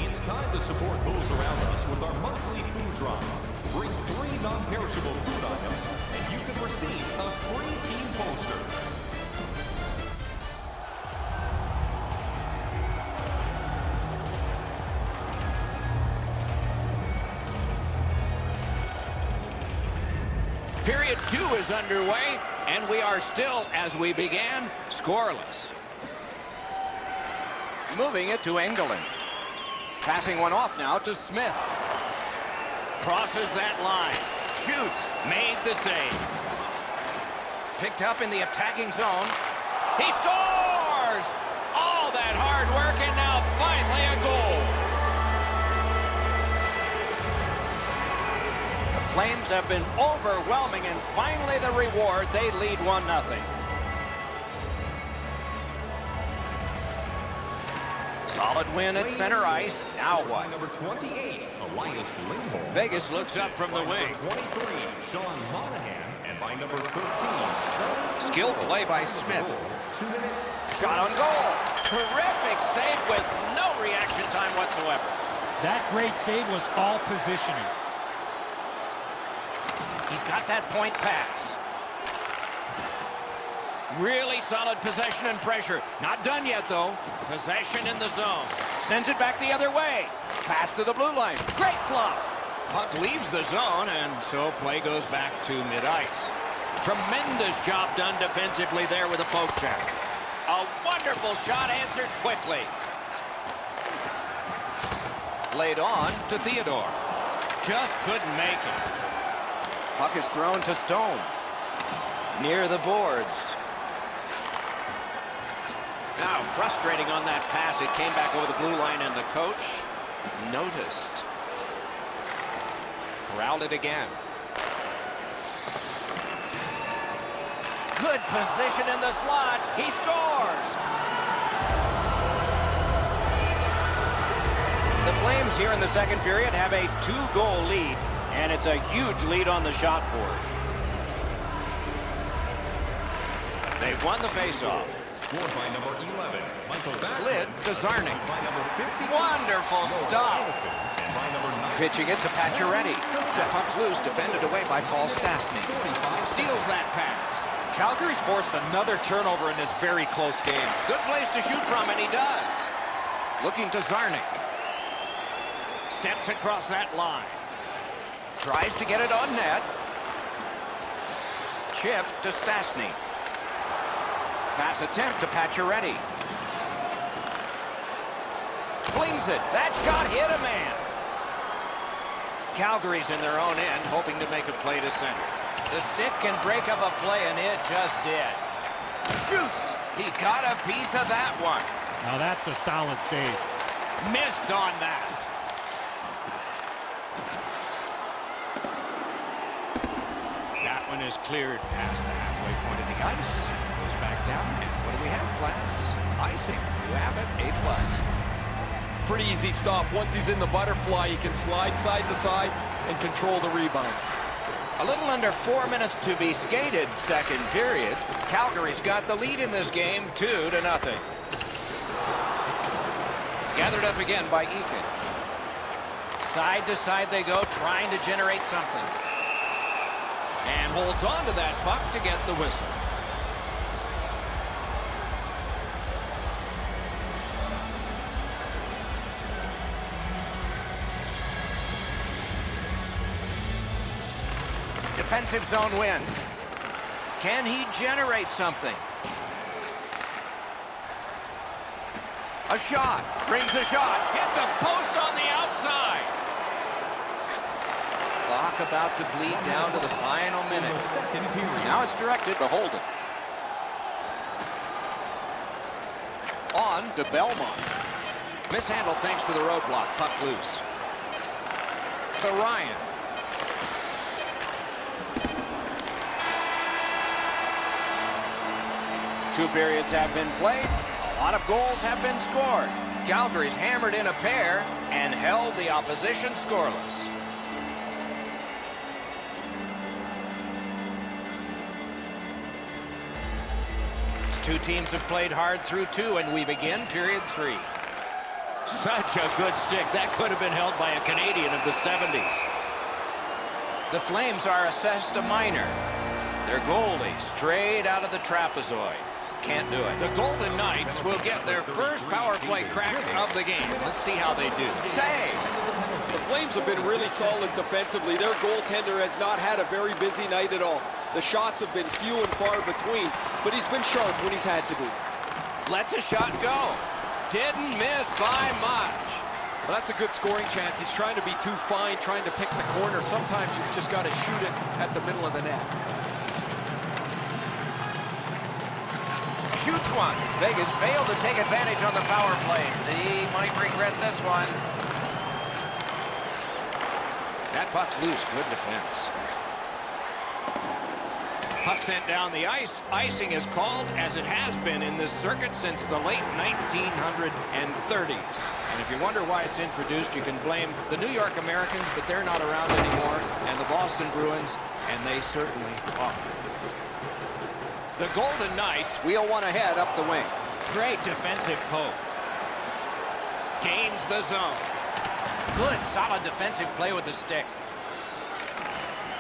It's time to support those around us with our monthly food drive. Bring 3 non-perishable food items and you can receive a free team poster. Period 2 is underway, and we are still, as we began, scoreless. Moving it to Engelland. Passing one off now to Smith. Crosses that line. Shoots. Made the save. Picked up in the attacking zone. He scores! All that hard work, and now finally a goal. The Flames have been overwhelming, and finally the reward. They lead 1-0. Solid win at center ice. Now what? Number 28, Elias Lindholm. Vegas looks up from the wing. 23, Sean Monahan. And by number 13, Skilled play by Smith. 2 minutes. Shot on goal. Terrific save with no reaction time whatsoever. That great save was all positioning. He's got that point pass. Really solid possession and pressure. Not done yet, though. Possession in the zone. Sends it back the other way. Pass to the blue line. Great block. Puck leaves the zone, and so play goes back to mid-ice. Tremendous job done defensively there with a poke check. A wonderful shot answered quickly. Laid on to Theodore. Just couldn't make it. Puck is thrown to Stone. Near the boards. Now frustrating on that pass. It came back over the blue line, and the coach noticed. Corralled it again. Good position in the slot. He scores. The Flames here in the second period have a 2-goal lead, and it's a huge lead on the shot board. They've won the faceoff. Scored by number 11, Michael Slid to Zarnik. By number 50, Wonderful stop. and by number 9, Pitching it to Pacioretty. The puck's loose, defended away by Paul Stastny. Steals that pass. Calgary's forced another turnover in this very close game. Good place to shoot from, and he does. Looking to Zarnik. Steps across that line. Tries to get it on net. Chip to Stastny. Pass attempt to Pacioretty. Flings it. That shot hit a man. Calgary's in their own end, hoping to make a play to center. The stick can break up a play, and it just did. Shoots. He got a piece of that one. Now that's a solid save. Missed on that. That one is cleared past the halfway point of the ice. Goes back down. And what do we have, class? Icing. You have it. A+. Pretty easy stop. Once he's in the butterfly, he can slide side to side and control the rebound. A little under 4 minutes to be skated, second period. Calgary's got the lead in this game, 2-0. Gathered up again by Eakin. Side to side they go, trying to generate something. And holds on to that puck to get the whistle. Defensive zone win. Can he generate something? A shot. Brings a shot. Hit the post on the outside. Clock about to bleed down to the final minute. Now it's directed to Holden. On to Belmont. Mishandled thanks to the roadblock. Puck loose. To Ryan. Two periods have been played. A lot of goals have been scored. Calgary's hammered in a pair and held the opposition scoreless. These two teams have played hard through two, and we begin period 3. Such a good stick. That could have been held by a Canadian of the 70s. The Flames are assessed a minor. Their goalie straight out of the trapezoid. Can't do it. The Golden Knights will get their first power play crack of the game. Let's see how they do. Save. The Flames have been really solid defensively. Their goaltender has not had a very busy night at all. The shots have been few and far between, but he's been sharp when he's had to be. Lets a shot go. Didn't miss by much. Well, that's a good scoring chance. He's trying to be too fine, trying to pick the corner. Sometimes you've just got to shoot it at the middle of the net. Shoots one. Vegas failed to take advantage on the power play. They might regret this one. That puck's loose. Good defense. Puck sent down the ice. Icing is called, as it has been in this circuit since the late 1930s. And if you wonder why it's introduced, you can blame the New York Americans, but they're not around anymore, and the Boston Bruins, and they certainly are. The Golden Knights wheel one ahead up the wing. Great defensive poke. Gains the zone. Good, solid defensive play with the stick.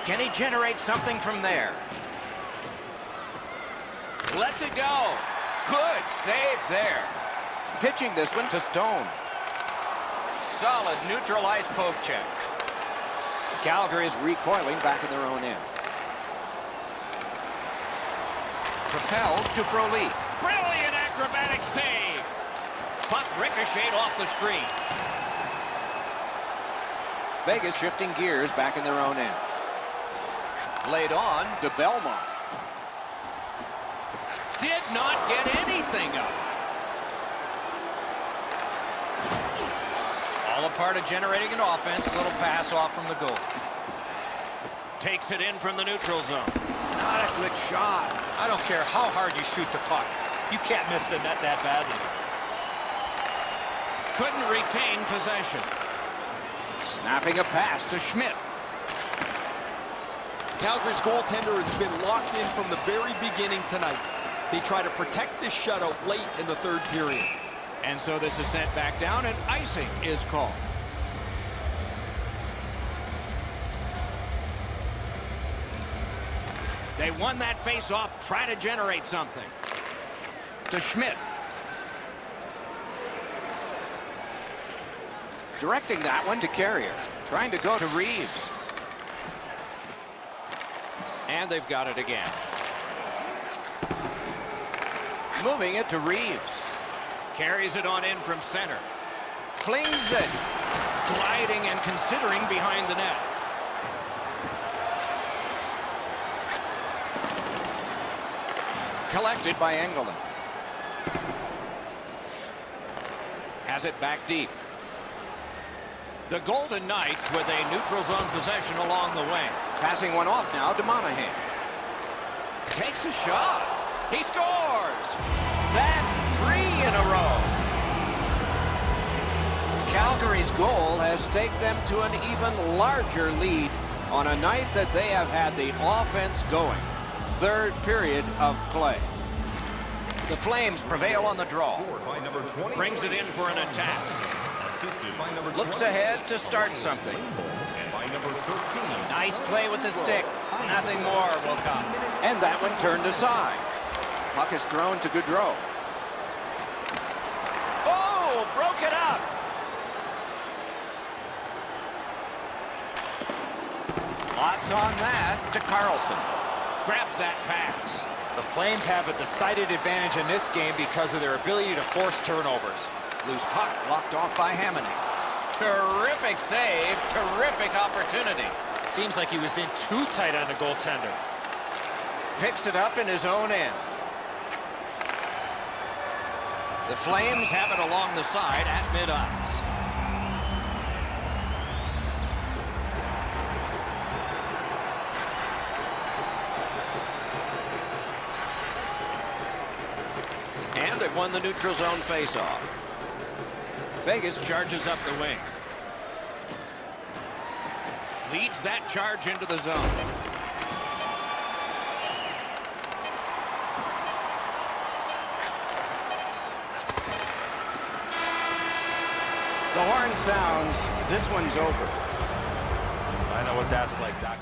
Can he generate something from there? Lets it go. Good save there. Pitching this one to Stone. Solid neutral ice poke check. Calgary is recoiling back in their own end. Propelled to Froli. Brilliant acrobatic save. Puck ricocheted off the screen. Vegas shifting gears back in their own end. Laid on to Belmont. Did not get anything up. All a part of generating an offense. Little pass off from the goal. Takes it in from the neutral zone. Not a good shot. I don't care how hard you shoot the puck. You can't miss the net that badly. Couldn't retain possession. Snapping a pass to Schmidt. Calgary's goaltender has been locked in from the very beginning tonight. They try to protect this shutout late in the third period. And so this is sent back down, and icing is called. They won that face-off. Try to generate something. To Schmidt. Directing that one to Carrier. Trying to go to Reeves. And they've got it again. Moving it to Reeves. Carries it on in from center. Flings it. Gliding and considering behind the net. Collected by Engelland. Has it back deep. The Golden Knights with a neutral zone possession along the wing. Passing one off now to Monahan. Takes a shot. He scores. That's 3 in a row. Calgary's goal has taken them to an even larger lead on a night that they have had the offense going. Third period of play. The Flames prevail on the draw. Brings it in for an attack. Looks ahead to start something. Nice play with the stick. Nothing more will come. And that one turned aside. Puck is thrown to Gaudreau. Oh, broke it up. Lots on that to Carlson. Grabs that pass. The Flames have a decided advantage in this game because of their ability to force turnovers. Loose puck blocked off by Hamonic. Terrific save. Terrific opportunity. Seems like he was in too tight on the goaltender. Picks it up in his own end. The Flames have it along the side at mid-ice. And they've won the neutral zone face-off. Vegas charges up the wing. Leads that charge into the zone. The horn sounds. This one's over. I know what that's like, Doc.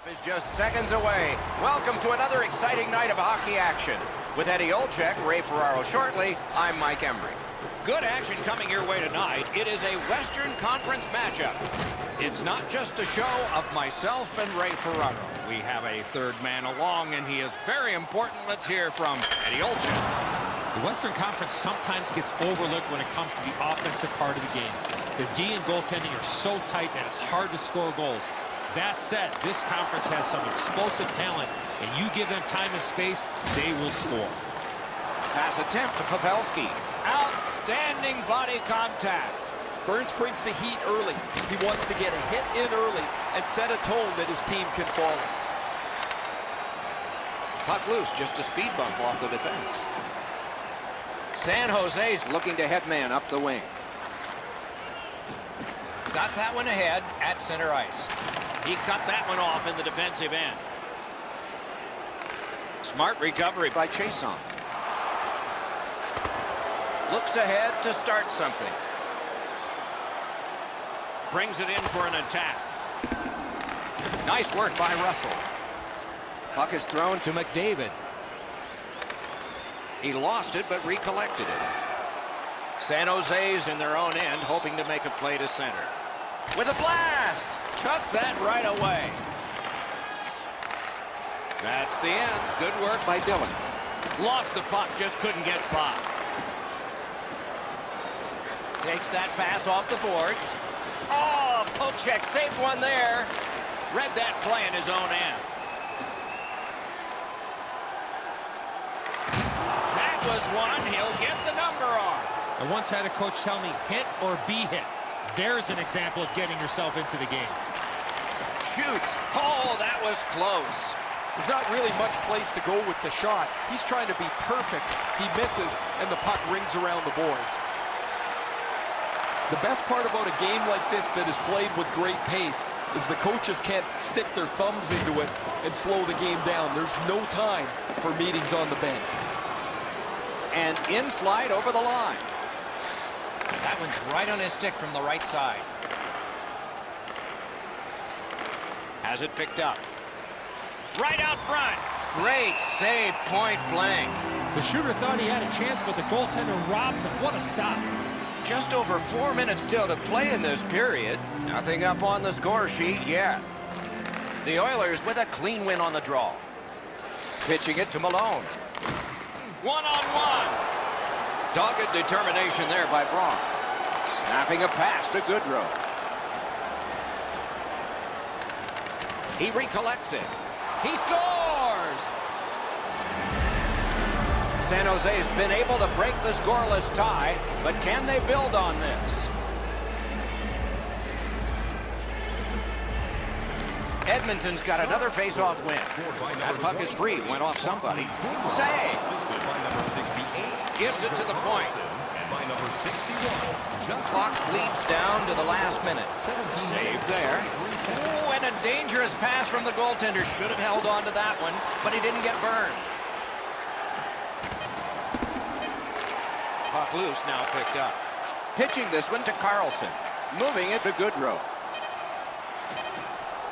is just seconds away. Welcome to another exciting night of hockey action. With Eddie Olczyk, Ray Ferraro shortly, I'm Mike Embry. Good action coming your way tonight. It is a Western Conference matchup. It's not just a show of myself and Ray Ferraro. We have a third man along, and he is very important. Let's hear from Eddie Olczyk. The Western Conference sometimes gets overlooked when it comes to the offensive part of the game. The D and goaltending are so tight that it's hard to score goals. That said, this conference has some explosive talent, and you give them time and space, they will score. Pass attempt to Pavelski. Outstanding body contact. Burns brings the heat early. He wants to get a hit in early and set a tone that his team can follow. Puck loose, just a speed bump off the defense. San Jose's looking to headman up the wing. Got that one ahead at center ice. He cut that one off in the defensive end. Smart recovery by Chason. Looks ahead to start something. Brings it in for an attack. Nice work by Russell. Puck is thrown to McDavid. He lost it, but recollected it. San Jose's in their own end, hoping to make a play to center. With a blast! Took that right away. That's the end. Good work by Dillon. Lost the puck, just couldn't get by. Takes that pass off the boards. Oh, poke check, saved one there. Read that play in his own end. That was one. He'll get the number on. I once had a coach tell me, hit or be hit. There's an example of getting yourself into the game. Shoots. Oh, that was close. There's not really much place to go with the shot. He's trying to be perfect. He misses, and the puck rings around the boards. The best part about a game like this that is played with great pace is the coaches can't stick their thumbs into it and slow the game down. There's no time for meetings on the bench. And in flight over the line. That one's right on his stick from the right side. Has it picked up. Right out front. Great save, point blank. The shooter thought he had a chance, but the goaltender robs him. What a stop. Just over 4 minutes still to play in this period. Nothing up on the score sheet yet. The Oilers with a clean win on the draw. Pitching it to Malone. One-on-one. Dogged determination there by Braun. Snapping a pass to Goodrow. He recollects it. He scores! San Jose's been able to break the scoreless tie, but can they build on this? Edmonton's got another face-off win. That puck is free, went off somebody. Save! Gives it to the point. The clock bleeds down to the last minute. Save there. Oh, and a dangerous pass from the goaltender. Should have held on to that one, but he didn't get burned. Puck loose, now picked up. Pitching this one to Carlson. Moving it to Goodrow.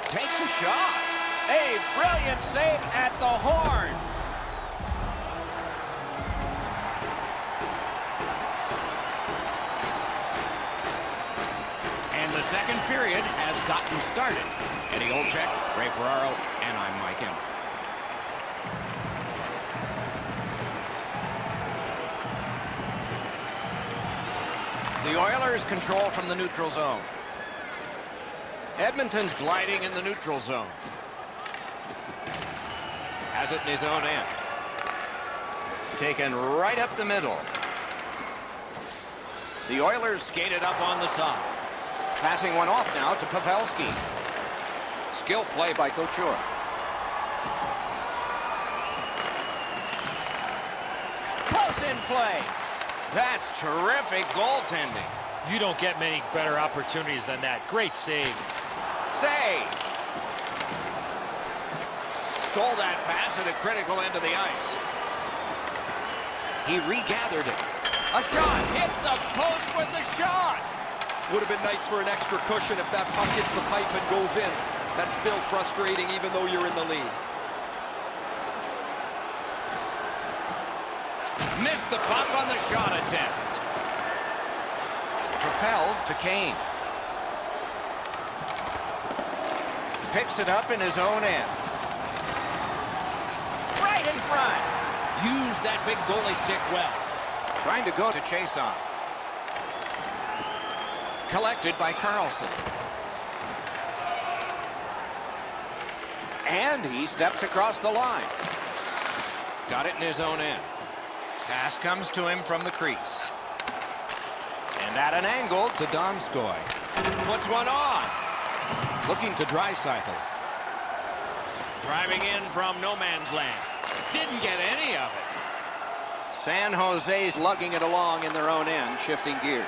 Takes a shot. A brilliant save at the horn. And the second period has gotten started. Eddie Olczyk, Ray Ferraro, and I'm Mike Embry. The Oilers control from the neutral zone. Edmonton's gliding in the neutral zone. Has it in his own end. Taken right up the middle. The Oilers skated up on the side. Passing one off now to Pavelski. Skill play by Couture. Close in play. That's terrific goaltending. You don't get many better opportunities than that. Great save. Save. Stole that pass at a critical end of the ice. He regathered it. A shot. Hit the post with the shot. Would have been nice for an extra cushion if that puck hits the pipe and goes in. That's still frustrating even though you're in the lead. Missed the puck on the shot attempt. Propelled to Kane. Picks it up in his own end. Right in front. Used that big goalie stick well. Trying to go to chase on. Collected by Carlson. And he steps across the line. Got it in his own end. Pass comes to him from the crease. And at an angle to Donskoy. Puts one on. Looking to Draisaitl. Driving in from no man's land. Didn't get any of it. San Jose's lugging it along in their own end, shifting gears.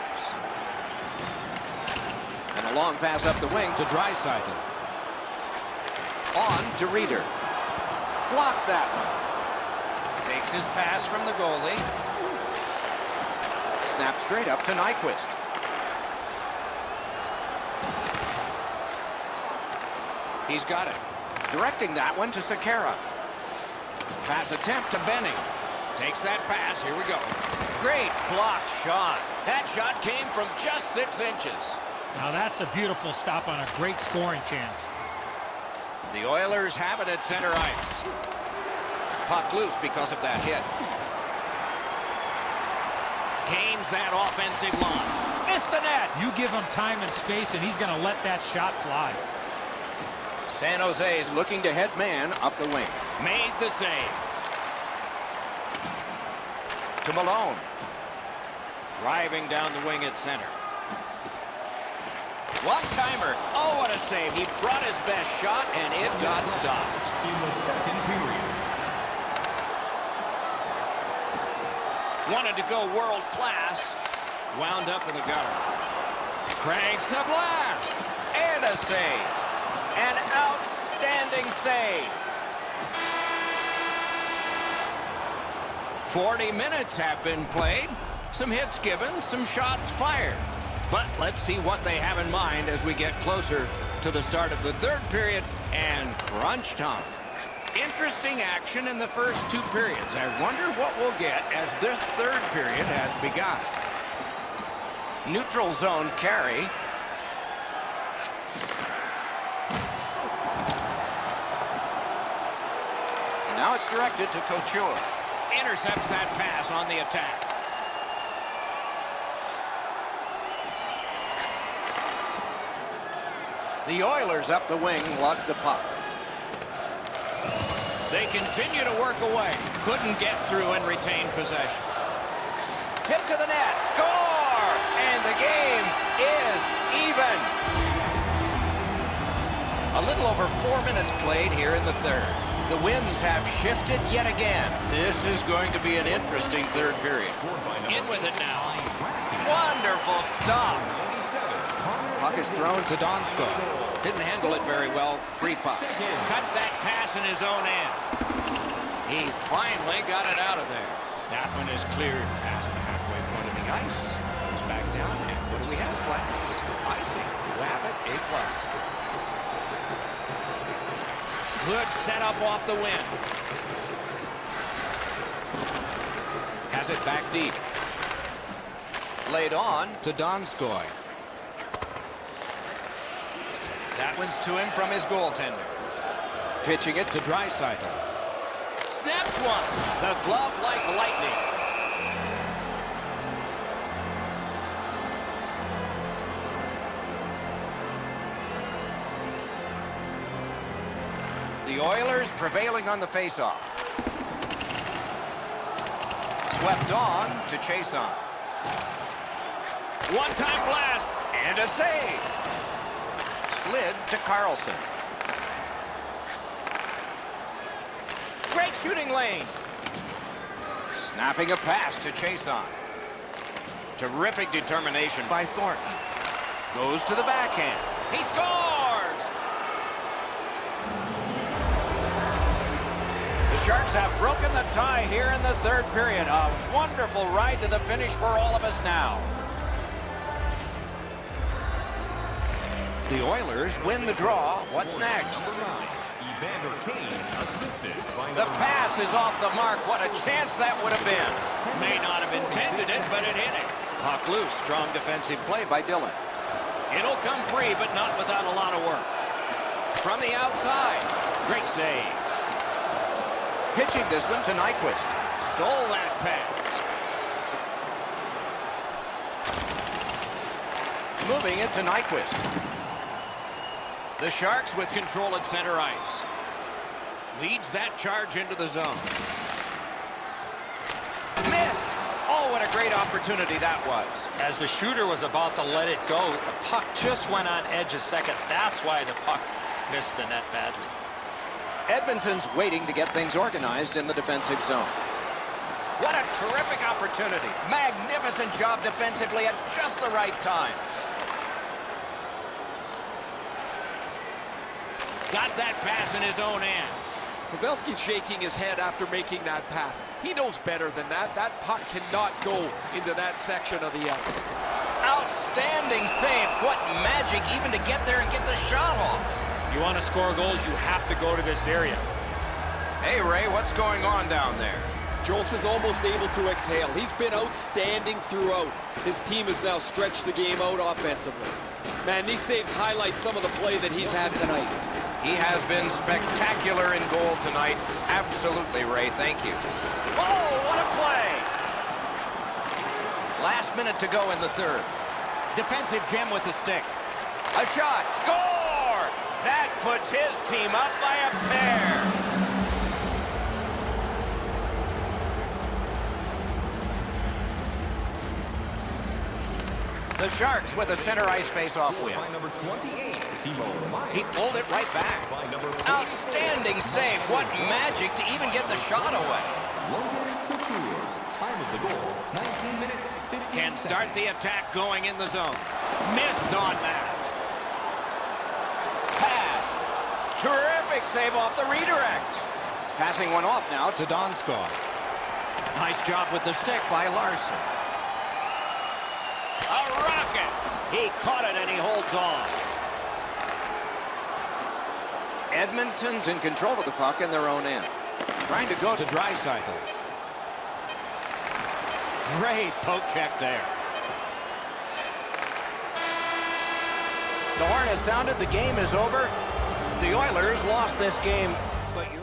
And a long pass up the wing to Draisaitl. On to Reeder. Blocked that one. Takes his pass from the goalie. Snap straight up to Nyquist. He's got it. Directing that one to Sekera. Pass attempt to Benning. Takes that pass. Here we go. Great block shot. That shot came from just 6 inches. Now that's a beautiful stop on a great scoring chance. The Oilers have it at center ice. Puck loose because of that hit. Gains that offensive line. Missed the net. You give him time and space, and he's going to let that shot fly. San Jose's looking to head man up the wing. Made the save. To Malone. Driving down the wing at center. One-timer. Oh, what a save. He brought his best shot, and it got stopped. In the second period. Wanted to go world class. Wound up in the gutter. Cranks the blast. And a save. An outstanding save. 40 minutes have been played. Some hits given, some shots fired. But let's see what they have in mind as we get closer to the start of the third period and crunch time. Interesting action in the first 2 periods. I wonder what we'll get as this third period has begun. Neutral zone carry. Now it's directed to Couture. Intercepts that pass on the attack. The Oilers up the wing lug the puck. They continue to work away. Couldn't get through and retain possession. Tip to the net. Score! And the game is even. A little over 4 minutes played here in the third. The winds have shifted yet again. This is going to be an interesting third period. In with it now. Wonderful stop. Puck is thrown to Donskoy. Didn't handle it very well. Free puck. Cut that pass in his own end. He finally got it out of there. That one is cleared past the halfway point of the ice. Goes back down. And what do we have, class? Icing. You have it. A+. Good setup off the wing. Has it back deep. Laid on to Donskoy. That one's to him from his goaltender. Pitching it to Draisaitl. Snaps one. The glove like lightning. The Oilers prevailing on the faceoff. Swept on to chase on. One-time blast and a save. Slid to Carlson. Great shooting lane. Snapping a pass to Chason. Terrific determination by Thornton. Goes to the backhand. He scores! The Sharks have broken the tie here in the third period. A wonderful ride to the finish for all of us now. The Oilers win the draw. What's next? Number 9, Evander Kane, assisted by The number pass is off the mark. What a chance that would have been. May not have intended it, but it hit it. Puck loose. Strong defensive play by Dillon. It'll come free, but not without a lot of work. From the outside. Great save. Pitching this one to Nyquist. Stole that pass. Moving it to Nyquist. The Sharks with control at center ice. Leads that charge into the zone. Missed. Oh, what a great opportunity that was. As the shooter was about to let it go, the puck just went on edge a second. That's why the puck missed the net badly. Edmonton's waiting to get things organized in the defensive zone. What a terrific opportunity. Magnificent job defensively at just the right time. Got that pass in his own end. Pavelski's shaking his head after making that pass. He knows better than that. That puck cannot go into that section of the ice. Outstanding save. What magic even to get there and get the shot off. You want to score goals, you have to go to this area. Hey, Ray, what's going on down there? Jones is almost able to exhale. He's been outstanding throughout. His team has now stretched the game out offensively. Man, these saves highlight some of the play that he's had tonight. He has been spectacular in goal tonight. Absolutely, Ray. Thank you. Oh, what a play. Last minute to go in the third. Defensive gem with the stick. A shot. Score! That puts his team up by a pair. The Sharks with a center ice face-off win. by number 28, Timo Meier. He pulled it right back. By number 44, Outstanding save. What magic to even get the shot away. Logan Couture. Time of the goal, 19 minutes, 15 Can seconds. start the attack going in the zone. Missed on that. Pass. Terrific save off the redirect. Passing one off now to Donskoi. Nice job with the stick by Larson. A rocket. He caught it and he holds on. Edmonton's in control of the puck in their own end. Trying to go to Draisaitl. Great poke check there. The horn has sounded. The game is over. The Oilers lost this game, but you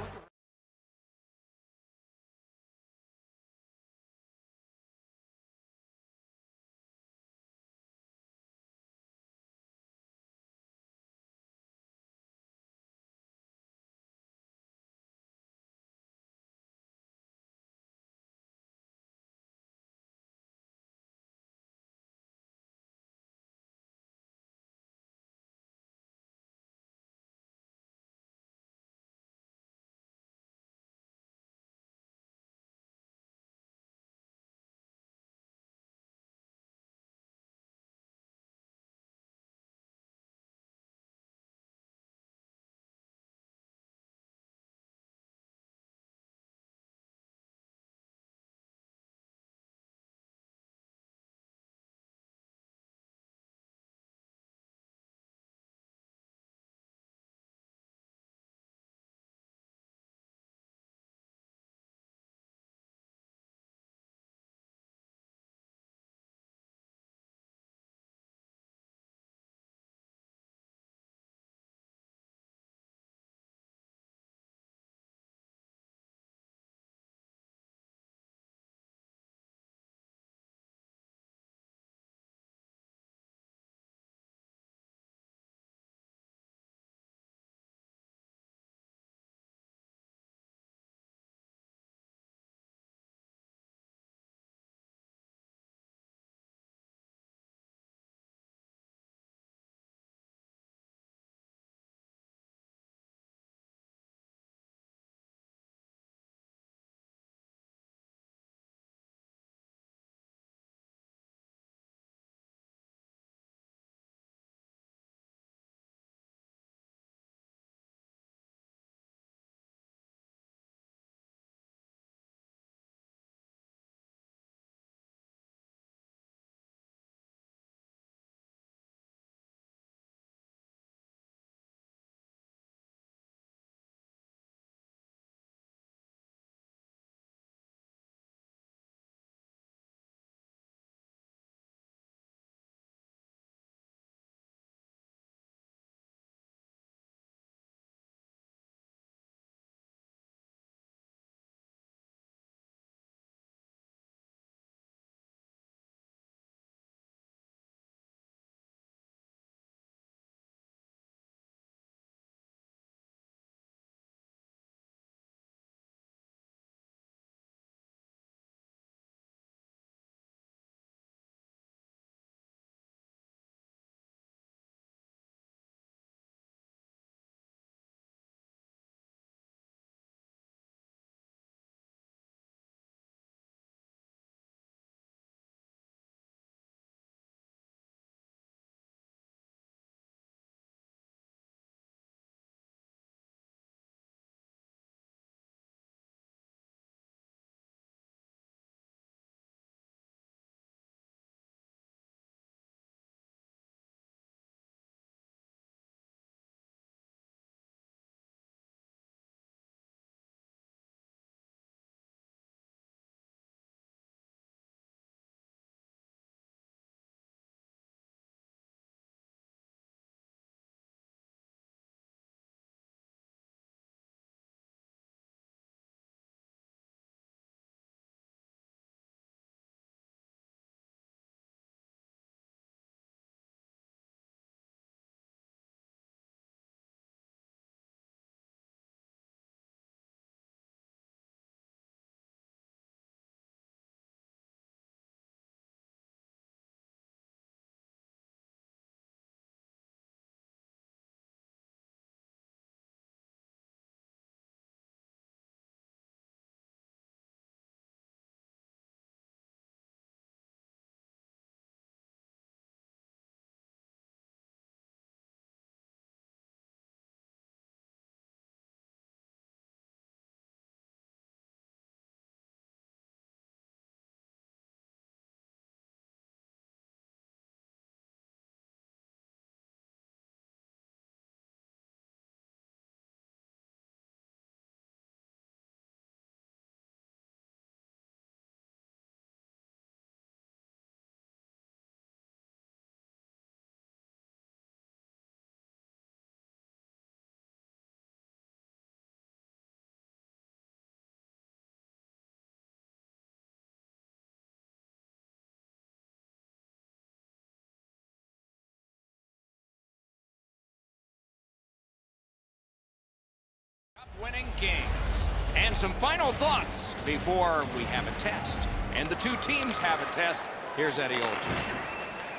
Manning Kings. And some final thoughts before we have a test. And the two teams have a test. Here's Eddie Olton.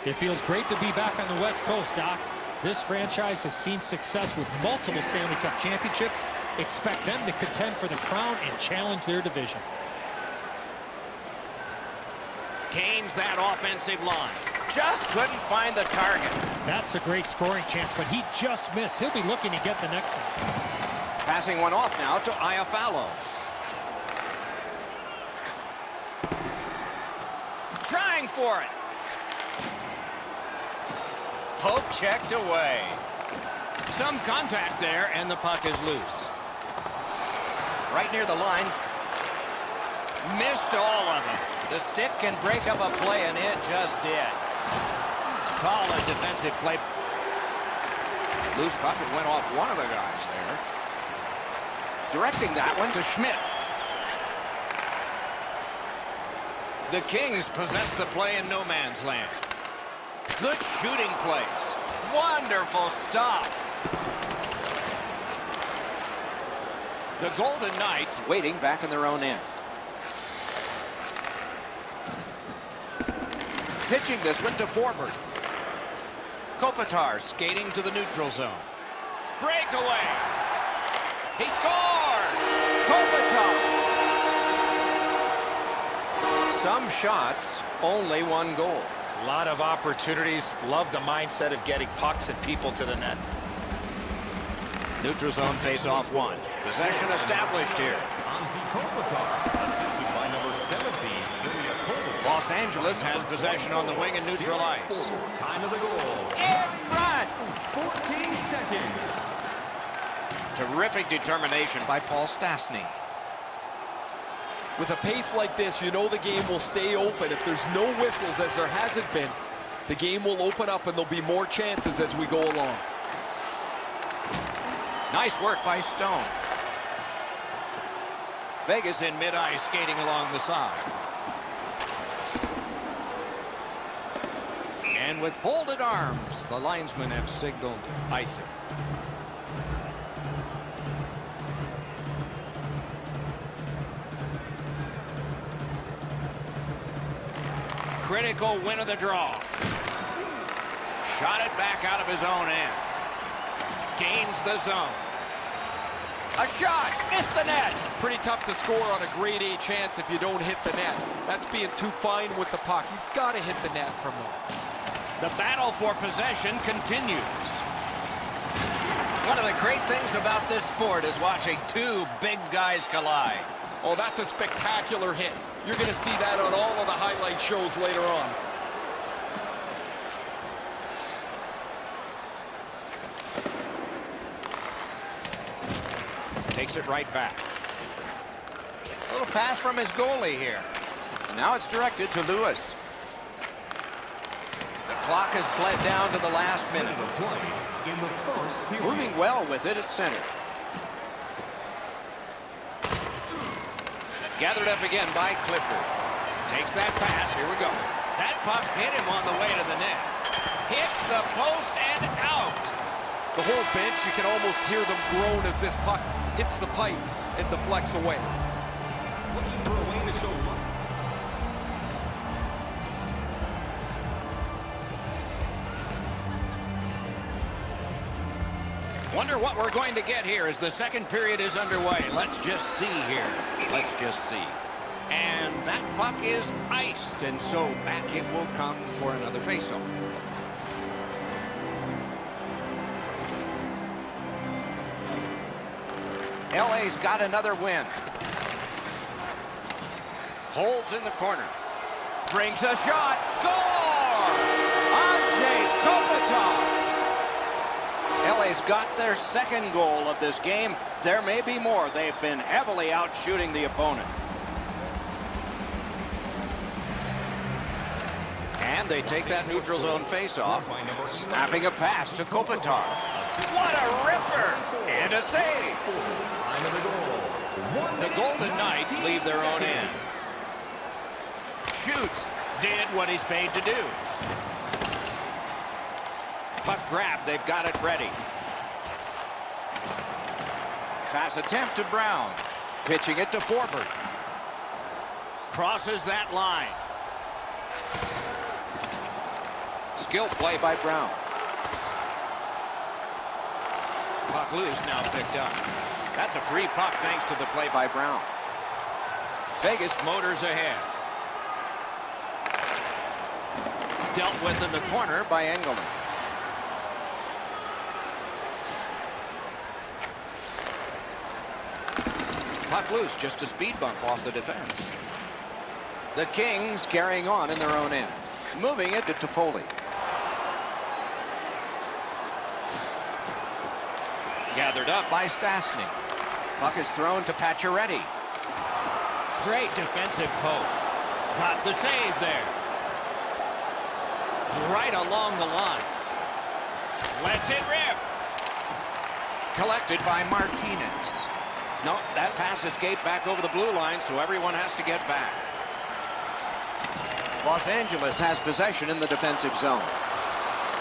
It feels great to be back on the West Coast, Doc. This franchise has seen success with multiple Stanley Cup championships. Expect them to contend for the crown and challenge their division. Gains that offensive line. Just couldn't find the target. That's a great scoring chance, but he just missed. He'll be looking to get the next one. Passing one off now to Iafallo. Trying for it. Poke checked away. Some contact there, and the puck is loose. Right near the line. Missed all of it. The stick can break up a play, and it just did. Solid defensive play. Loose puck, it went off one of the guys there. Directing that one to Schmidt. The Kings possess the play in no man's land. Good shooting place. Wonderful stop. The Golden Knights waiting back in their own end. Pitching this one to Forbort. Kopitar skating to the neutral zone. Breakaway. He scores! Kopitar! Some shots, only one goal. A lot of opportunities. Love the mindset of getting pucks and people to the net. Neutral zone face-off one. Possession established here. Anze Kopitar, assisted by number 17, Ilya Kovalchuk. Los Angeles has possession on the wing and neutral ice. Time of the goal, In front! 14 seconds. Terrific determination by Paul Stastny. With a pace like this, you know the game will stay open. If there's no whistles, as there hasn't been, the game will open up and there'll be more chances as we go along. Nice work by Stone. Vegas in mid-ice skating along the side. And with folded arms, the linesmen have signaled icing. Critical win of the draw. Shot it back out of his own end. Gains the zone. A shot. Missed the net. Pretty tough to score on a grade A chance if you don't hit the net. That's being too fine with the puck. He's got to hit the net from there. The battle for possession continues. One of the great things about this sport is watching two big guys collide. Oh, that's a spectacular hit. You're going to see that on all of the highlight shows later on. Takes it right back. A little pass from his goalie here. And now it's directed to Lewis. The clock has bled down to the last minute. The play in the first period. Moving well with it at center. Gathered up again by Clifford. Takes that pass. Here we go. That puck hit him on the way to the net. Hits the post and out. The whole bench, you can almost hear them groan as this puck hits the pipe and deflects away. Looking for a way to show love. Wonder what we're going to get here as the second period is underway. Let's just see here. Let's just see. And that puck is iced, and so back it will come for another faceoff. LA's got another win. Holds in the corner. Brings a shot. Score! Anze Kopitar. LA's got their second goal of this game. There may be more. They've been heavily out shooting the opponent. And they take that neutral zone face-off. Snapping a pass to Kopitar. What a ripper! And a save! Time of the goal. The Golden Knights leave their own end. Shoots. Did what he's paid to do. Puck grab. They've got it ready. Pass attempt to Brown. Pitching it to Forbert. Crosses that line. Skill play by Brown. Puck loose now picked up. That's a free puck thanks to the play by Brown. Vegas motors ahead. Dealt with in the corner by Engelman. Puck loose, just a speed bump off the defense. The Kings carrying on in their own end. Moving it to Toffoli. Gathered up by Stastny. Puck is thrown to Pacioretty. Great defensive poke. Got the save there. Right along the line. Lets it rip. Collected by Martinez. No, that pass escaped back over the blue line, so everyone has to get back. Los Angeles has possession in the defensive zone.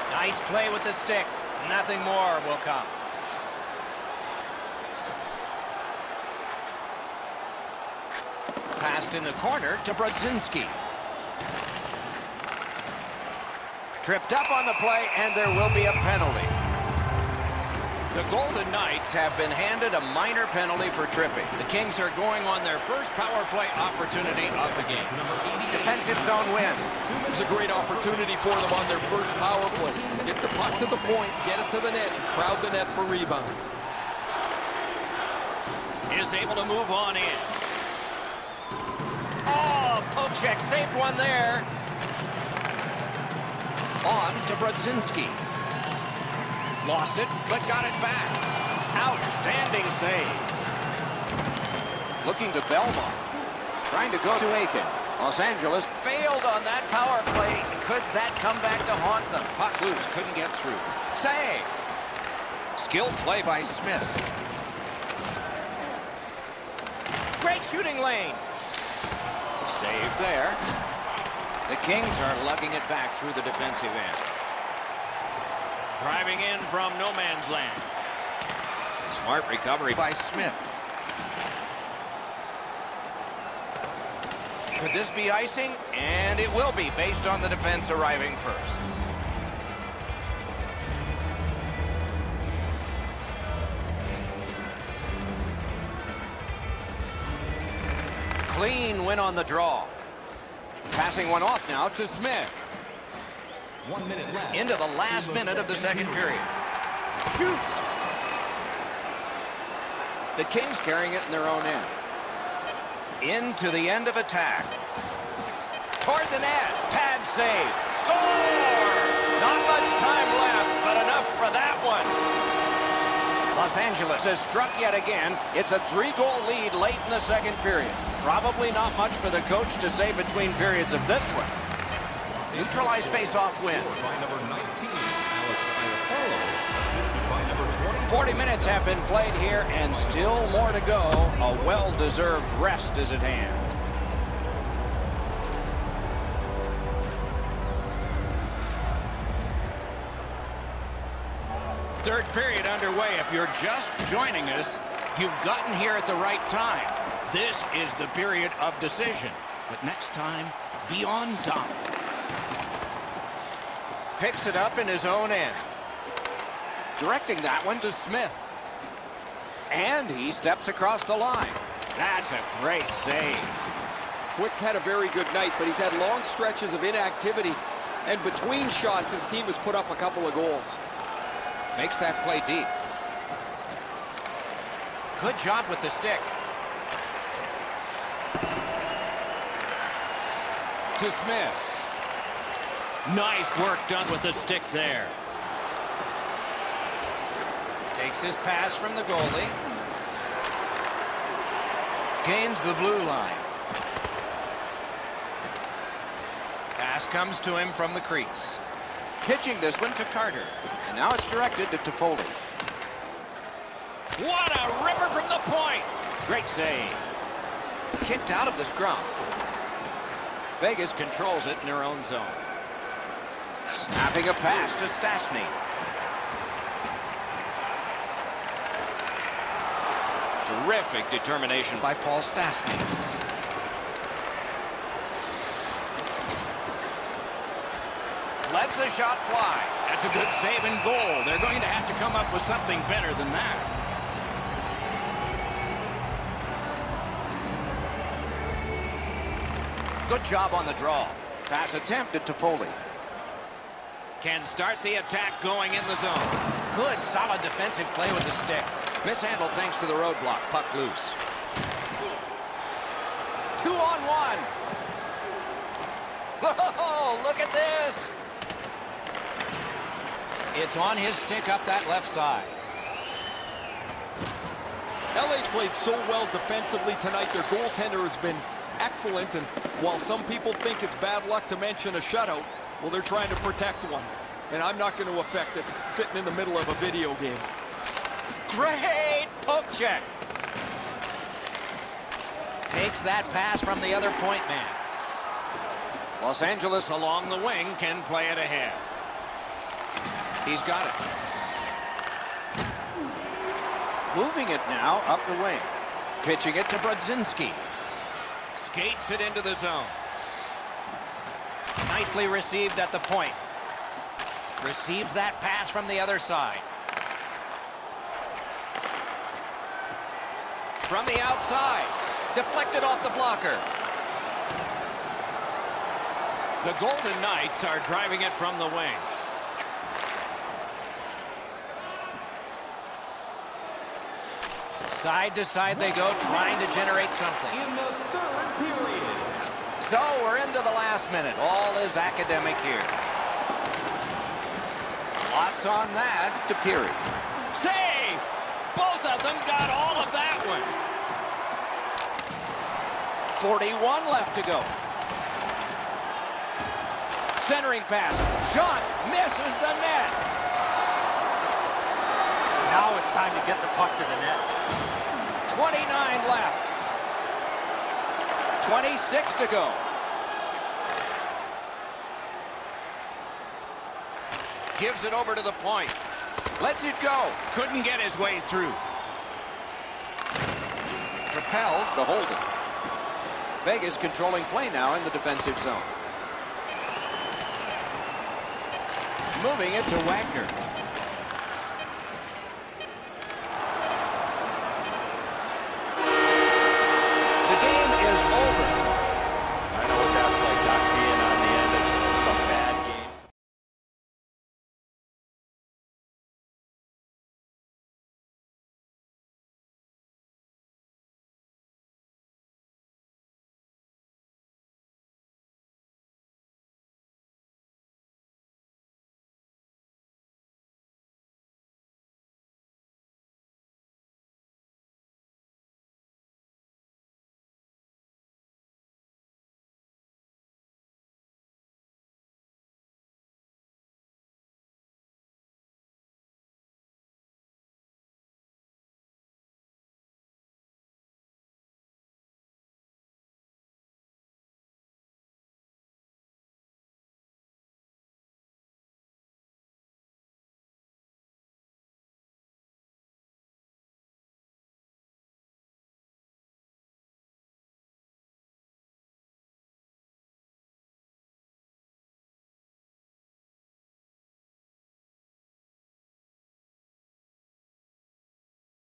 Nice play with the stick. Nothing more will come. Passed in the corner to Brodzinski. Tripped up on the play, and there will be a penalty. The Golden Knights have been handed a minor penalty for tripping. The Kings are going on their first power play opportunity of the game. Defensive zone win. It's a great opportunity for them on their first power play. Get the puck to the point, get it to the net, and crowd the net for rebounds. Is able to move on in. Oh, poke check, saved one there. On to Brodzinski. Lost it, but got it back. Outstanding save. Looking to Belmont. Trying to go to Aiken. Los Angeles failed on that power play. Could that come back to haunt them? Puck loose, couldn't get through. Save. Skilled play by Smith. Great shooting lane. Save there. The Kings are lugging it back through the defensive end. Driving in from no man's land. Smart recovery by Smith. Could this be icing? And it will be, based on the defense arriving first. Clean win on the draw. Passing one off now to Smith. 1 minute left. Into the last minute of the second period. Shoots. The Kings carrying it in their own end. Into the end of attack. Toward the net. Pad save. Score! Not much time left, but enough for that one. Los Angeles has struck yet again. It's a 3-goal lead late in the second period. Probably not much for the coach to say between periods of this one. Neutralized face-off win. By number 19, Alex Iafallo. Assisted by number 20. 40 minutes have been played here, and still more to go. A well-deserved rest is at hand. Third period underway. If you're just joining us, you've gotten here at the right time. This is the period of decision. But next time, be on time. Picks it up in his own end. Directing that one to Smith. And he steps across the line. That's a great save. Quick's had a very good night, but he's had long stretches of inactivity. And between shots, his team has put up a couple of goals. Makes that play deep. Good job with the stick. To Smith. Nice work done with the stick there. Takes his pass from the goalie. Gains the blue line. Pass comes to him from the crease. Pitching this one to Carter. And now it's directed to Toffoli. What a ripper from the point. Great save. Kicked out of the scrum. Vegas controls it in their own zone. Snapping a pass to Stastny. Terrific determination by Paul Stastny. Lets the shot fly. That's a good save and goal. They're going to have to come up with something better than that. Good job on the draw. Pass attempted to Foley. Can start the attack going in the zone. Good, solid defensive play with the stick. Mishandled thanks to the roadblock. Puck loose. 2-on-1. Whoa, look at this. It's on his stick up that left side. LA's played so well defensively tonight. Their goaltender has been excellent, and while some people think it's bad luck to mention a shutout, well, they're trying to protect one, and I'm not going to affect it sitting in the middle of a video game. Great poke check. Takes that pass from the other point man. Los Angeles along the wing can play it ahead. He's got it. Moving it now up the wing. Pitching it to Brodzinski. Skates it into the zone. Nicely received at the point. Receives that pass from the other side. From the outside. Deflected off the blocker. The Golden Knights are driving it from the wing. Side to side they go, trying to generate something. In the third period. So we're into the last minute. All is academic here. Lots on that to Peary. Save! Both of them got all of that one. 41 left to go. Centering pass. Shot misses the net. Now it's time to get the puck to the net. 29 left. 26 to go. Gives it over to the point. Lets it go. Couldn't get his way through. Propelled to Holden. Vegas controlling play now in the defensive zone. Moving it to Wagner.